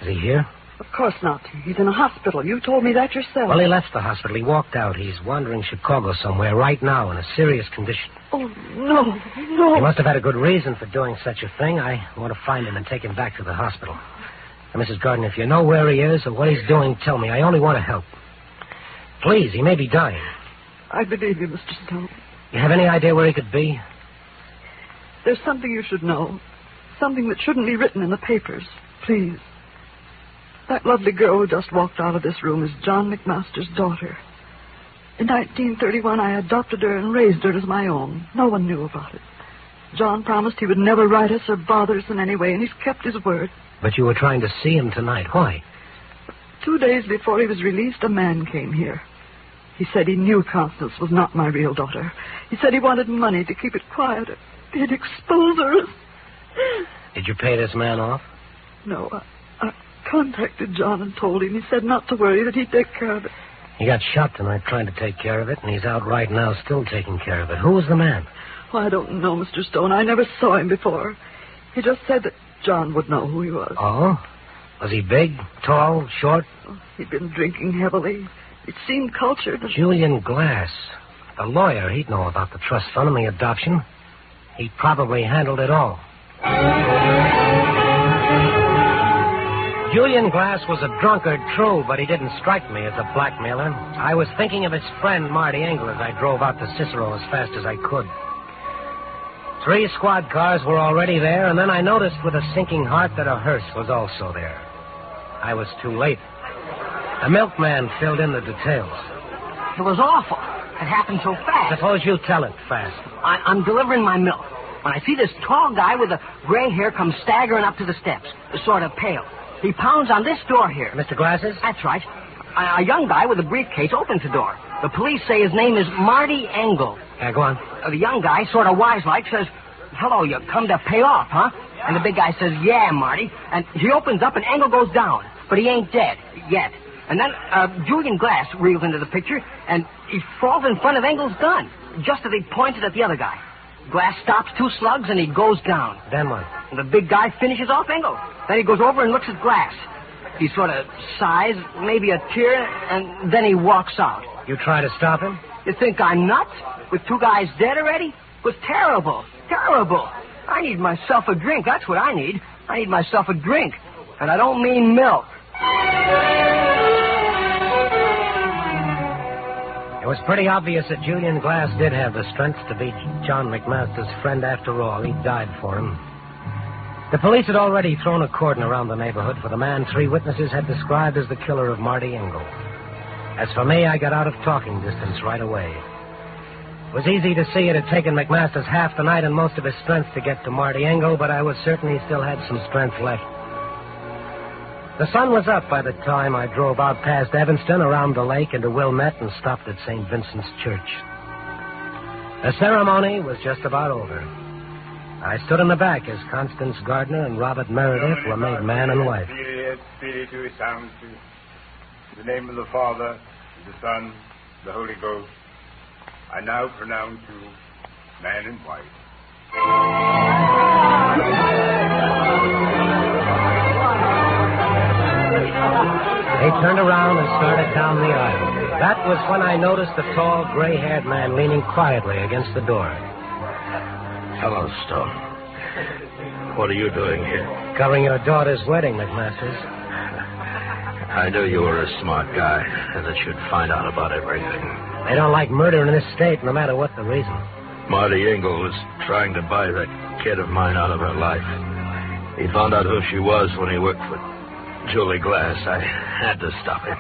Is he here? Of course not. He's in a hospital. You told me that yourself. Well, he left the hospital. He walked out. He's wandering Chicago somewhere right now in a serious condition. Oh, no, no. He must have had a good reason for doing such a thing. I want to find him and take him back to the hospital. Now, Mrs. Gardner, if you know where he is or what he's doing, tell me. I only want to help. Please, he may be dying. I believe you, Mr. Stone. You have any idea where he could be? There's something you should know. Something that shouldn't be written in the papers. Please. That lovely girl who just walked out of this room is John McMaster's daughter. In 1931, I adopted her and raised her as my own. No one knew about it. John promised he would never write us or bother us in any way, and he's kept his word. But you were trying to see him tonight. Why? 2 days before he was released, a man came here. He said he knew Constance was not my real daughter. He said he wanted money to keep it quiet. He'd expose her. Did you pay this man off? No, I contacted John and told him. He said not to worry, that he'd take care of it. He got shot tonight trying to take care of it, and he's out right now still taking care of it. Who was the man? Well, I don't know, Mr. Stone. I never saw him before. He just said that John would know who he was. Oh? Was he big, tall, short? Oh, he'd been drinking heavily. It seemed cultured. Julian Glass. The lawyer, he'd know about the trust fund and the adoption. He probably handled it all. Julian Glass was a drunkard, true, but he didn't strike me as a blackmailer. I was thinking of his friend, Marty Engle, as I drove out to Cicero as fast as I could. 3 squad cars were already there, and then I noticed with a sinking heart that a hearse was also there. I was too late. The milkman filled in the details. It was awful. It happened so fast. Suppose you tell it fast. I'm delivering my milk when I see this tall guy with the gray hair come staggering up to the steps, sort of pale. He pounds on this door here. Mr. Glasses? That's right. A young guy with a briefcase opens the door. The police say his name is Marty Engle. Yeah, go on. The young guy, sort of wise-like, says, "Hello, you come to pay off, huh?" And the big guy says, "Yeah, Marty." And he opens up and Engle goes down. But he ain't dead yet. And then Julian Glass reels into the picture, and he falls in front of Engle's gun, just as he pointed at the other guy. Glass stops 2 slugs, and he goes down. Then what? And the big guy finishes off Engle. Then he goes over and looks at Glass. He sort of sighs, maybe a tear, and then he walks out. You try to stop him? You think I'm nuts? With 2 guys dead already? It was terrible. Terrible. I need myself a drink. That's what I need. I need myself a drink. And I don't mean milk. It was pretty obvious that Julian Glass did have the strength to be John McMaster's friend after all. He died for him. The police had already thrown a cordon around the neighborhood for the man 3 witnesses had described as the killer of Marty Engle. As for me, I got out of talking distance right away. It was easy to see it had taken McMasters half the night and most of his strength to get to Marty Engle, but I was certain he still had some strength left. The sun was up by the time I drove out past Evanston, around the lake, into Wilmette, and stopped at St. Vincent's Church. The ceremony was just about over. I stood in the back as Constance Gardner and Robert Meredith were made man and wife. In the name of the Father, the Son, the Holy Ghost, I now pronounce you man and wife. They turned around and started down the aisle. That was when I noticed the tall, gray-haired man leaning quietly against the door. Hello, Stone. What are you doing here? Covering your daughter's wedding, McMasters. I knew you were a smart guy and that you'd find out about everything. They don't like murder in this state, no matter what the reason. Marty Engel was trying to buy that kid of mine out of her life. He found out who she was when he worked for Julie Glass. I had to stop him.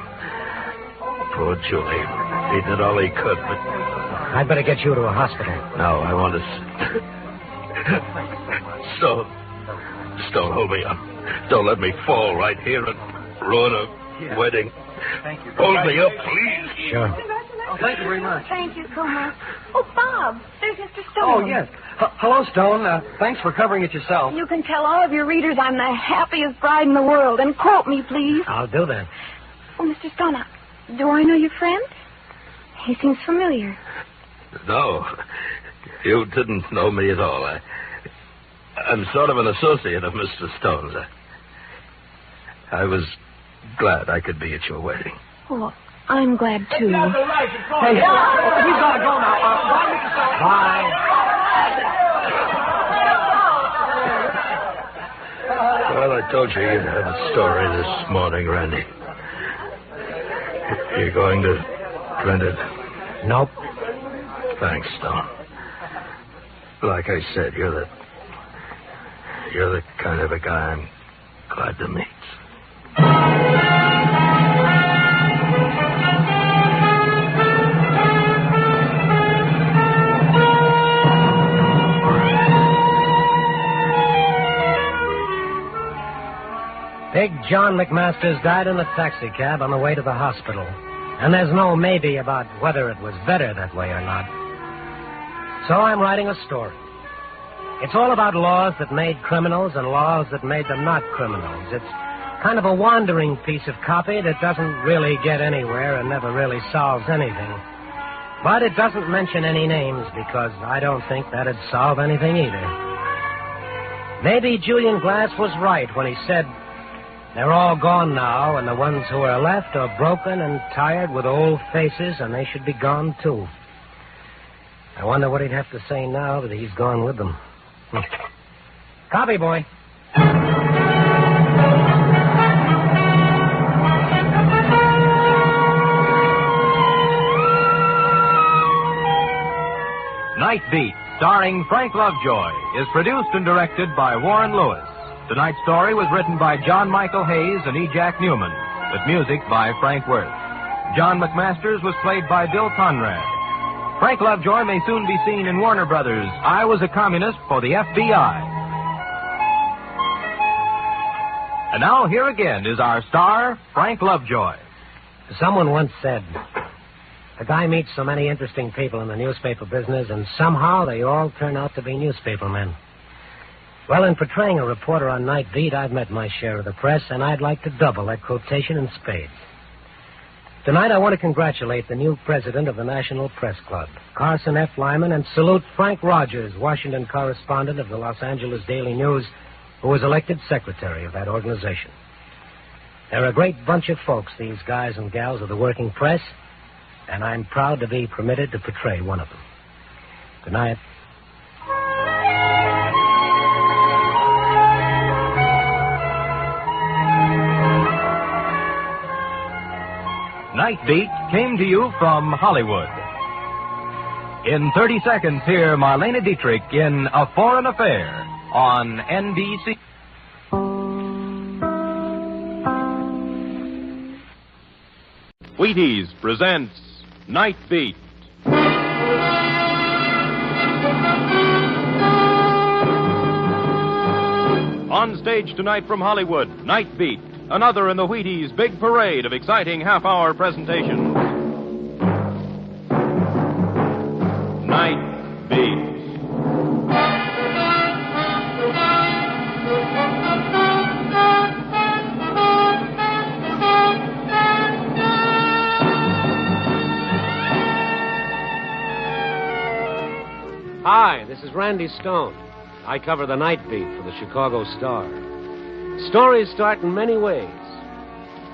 Poor Julie. He did all he could, but... I'd better get you to a hospital. No, I want to... Stone, hold me up. Don't let me fall right here and ruin a wedding. Thank you. Hold me up, please. Sure. Oh, thank you very much. Thank you so much. Oh, Bob, there's Mr. Stone. Oh, yes. Hello, Stone. Thanks for covering it yourself. You can tell all of your readers I'm the happiest bride in the world. And quote me, please. I'll do that. Oh, Mr. Stone, do I know your friend? He seems familiar. No, you didn't know me at all. I'm sort of an associate of Mr. Stone's. I was glad I could be at your wedding. Oh, I'm glad, too. Hey, we've got to go now. Bye, Mr. Stone. Bye. Well, I told you you'd have a story this morning, Randy. You're going to rent it? Nope. Thanks, Stone. Like I said, you're the kind of a guy I'm glad to meet. Big John McMasters died in a taxicab on the way to the hospital. And there's no maybe about whether it was better that way or not. So I'm writing a story. It's all about laws that made criminals and laws that made them not criminals. It's kind of a wandering piece of copy that doesn't really get anywhere and never really solves anything. But it doesn't mention any names because I don't think that'd solve anything either. Maybe Julian Glass was right when he said they're all gone now, and the ones who are left are broken and tired with old faces, and they should be gone, too. I wonder what he'd have to say now that he's gone with them. Copy, boy. Night Beat, starring Frank Lovejoy, is produced and directed by Warren Lewis. Tonight's story was written by John Michael Hayes and E. Jack Newman, with music by Frank Worth. John McMasters was played by Bill Conrad. Frank Lovejoy may soon be seen in Warner Brothers' I Was a Communist for the FBI. And now, here again is our star, Frank Lovejoy. Someone once said, a guy meets so many interesting people in the newspaper business, and somehow they all turn out to be newspapermen. Well, in portraying a reporter on Night Beat, I've met my share of the press, and I'd like to double that quotation in spades. Tonight, I want to congratulate the new president of the National Press Club, Carson F. Lyman, and salute Frank Rogers, Washington correspondent of the Los Angeles Daily News, who was elected secretary of that organization. They're a great bunch of folks, these guys and gals of the working press, and I'm proud to be permitted to portray one of them. Good night. Night Beat came to you from Hollywood. In 30 seconds, hear Marlene Dietrich in A Foreign Affair on NBC. Wheaties presents Night Beat. On stage tonight from Hollywood, Night Beat. Another in the Wheaties' big parade of exciting half-hour presentations. Night Beat. Hi, this is Randy Stone. I cover the Night Beat for the Chicago Star. Stories start in many ways.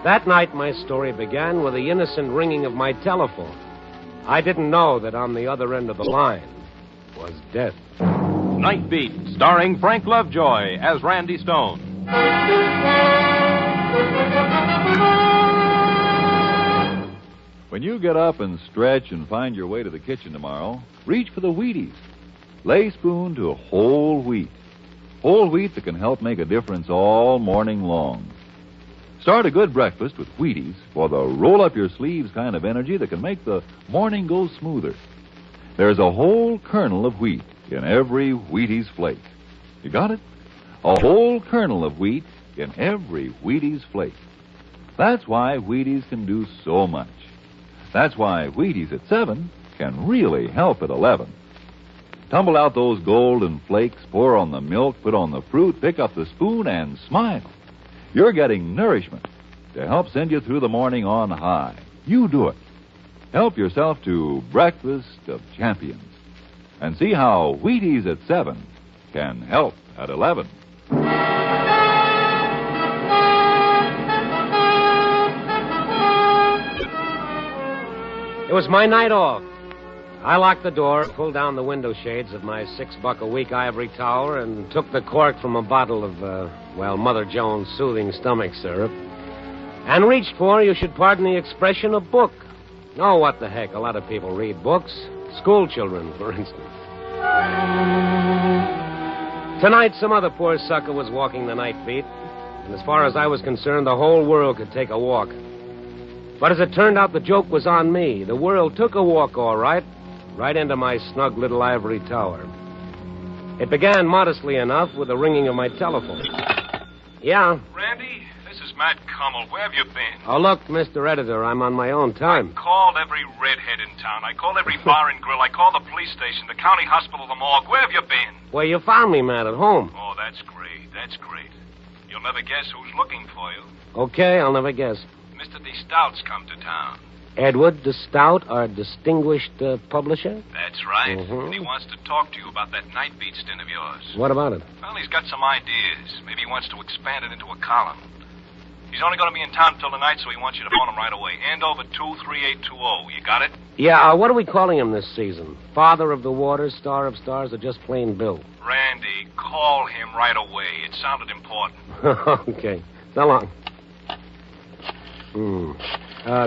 That night, my story began with the innocent ringing of my telephone. I didn't know that on the other end of the line was death. Night Beat, starring Frank Lovejoy as Randy Stone. When you get up and stretch and find your way to the kitchen tomorrow, reach for the Wheaties. lay spoon to whole wheat. Whole wheat that can help make a difference all morning long. Start a good breakfast with Wheaties for the roll-up-your-sleeves kind of energy that can make the morning go smoother. There's a whole kernel of wheat in every Wheaties flake. You got it? A whole kernel of wheat in every Wheaties flake. That's why Wheaties can do so much. That's why Wheaties at 7 can really help at 11. Tumble out those golden flakes, pour on the milk, put on the fruit, pick up the spoon, and smile. You're getting nourishment to help send you through the morning on high. You do it. Help yourself to Breakfast of Champions. And see how Wheaties at 7 can help at 11. It was my night off. I locked the door, pulled down the window shades of my $6-a-week ivory tower, and took the cork from a bottle of, Mother Jones' soothing stomach syrup, and reached for, you should pardon the expression, a book. Oh, what the heck, a lot of people read books. School children, for instance. Tonight, some other poor sucker was walking the night beat, and as far as I was concerned, the whole world could take a walk. But as it turned out, the joke was on me. The world took a walk, all right into my snug little ivory tower. It began modestly enough with the ringing of my telephone. Yeah? Randy, this is Matt Kummel. Where have you been? Oh, look, Mr. Editor, I'm on my own time. I called every redhead in town. I called every bar and grill. I called the police station, the county hospital, the morgue. Where have you been? Well, you found me, Matt, at home. Oh, that's great. That's great. You'll never guess who's looking for you. Okay, I'll never guess. Mr. De Stout's come to town. Edward De Stout, our distinguished publisher? That's right. Mm-hmm. And he wants to talk to you about that night beat stint of yours. What about it? Well, he's got some ideas. Maybe he wants to expand it into a column. He's only going to be in town till tonight, so he wants you to phone him right away. Andover 23820. You got it? Yeah, what are we calling him this season? Father of the Waters, Star of Stars, or just plain Bill? Randy, call him right away. It sounded important. Okay. So long.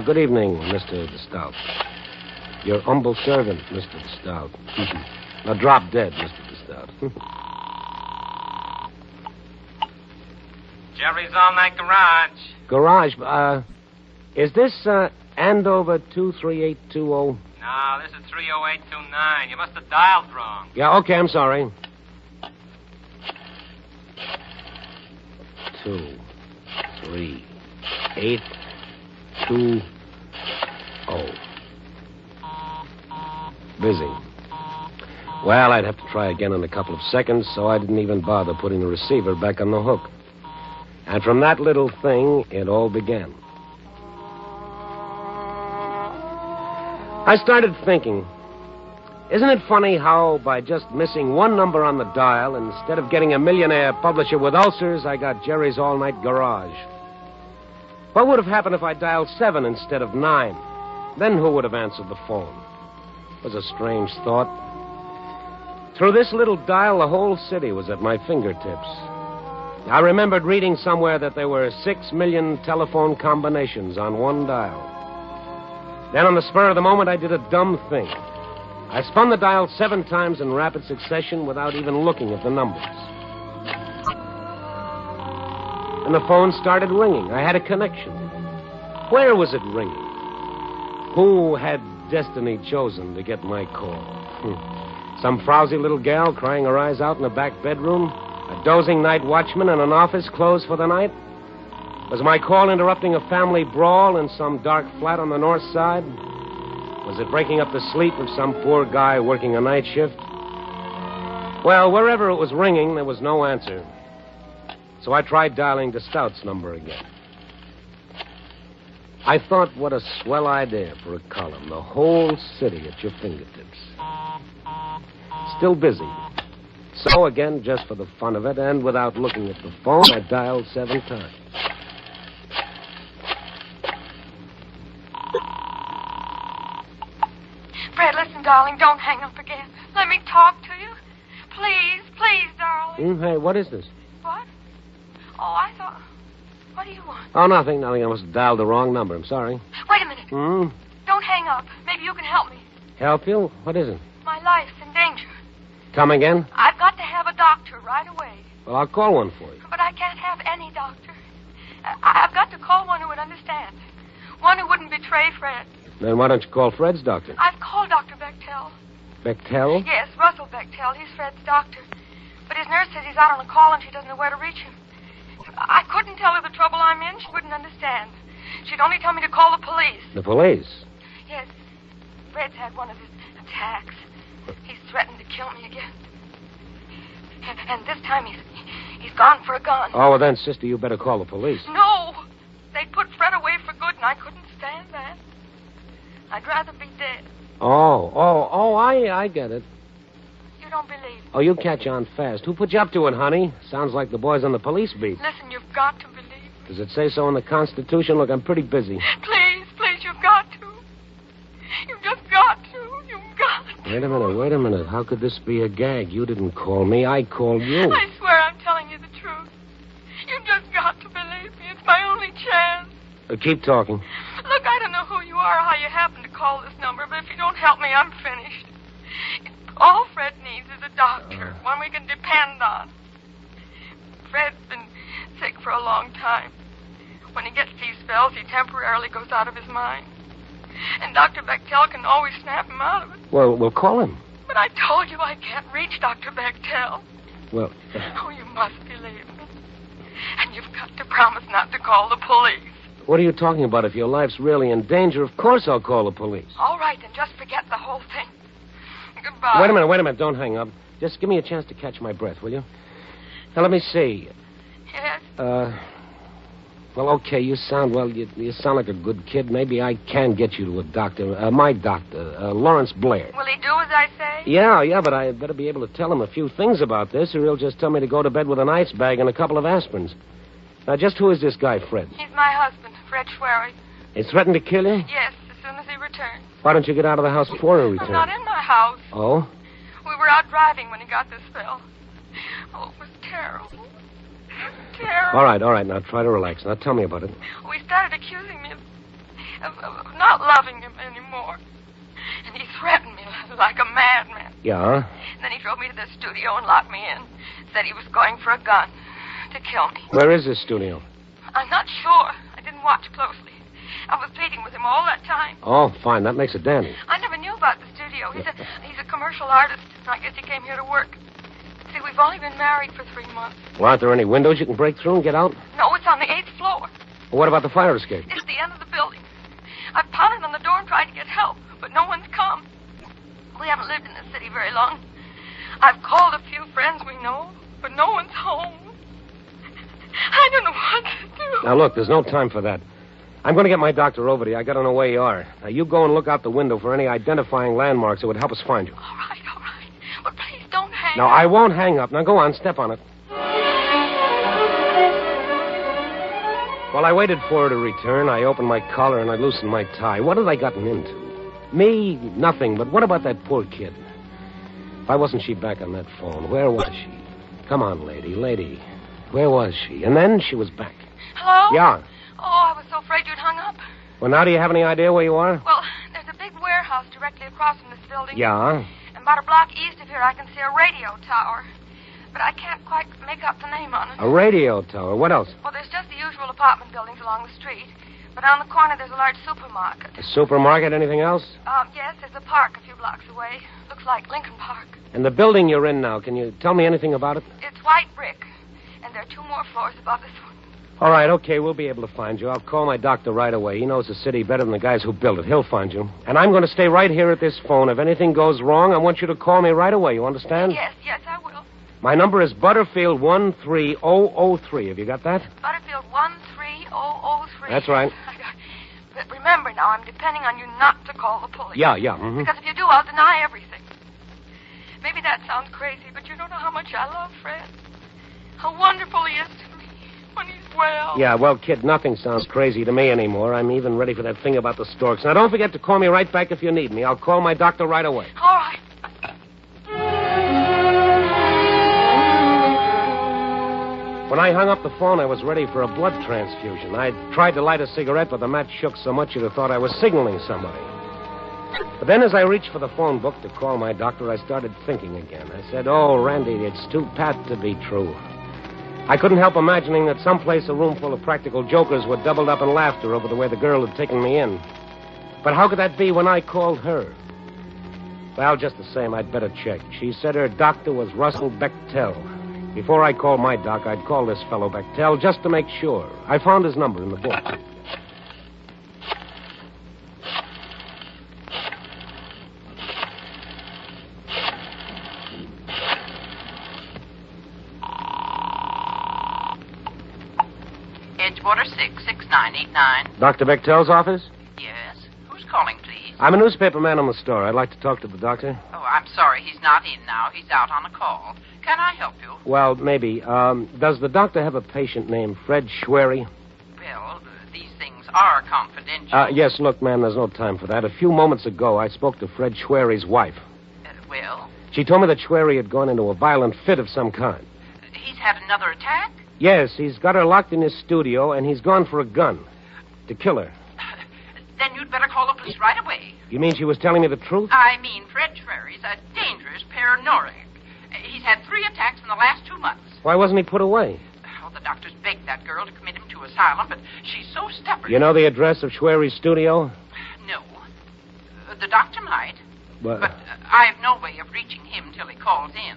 Good evening, Mr. De Stout. Your humble servant, Mr. De Stout. Now drop dead, Mr. De Stout. Jerry's All-Night Garage. Garage, is this, Andover 23820? No, this is 30829. You must have dialed wrong. Yeah, okay, I'm sorry. 2, 3, 8, 2, 0. Busy. Well, I'd have to try again in a couple of seconds, so I didn't even bother putting the receiver back on the hook. And from that little thing, it all began. I started thinking, isn't it funny how by just missing one number on the dial, instead of getting a millionaire publisher with ulcers, I got Jerry's All-Night Garage? What would have happened if I dialed 7 instead of 9? Then who would have answered the phone? It was a strange thought. Through this little dial, the whole city was at my fingertips. I remembered reading somewhere that there were 6 million telephone combinations on one dial. Then on the spur of the moment, I did a dumb thing. I spun the dial 7 times in rapid succession without even looking at the numbers. And the phone started ringing. I had a connection. Where was it ringing? Who had destiny chosen to get my call? Some frowsy little gal crying her eyes out in a back bedroom? A dozing night watchman in an office closed for the night? Was my call interrupting a family brawl in some dark flat on the north side? Was it breaking up the sleep of some poor guy working a night shift? Well, wherever it was ringing, there was no answer. So I tried dialing De Stout's number again. I thought, what a swell idea for a column. The whole city at your fingertips. Still busy. So again, just for the fun of it, and without looking at the phone, I dialed 7 times. Fred, listen, darling, don't hang up again. Let me talk to you. Please, please, darling. Hey, what is this? What? Oh, I thought... What do you want? Oh, nothing. I must have dialed the wrong number. I'm sorry. Wait a minute. Don't hang up. Maybe you can help me. Help you? What is it? My life's in danger. Come again? I've got to have a doctor right away. Well, I'll call one for you. But I can't have any doctor. I've got to call one who would understand. One who wouldn't betray Fred. Then why don't you call Fred's doctor? I've called Dr. Bechtel. Bechtel? Yes, Russell Bechtel. He's Fred's doctor. But his nurse says he's out on a call and she doesn't know where to reach him. I couldn't tell her the trouble I'm in. She wouldn't understand. She'd only tell me to call the police. The police? Yes. Fred's had one of his attacks. He's threatened to kill me again. And this time he's gone for a gun. Oh, well then, sister, you better call the police. No! They'd put Fred away for good, and I couldn't stand that. I'd rather be dead. I get it. You don't believe. Oh, you catch on fast. Who put you up to it, honey? Sounds like the boys on the police beat. Listen, you've got to believe. Does it say so in the Constitution? Look, I'm pretty busy. Please, you've got to. You've just got to. You've got to. Wait a minute. How could this be a gag? You didn't call me. I called you. I swear I'm telling you the truth. You've just got to believe me. It's my only chance. Keep talking. Look, I don't know who you are or how you happen to call this number, but if you don't help me, I'm finished. All Fred needs is a doctor, one we can depend on. Fred's been sick for a long time. When he gets these spells, he temporarily goes out of his mind. And Dr. Bechtel can always snap him out of it. Well, we'll call him. But I told you I can't reach Dr. Bechtel. Well... Oh, you must believe me. And you've got to promise not to call the police. What are you talking about? If your life's really in danger, of course I'll call the police. All right, then just forget the whole thing. Goodbye. Wait a minute. Don't hang up. Just give me a chance to catch my breath, will you? Now, let me see. Yes? Well, okay, you sound like a good kid. Maybe I can get you to a doctor. My doctor, Lawrence Blair. Will he do as I say? Yeah, but I better be able to tell him a few things about this, or he'll just tell me to go to bed with an ice bag and a couple of aspirins. Now, just who is this guy, Fred? He's my husband, Fred Schwery. He threatened to kill you? Yes, as soon as he returns. Why don't you get out of the house before he returns? I'm not in my house. Oh? We were out driving when he got this spell. Oh, it was terrible. Terrible. All right. Now, try to relax. Now, tell me about it. Well, he started accusing me of not loving him anymore. And he threatened me like a madman. Yeah? And then he drove me to the studio and locked me in. Said he was going for a gun to kill me. Where is this studio? I'm not sure. I didn't watch closely. I was pleading with him all that time. Oh, fine. That makes it dandy. I never knew about the studio. He's a commercial artist. I guess he came here to work. See, we've only been married for 3 months. Well, aren't there any windows you can break through and get out? No, it's on the 8th floor. Well, what about the fire escape? It's the end of the building. I've pounded on the door and tried to get help, but no one's come. We haven't lived in this city very long. I've called a few friends we know, but no one's home. I don't know what to do. Now, look, there's no time for that. I'm going to get my doctor over to you. I got to know where you are. Now, you go and look out the window for any identifying landmarks that would help us find you. All right. But please don't hang No, up. I won't hang up. Now, go on. Step on it. While I waited for her to return, I opened my collar and I loosened my tie. What had I gotten into? Me, nothing. But what about that poor kid? Why wasn't she back on that phone? Where was she? Come on, lady. Where was she? And then she was back. Hello? Yeah. Oh, I was so afraid you'd hung up. Well, now do you have any idea where you are? Well, there's a big warehouse directly across from this building. Yeah. And about a block east of here, I can see a radio tower. But I can't quite make up the name on it. A radio tower. What else? Well, there's just the usual apartment buildings along the street. But on the corner, there's a large supermarket. A supermarket? Anything else? Yes, there's a park a few blocks away. Looks like Lincoln Park. And the building you're in now, can you tell me anything about it? It's white brick. And there are 2 more floors above this one. All right, okay, we'll be able to find you. I'll call my doctor right away. He knows the city better than the guys who built it. He'll find you. And I'm going to stay right here at this phone. If anything goes wrong, I want you to call me right away. You understand? Yes, I will. My number is Butterfield 13003. Have you got that? Butterfield 13003. That's right. But remember now, I'm depending on you not to call the police. Yeah. Mm-hmm. Because if you do, I'll deny everything. Maybe that sounds crazy, but you don't know how much I love Fred. How wonderful he is to me when he's well. Yeah, well, kid, nothing sounds crazy to me anymore. I'm even ready for that thing about the storks. Now, don't forget to call me right back if you need me. I'll call my doctor right away. All right. When I hung up the phone, I was ready for a blood transfusion. I tried to light a cigarette, but the match shook so much you'd have thought I was signaling somebody. But then as I reached for the phone book to call my doctor, I started thinking again. I said, oh, Randy, it's too pat to be true. I couldn't help imagining that someplace a room full of practical jokers were doubled up in laughter over the way the girl had taken me in. But how could that be when I called her? Well, just the same, I'd better check. She said her doctor was Russell Bechtel. Before I called my doc, I'd call this fellow Bechtel just to make sure. I found his number in the book. Edgewater 66989. Dr. Bechtel's office? Yes. Who's calling, please? I'm a newspaper man on the store. I'd like to talk to the doctor. Oh, I'm sorry. He's not in now. He's out on a call. Can I help you? Well, maybe. Does the doctor have a patient named Fred Schwery? Well, these things are confidential. Yes, look, ma'am, there's no time for that. A few moments ago, I spoke to Fred Schwery's wife. Well? She told me that Schwery had gone into a violent fit of some kind. He's had another attack? Yes, he's got her locked in his studio, and he's gone for a gun. To kill her. Then you'd better call the police right away. You mean she was telling me the truth? I mean, Fred Schwery's a dangerous paranoiac. He's had 3 attacks in the last 2 months. Why wasn't he put away? Oh, the doctors begged that girl to commit him to asylum, but she's so stubborn. You know the address of Schwery's studio? No. The doctor might. But I've no way of reaching him till he calls in.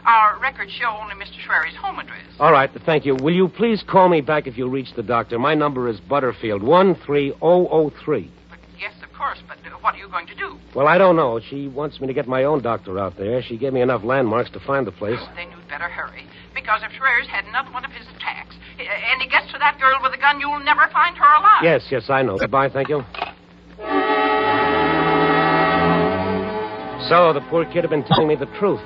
Our records show only Mr. Schwery's home address. All right, thank you. Will you please call me back if you reach the doctor? My number is Butterfield, 13003. Yes, of course, but what are you going to do? Well, I don't know. She wants me to get my own doctor out there. She gave me enough landmarks to find the place. Then you'd better hurry, because if Schwery's had another one of his attacks, and he gets to that girl with a gun, you'll never find her alive. Yes, I know. Goodbye, thank you. So, the poor kid had been telling me the truth.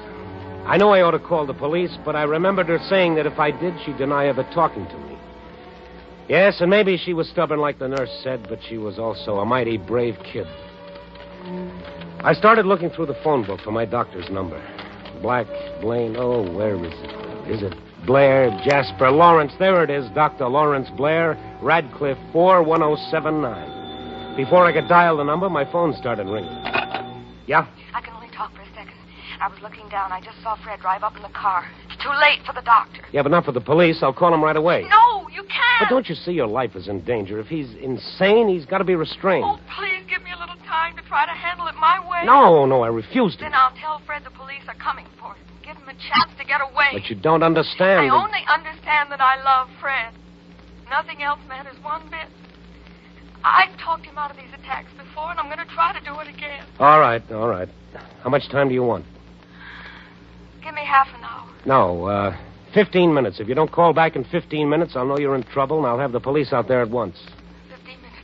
I know I ought to call the police, but I remembered her saying that if I did, she'd deny ever talking to me. Yes, and maybe she was stubborn like the nurse said, but she was also a mighty brave kid. I started looking through the phone book for my doctor's number. Black, Blaine, oh, where is it? Is it Blair, Jasper, Lawrence? There it is, Dr. Lawrence Blair, Radcliffe 41079. Before I could dial the number, my phone started ringing. Yeah? I can only talk for a second. I was looking down. I just saw Fred drive up in the car. It's too late for the doctor. Yeah, but not for the police. I'll call him right away. No, you can't. But don't you see your life is in danger? If he's insane, he's got to be restrained. Oh, please give me a little time to try to handle it my way. No, I refuse to. Then I'll tell Fred the police are coming for him. Give him a chance to get away. But you don't understand. I only understand that I love Fred. Nothing else matters one bit. I've talked him out of these attacks before, and I'm going to try to do it again. All right. How much time do you want? Give me half an hour. No, 15 minutes. If you don't call back in 15 minutes, I'll know you're in trouble, and I'll have the police out there at once. 15 minutes.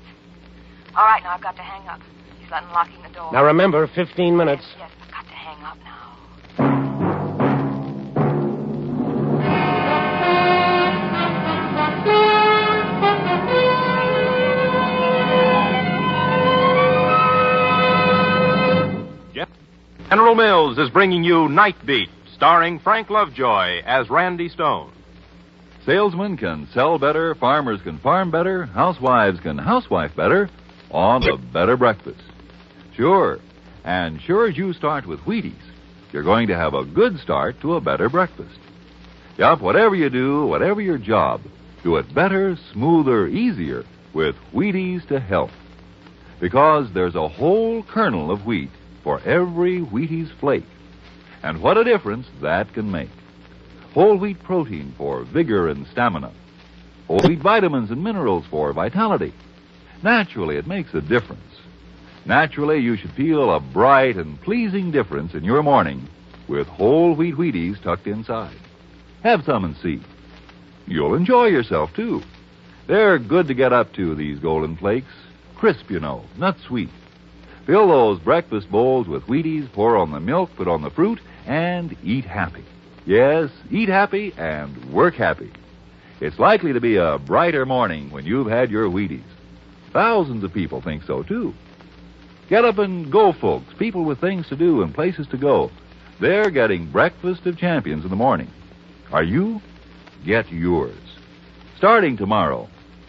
All right, now I've got to hang up. He's unlocking the door. Now, remember, 15 minutes. Yes, I've got to hang up now. General Mills is bringing you Night Beat, starring Frank Lovejoy as Randy Stone. Salesmen can sell better, farmers can farm better, housewives can housewife better on a better breakfast. Sure, and sure as you start with Wheaties, you're going to have a good start to a better breakfast. Yup, whatever you do, whatever your job, do it better, smoother, easier with Wheaties to help. Because there's a whole kernel of wheat for every Wheaties flake. And what a difference that can make. Whole wheat protein for vigor and stamina. Whole wheat vitamins and minerals for vitality. Naturally, it makes a difference. Naturally, you should feel a bright and pleasing difference in your morning with whole wheat Wheaties tucked inside. Have some and see. You'll enjoy yourself, too. They're good to get up to, these golden flakes. Crisp, you know, not sweet. Fill those breakfast bowls with Wheaties, pour on the milk, put on the fruit, and eat happy. Yes, eat happy and work happy. It's likely to be a brighter morning when you've had your Wheaties. Thousands of people think so, too. Get up and go, folks, people with things to do and places to go. They're getting breakfast of champions in the morning. Are you? Get yours. Starting tomorrow,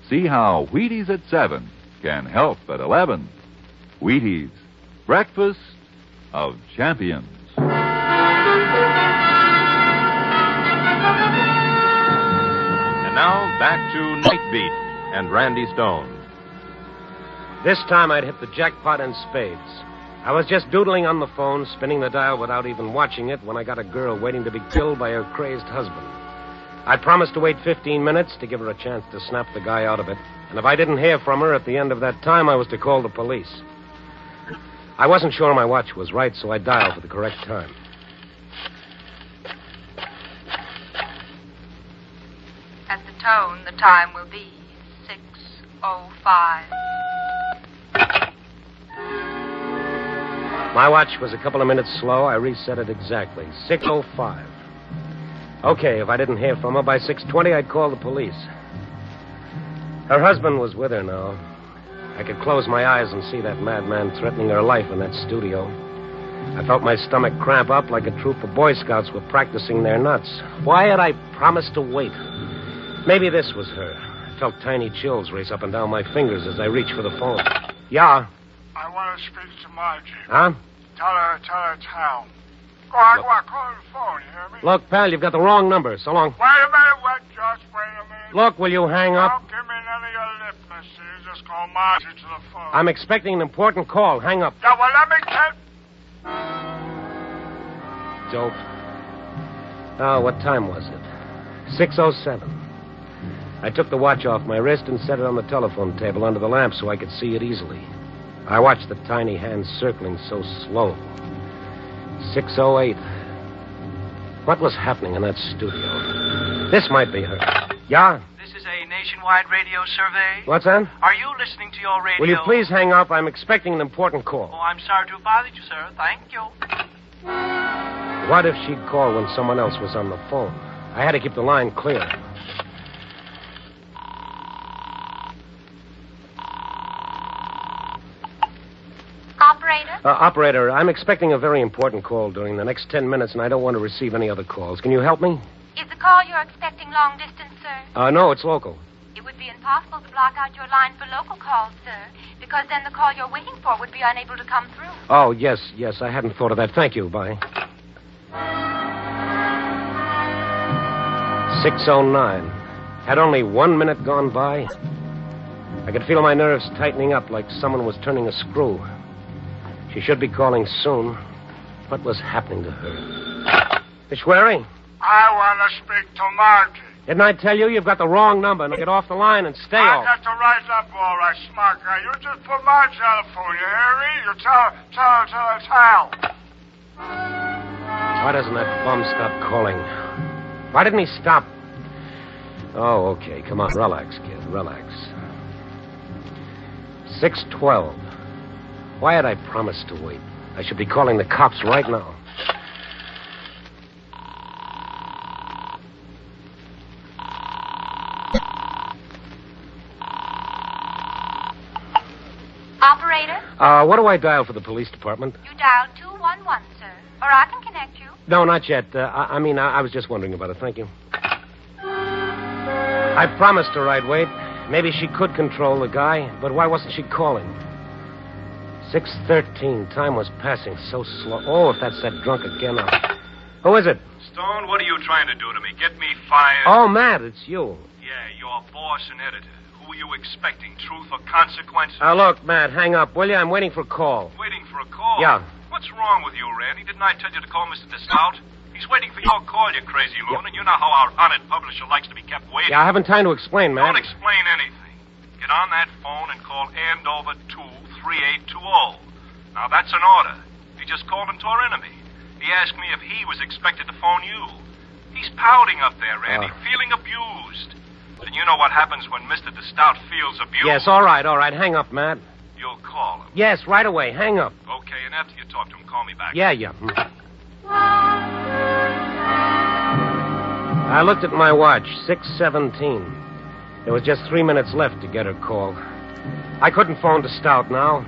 see how Wheaties at 7 can help at 11. Wheaties, Breakfast of Champions. And now, back to Night Beat and Randy Stone. This time I'd hit the jackpot in spades. I was just doodling on the phone, spinning the dial without even watching it, when I got a girl waiting to be killed by her crazed husband. I promised to wait 15 minutes to give her a chance to snap the guy out of it. And if I didn't hear from her at the end of that time, I was to call the police. I wasn't sure my watch was right, so I dialed for the correct time. At the tone, the time will be 6:05. My watch was a couple of minutes slow. I reset it exactly. 6:05. Okay, if I didn't hear from her by 6:20, I'd call the police. Her husband was with her now. I could close my eyes and see that madman threatening her life in that studio. I felt my stomach cramp up like a troop of Boy Scouts were practicing their nuts. Why had I promised to wait? Maybe this was her. I felt tiny chills race up and down my fingers as I reached for the phone. Yeah? I want to speak to Margie. Huh? Tell her town. Go on, call her the phone, you hear me? Look, pal, you've got the wrong number. So long. Wait a minute, just wait a minute. Look, will you hang up? Don't give me none of your lip, mister. You just call Margie to the phone. I'm expecting an important call. Hang up. Yeah, well, let me tell... Dope. Oh, what time was it? 6:07. I took the watch off my wrist and set it on the telephone table under the lamp so I could see it easily. I watched the tiny hands circling so slow. 6:08. What was happening in that studio? This might be her. Yeah? This is a nationwide radio survey. What's that? Are you listening to your radio? Will you please hang up? I'm expecting an important call. Oh, I'm sorry to have bothered you, sir. Thank you. What if she'd call when someone else was on the phone? I had to keep the line clear. Operator, I'm expecting a very important call during the next 10 minutes, and I don't want to receive any other calls. Can you help me? Is the call you're expecting long distance, sir? No, it's local. It would be impossible to block out your line for local calls, sir, because then the call you're waiting for would be unable to come through. Oh, yes, I hadn't thought of that. Thank you. Bye. 6:09. Had only 1 minute gone by. I could feel my nerves tightening up like someone was turning a screw. She should be calling soon. What was happening to her? Ishwari? I want to speak to Margie. Didn't I tell you you've got the wrong number? Now get off the line and stay I off. got the right number, all right, smart guy. You just put Margie on the phone, you hear me? You tell her. Why doesn't that bum stop calling? Why didn't he stop? Oh, okay. Come on, relax, kid. Relax. 6:12. Why had I promised to wait? I should be calling the cops right now. Operator? What do I dial for the police department? You dial 211, sir. Or I can connect you. No, not yet. I was just wondering about it. Thank you. I promised her I'd wait. Maybe she could control the guy, but why wasn't she calling? 6:13. Time was passing so slow. Oh, if that's that drunk again. Who is it? Stone, what are you trying to do to me? Get me fired? Oh, Matt, it's you. Yeah, your boss and editor. Who were you expecting? Truth or consequences? Look, Matt, hang up, will you? I'm waiting for a call. Waiting for a call? Yeah. What's wrong with you, Randy? Didn't I tell you to call Mr. DeStout? He's waiting for your call, you crazy loon, and you know how our honored publisher likes to be kept waiting. Yeah, I haven't time to explain, Matt. Don't explain anything. Get on that phone and call Andover 23820. Now, that's an order. He just called into our enemy. He asked me if he was expected to phone you. He's pouting up there, Randy, feeling abused. And you know what happens when Mr. DeStout feels abused. Yes, all right. Hang up, Matt. You'll call him. Yes, right away. Hang up. Okay, and after you talk to him, call me back. Yeah. I looked at my watch, 6:17. There was just 3 minutes left to get her call. I couldn't phone to Stout now.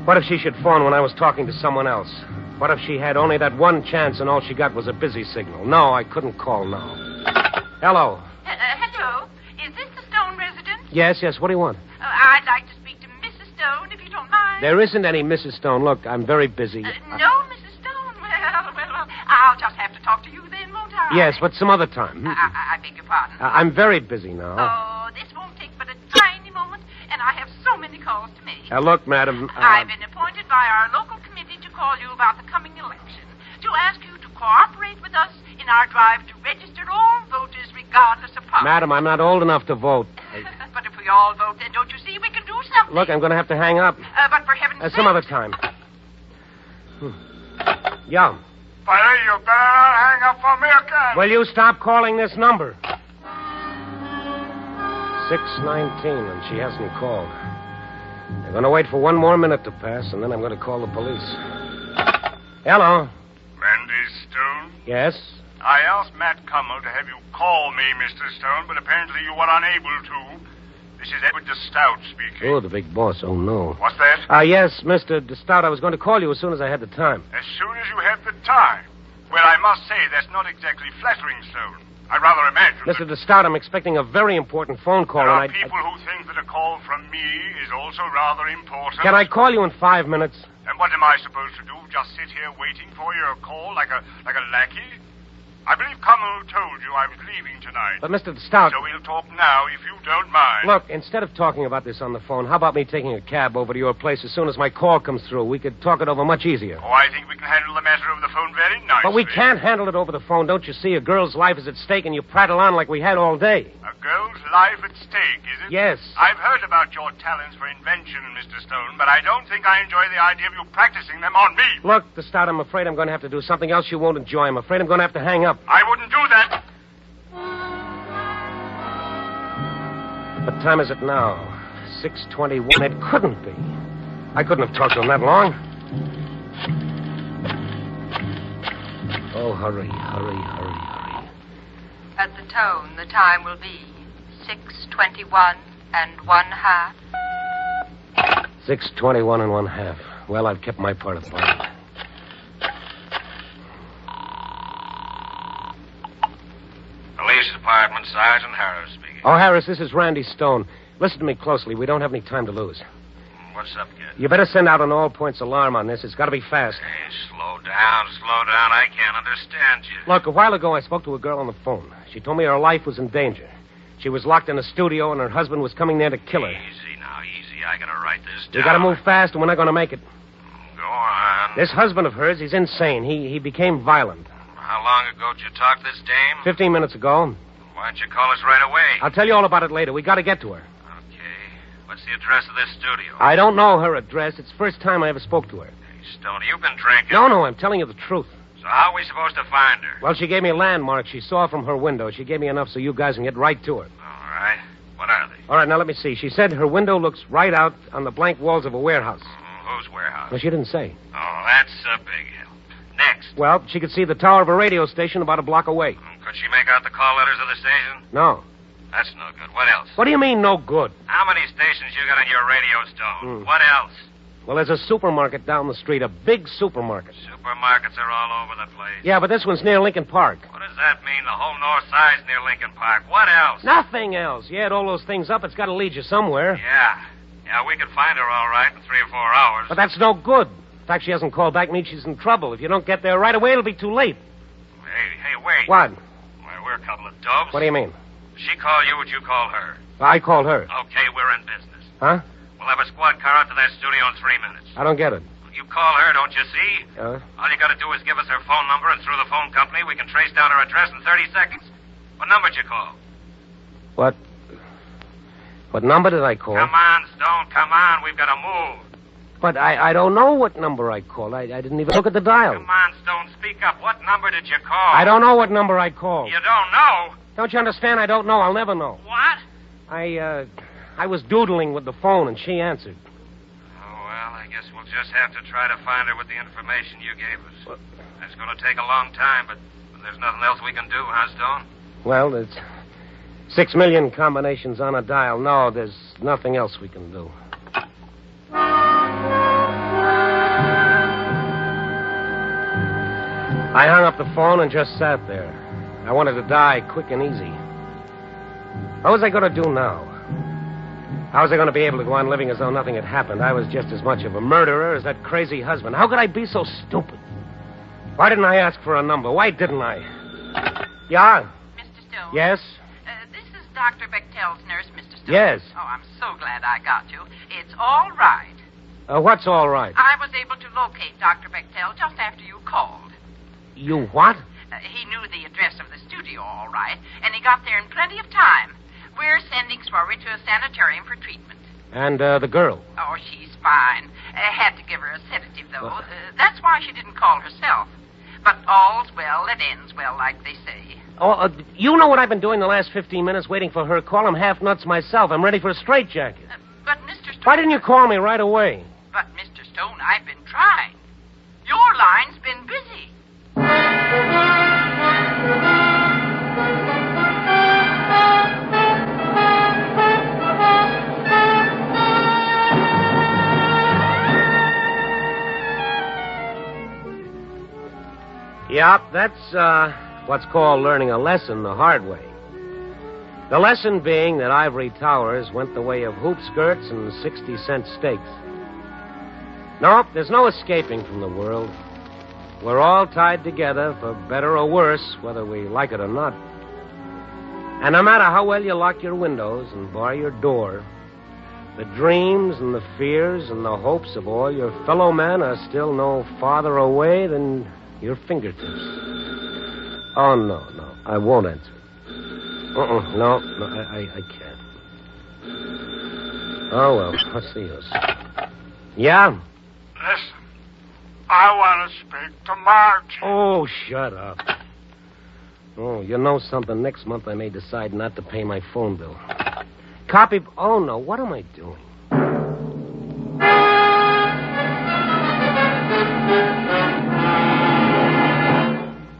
What if she should phone when I was talking to someone else? What if she had only that one chance and all she got was a busy signal? No, I couldn't call now. Hello. Hello. Is this the Stone residence? Yes. What do you want? I'd like to speak to Mrs. Stone, if you don't mind. There isn't any Mrs. Stone. Look, I'm very busy. No, Mrs. Stone. Well, I'll just have to talk to you then, won't I? Yes, but some other time. I beg your pardon. I'm very busy now. Oh, this won't take but a tiny moment, and I have so many calls to make. Look, madam. I've been appointed by our local committee to call you about the coming election, to ask you to cooperate with us in our drive to register all voters regardless of party. Madam, I'm not old enough to vote. But if we all vote, then don't you see we can do something? Look, I'm going to have to hang up. But for heaven's sake... Some other time. Yeah. Buddy, you better not hang up on me again. Will you stop calling this number? 6:19, and she hasn't called. I'm going to wait for one more minute to pass, and then I'm going to call the police. Hello. Randy Stone? Yes? I asked Matt Cummel to have you call me, Mr. Stone, but apparently you were unable to. This is Edward DeStout speaking. Oh, the big boss. Oh, no. What's that? Yes, Mr. DeStout. I was going to call you as soon as I had the time. As soon as you have the time. Well, I must say that's not exactly flattering, Stone. I rather imagine... Mr. DeStout, I'm expecting a very important phone call. There are and people who think that a call from me is also rather important. Can I call you in 5 minutes? And what am I supposed to do? Just sit here waiting for your call like a lackey? I believe Cummel told you I was leaving tonight. But, Mr. DeStout... So we'll talk now, if you don't mind. Look, instead of talking about this on the phone, how about me taking a cab over to your place as soon as my call comes through? We could talk it over much easier. Oh, I think we can handle the matter over the phone very nicely. But we can't handle it over the phone. Don't you see? A girl's life is at stake, and you prattle on like we had all day. A girl's life at stake, is it? Yes. I've heard about your talents for invention, Mr. Stone, but I don't think I enjoy the idea of you practicing them on me. Look, DeStout, I'm afraid I'm going to have to do something else you won't enjoy. I'm afraid I'm going to have to hang up. I wouldn't do that. What time is it now? 6:21. It couldn't be. I couldn't have talked to him that long. Oh, hurry. At the tone, the time will be 6:21 and 1/2. 6:21 and 1/2. Well, I've kept my part of the bargain. Police Department, Sergeant Harris speaking. Oh, Harris, this is Randy Stone. Listen to me closely. We don't have any time to lose. What's up, kid? You better send out an all-points alarm on this. It's got to be fast. Hey, slow down. I can't understand you. Look, a while ago I spoke to a girl on the phone. She told me her life was in danger. She was locked in a studio and her husband was coming there to kill her. Easy now, easy. I gotta write this down. You gotta move fast or we're not gonna make it. Go on. This husband of hers, he's insane. He became violent. How long ago did you talk to this dame? 15 minutes ago. Why don't you call us right away? I'll tell you all about it later. We gotta get to her. Okay. What's the address of this studio? I don't know her address. It's the first time I ever spoke to her. Hey, Stoney, you've been drinking. No, I'm telling you the truth. So how are we supposed to find her? Well, she gave me landmarks she saw from her window. She gave me enough so you guys can get right to her. All right. What are they? All right, now let me see. She said her window looks right out on the blank walls of a warehouse. Whose warehouse? Well, she didn't say. Oh, that's a big help. Next. Well, she could see the tower of a radio station about a block away. Could she make out the call letters of the station? No. That's no good. What else? What do you mean, no good? How many stations you got on your radio, Stone? What else? Well, there's a supermarket down the street, a big supermarket. Supermarkets are all over the place. Yeah, but this one's near Lincoln Park. What does that mean? The whole north side's near Lincoln Park. What else? Nothing else. You add all those things up, it's got to lead you somewhere. Yeah, we could find her all right in 3 or 4 hours. But that's no good. In fact, she hasn't called back, means she's in trouble. If you don't get there right away, it'll be too late. Hey, wait. What? Why, we're a couple of dopes. What do you mean? She call you, would you call her? I called her. Okay, we're in business. Huh? We'll have a squad car out to that studio in 3 minutes. I don't get it. You call her, don't you see? Huh? All you got to do is give us her phone number, and through the phone company, we can trace down her address in 30 seconds. What number did you call? What number did I call? Come on, Stone, come on. We've got to move. But I don't know what number I called. I didn't even look at the dial. Come on, Stone, speak up. What number did you call? I don't know what number I called. You don't know? Don't you understand? I don't know. I'll never know. What? I was doodling with the phone, and she answered. Oh, well, I guess we'll just have to try to find her with the information you gave us. That's going to take a long time, but there's nothing else we can do, huh, Stone? Well, there's 6 million combinations on a dial. No, there's nothing else we can do. I hung up the phone and just sat there. I wanted to die quick and easy. What was I going to do now? How was I going to be able to go on living as though nothing had happened? I was just as much of a murderer as that crazy husband. How could I be so stupid? Why didn't I ask for a number? Why didn't I? Yeah? Mr. Stone? Yes? This is Dr. Bechtel's nurse, Mr. Stone. Yes. Oh, I'm so glad I got you. It's all right. What's all right? I was able to locate Dr. Bechtel just after you called. You what? He knew the address of the studio, all right, and he got there in plenty of time. We're sending Sworry to a sanitarium for treatment. And the girl? Oh, she's fine. Had to give her a sedative, though. That's why she didn't call herself. But all's well that ends well, like they say. Oh, you know what I've been doing the last 15 minutes waiting for her call? I'm half nuts myself. I'm ready for a straitjacket. But, Mr. Stone... Why didn't you call me right away? But, Mr. Stone, I've been trying. Your line's been busy. Yep, that's what's called learning a lesson the hard way. The lesson being that Ivory Towers went the way of hoop skirts and 60-cent steaks. Nope, there's no escaping from the world. We're all tied together, for better or worse, whether we like it or not. And no matter how well you lock your windows and bar your door, the dreams and the fears and the hopes of all your fellow men are still no farther away than your fingertips. Oh, no, I won't answer. No, I can't. Oh, well, what's the use? Yeah? Listen, I want to speak to Marge. Oh, shut up. Oh, you know something? Next month I may decide not to pay my phone bill. Copy... Oh, no, what am I doing?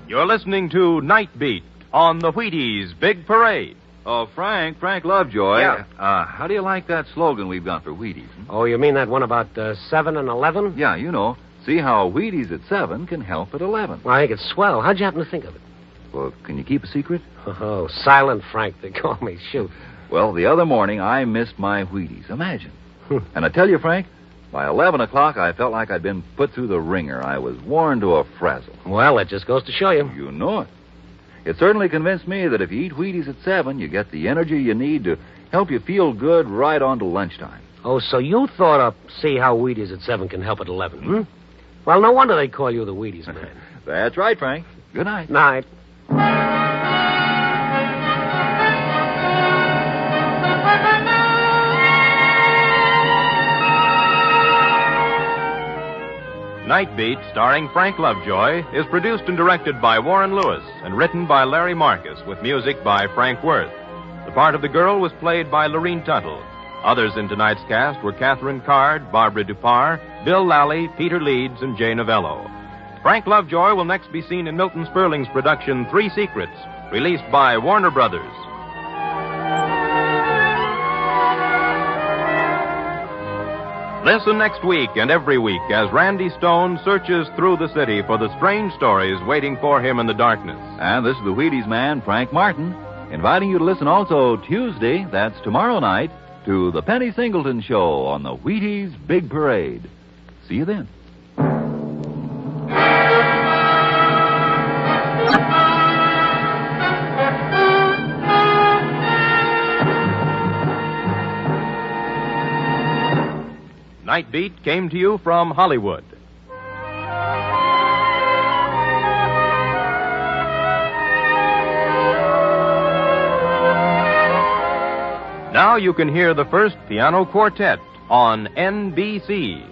You're listening to Night Beat on the Wheaties Big Parade. Oh, Frank Lovejoy. Yeah. How do you like that slogan we've got for Wheaties? Oh, you mean that one about 7 and 11? Yeah, you know. See how Wheaties at 7 can help at 11. Well, I think it's swell. How'd you happen to think of it? Well, can you keep a secret? Oh, Silent Frank, they call me. Shoot. Well, the other morning I missed my Wheaties. Imagine. And I tell you, Frank, by 11 o'clock I felt like I'd been put through the ringer. I was worn to a frazzle. Well, that just goes to show you. You know it. It certainly convinced me that if you eat Wheaties at 7, you get the energy you need to help you feel good right on to lunchtime. Oh, so you thought up see how Wheaties at 7 can help at 11, hmm? Well, no wonder they call you the Wheaties man. That's right, Frank. Good night. Night. Night Beat, starring Frank Lovejoy, is produced and directed by Warren Lewis and written by Larry Marcus with music by Frank Worth. The part of the girl was played by Lorene Tuttle. Others in tonight's cast were Catherine Card, Barbara Dupar, Bill Lally, Peter Leeds, and Jay Novello. Frank Lovejoy will next be seen in Milton Sperling's production 3 Secrets, released by Warner Brothers. Listen next week and every week as Randy Stone searches through the city for the strange stories waiting for him in the darkness. And this is the Wheaties man, Frank Martin, inviting you to listen also Tuesday, that's tomorrow night, to the Penny Singleton Show on the Wheaties Big Parade. See you then. Night Beat came to you from Hollywood. Now you can hear the first piano quartet on NBC.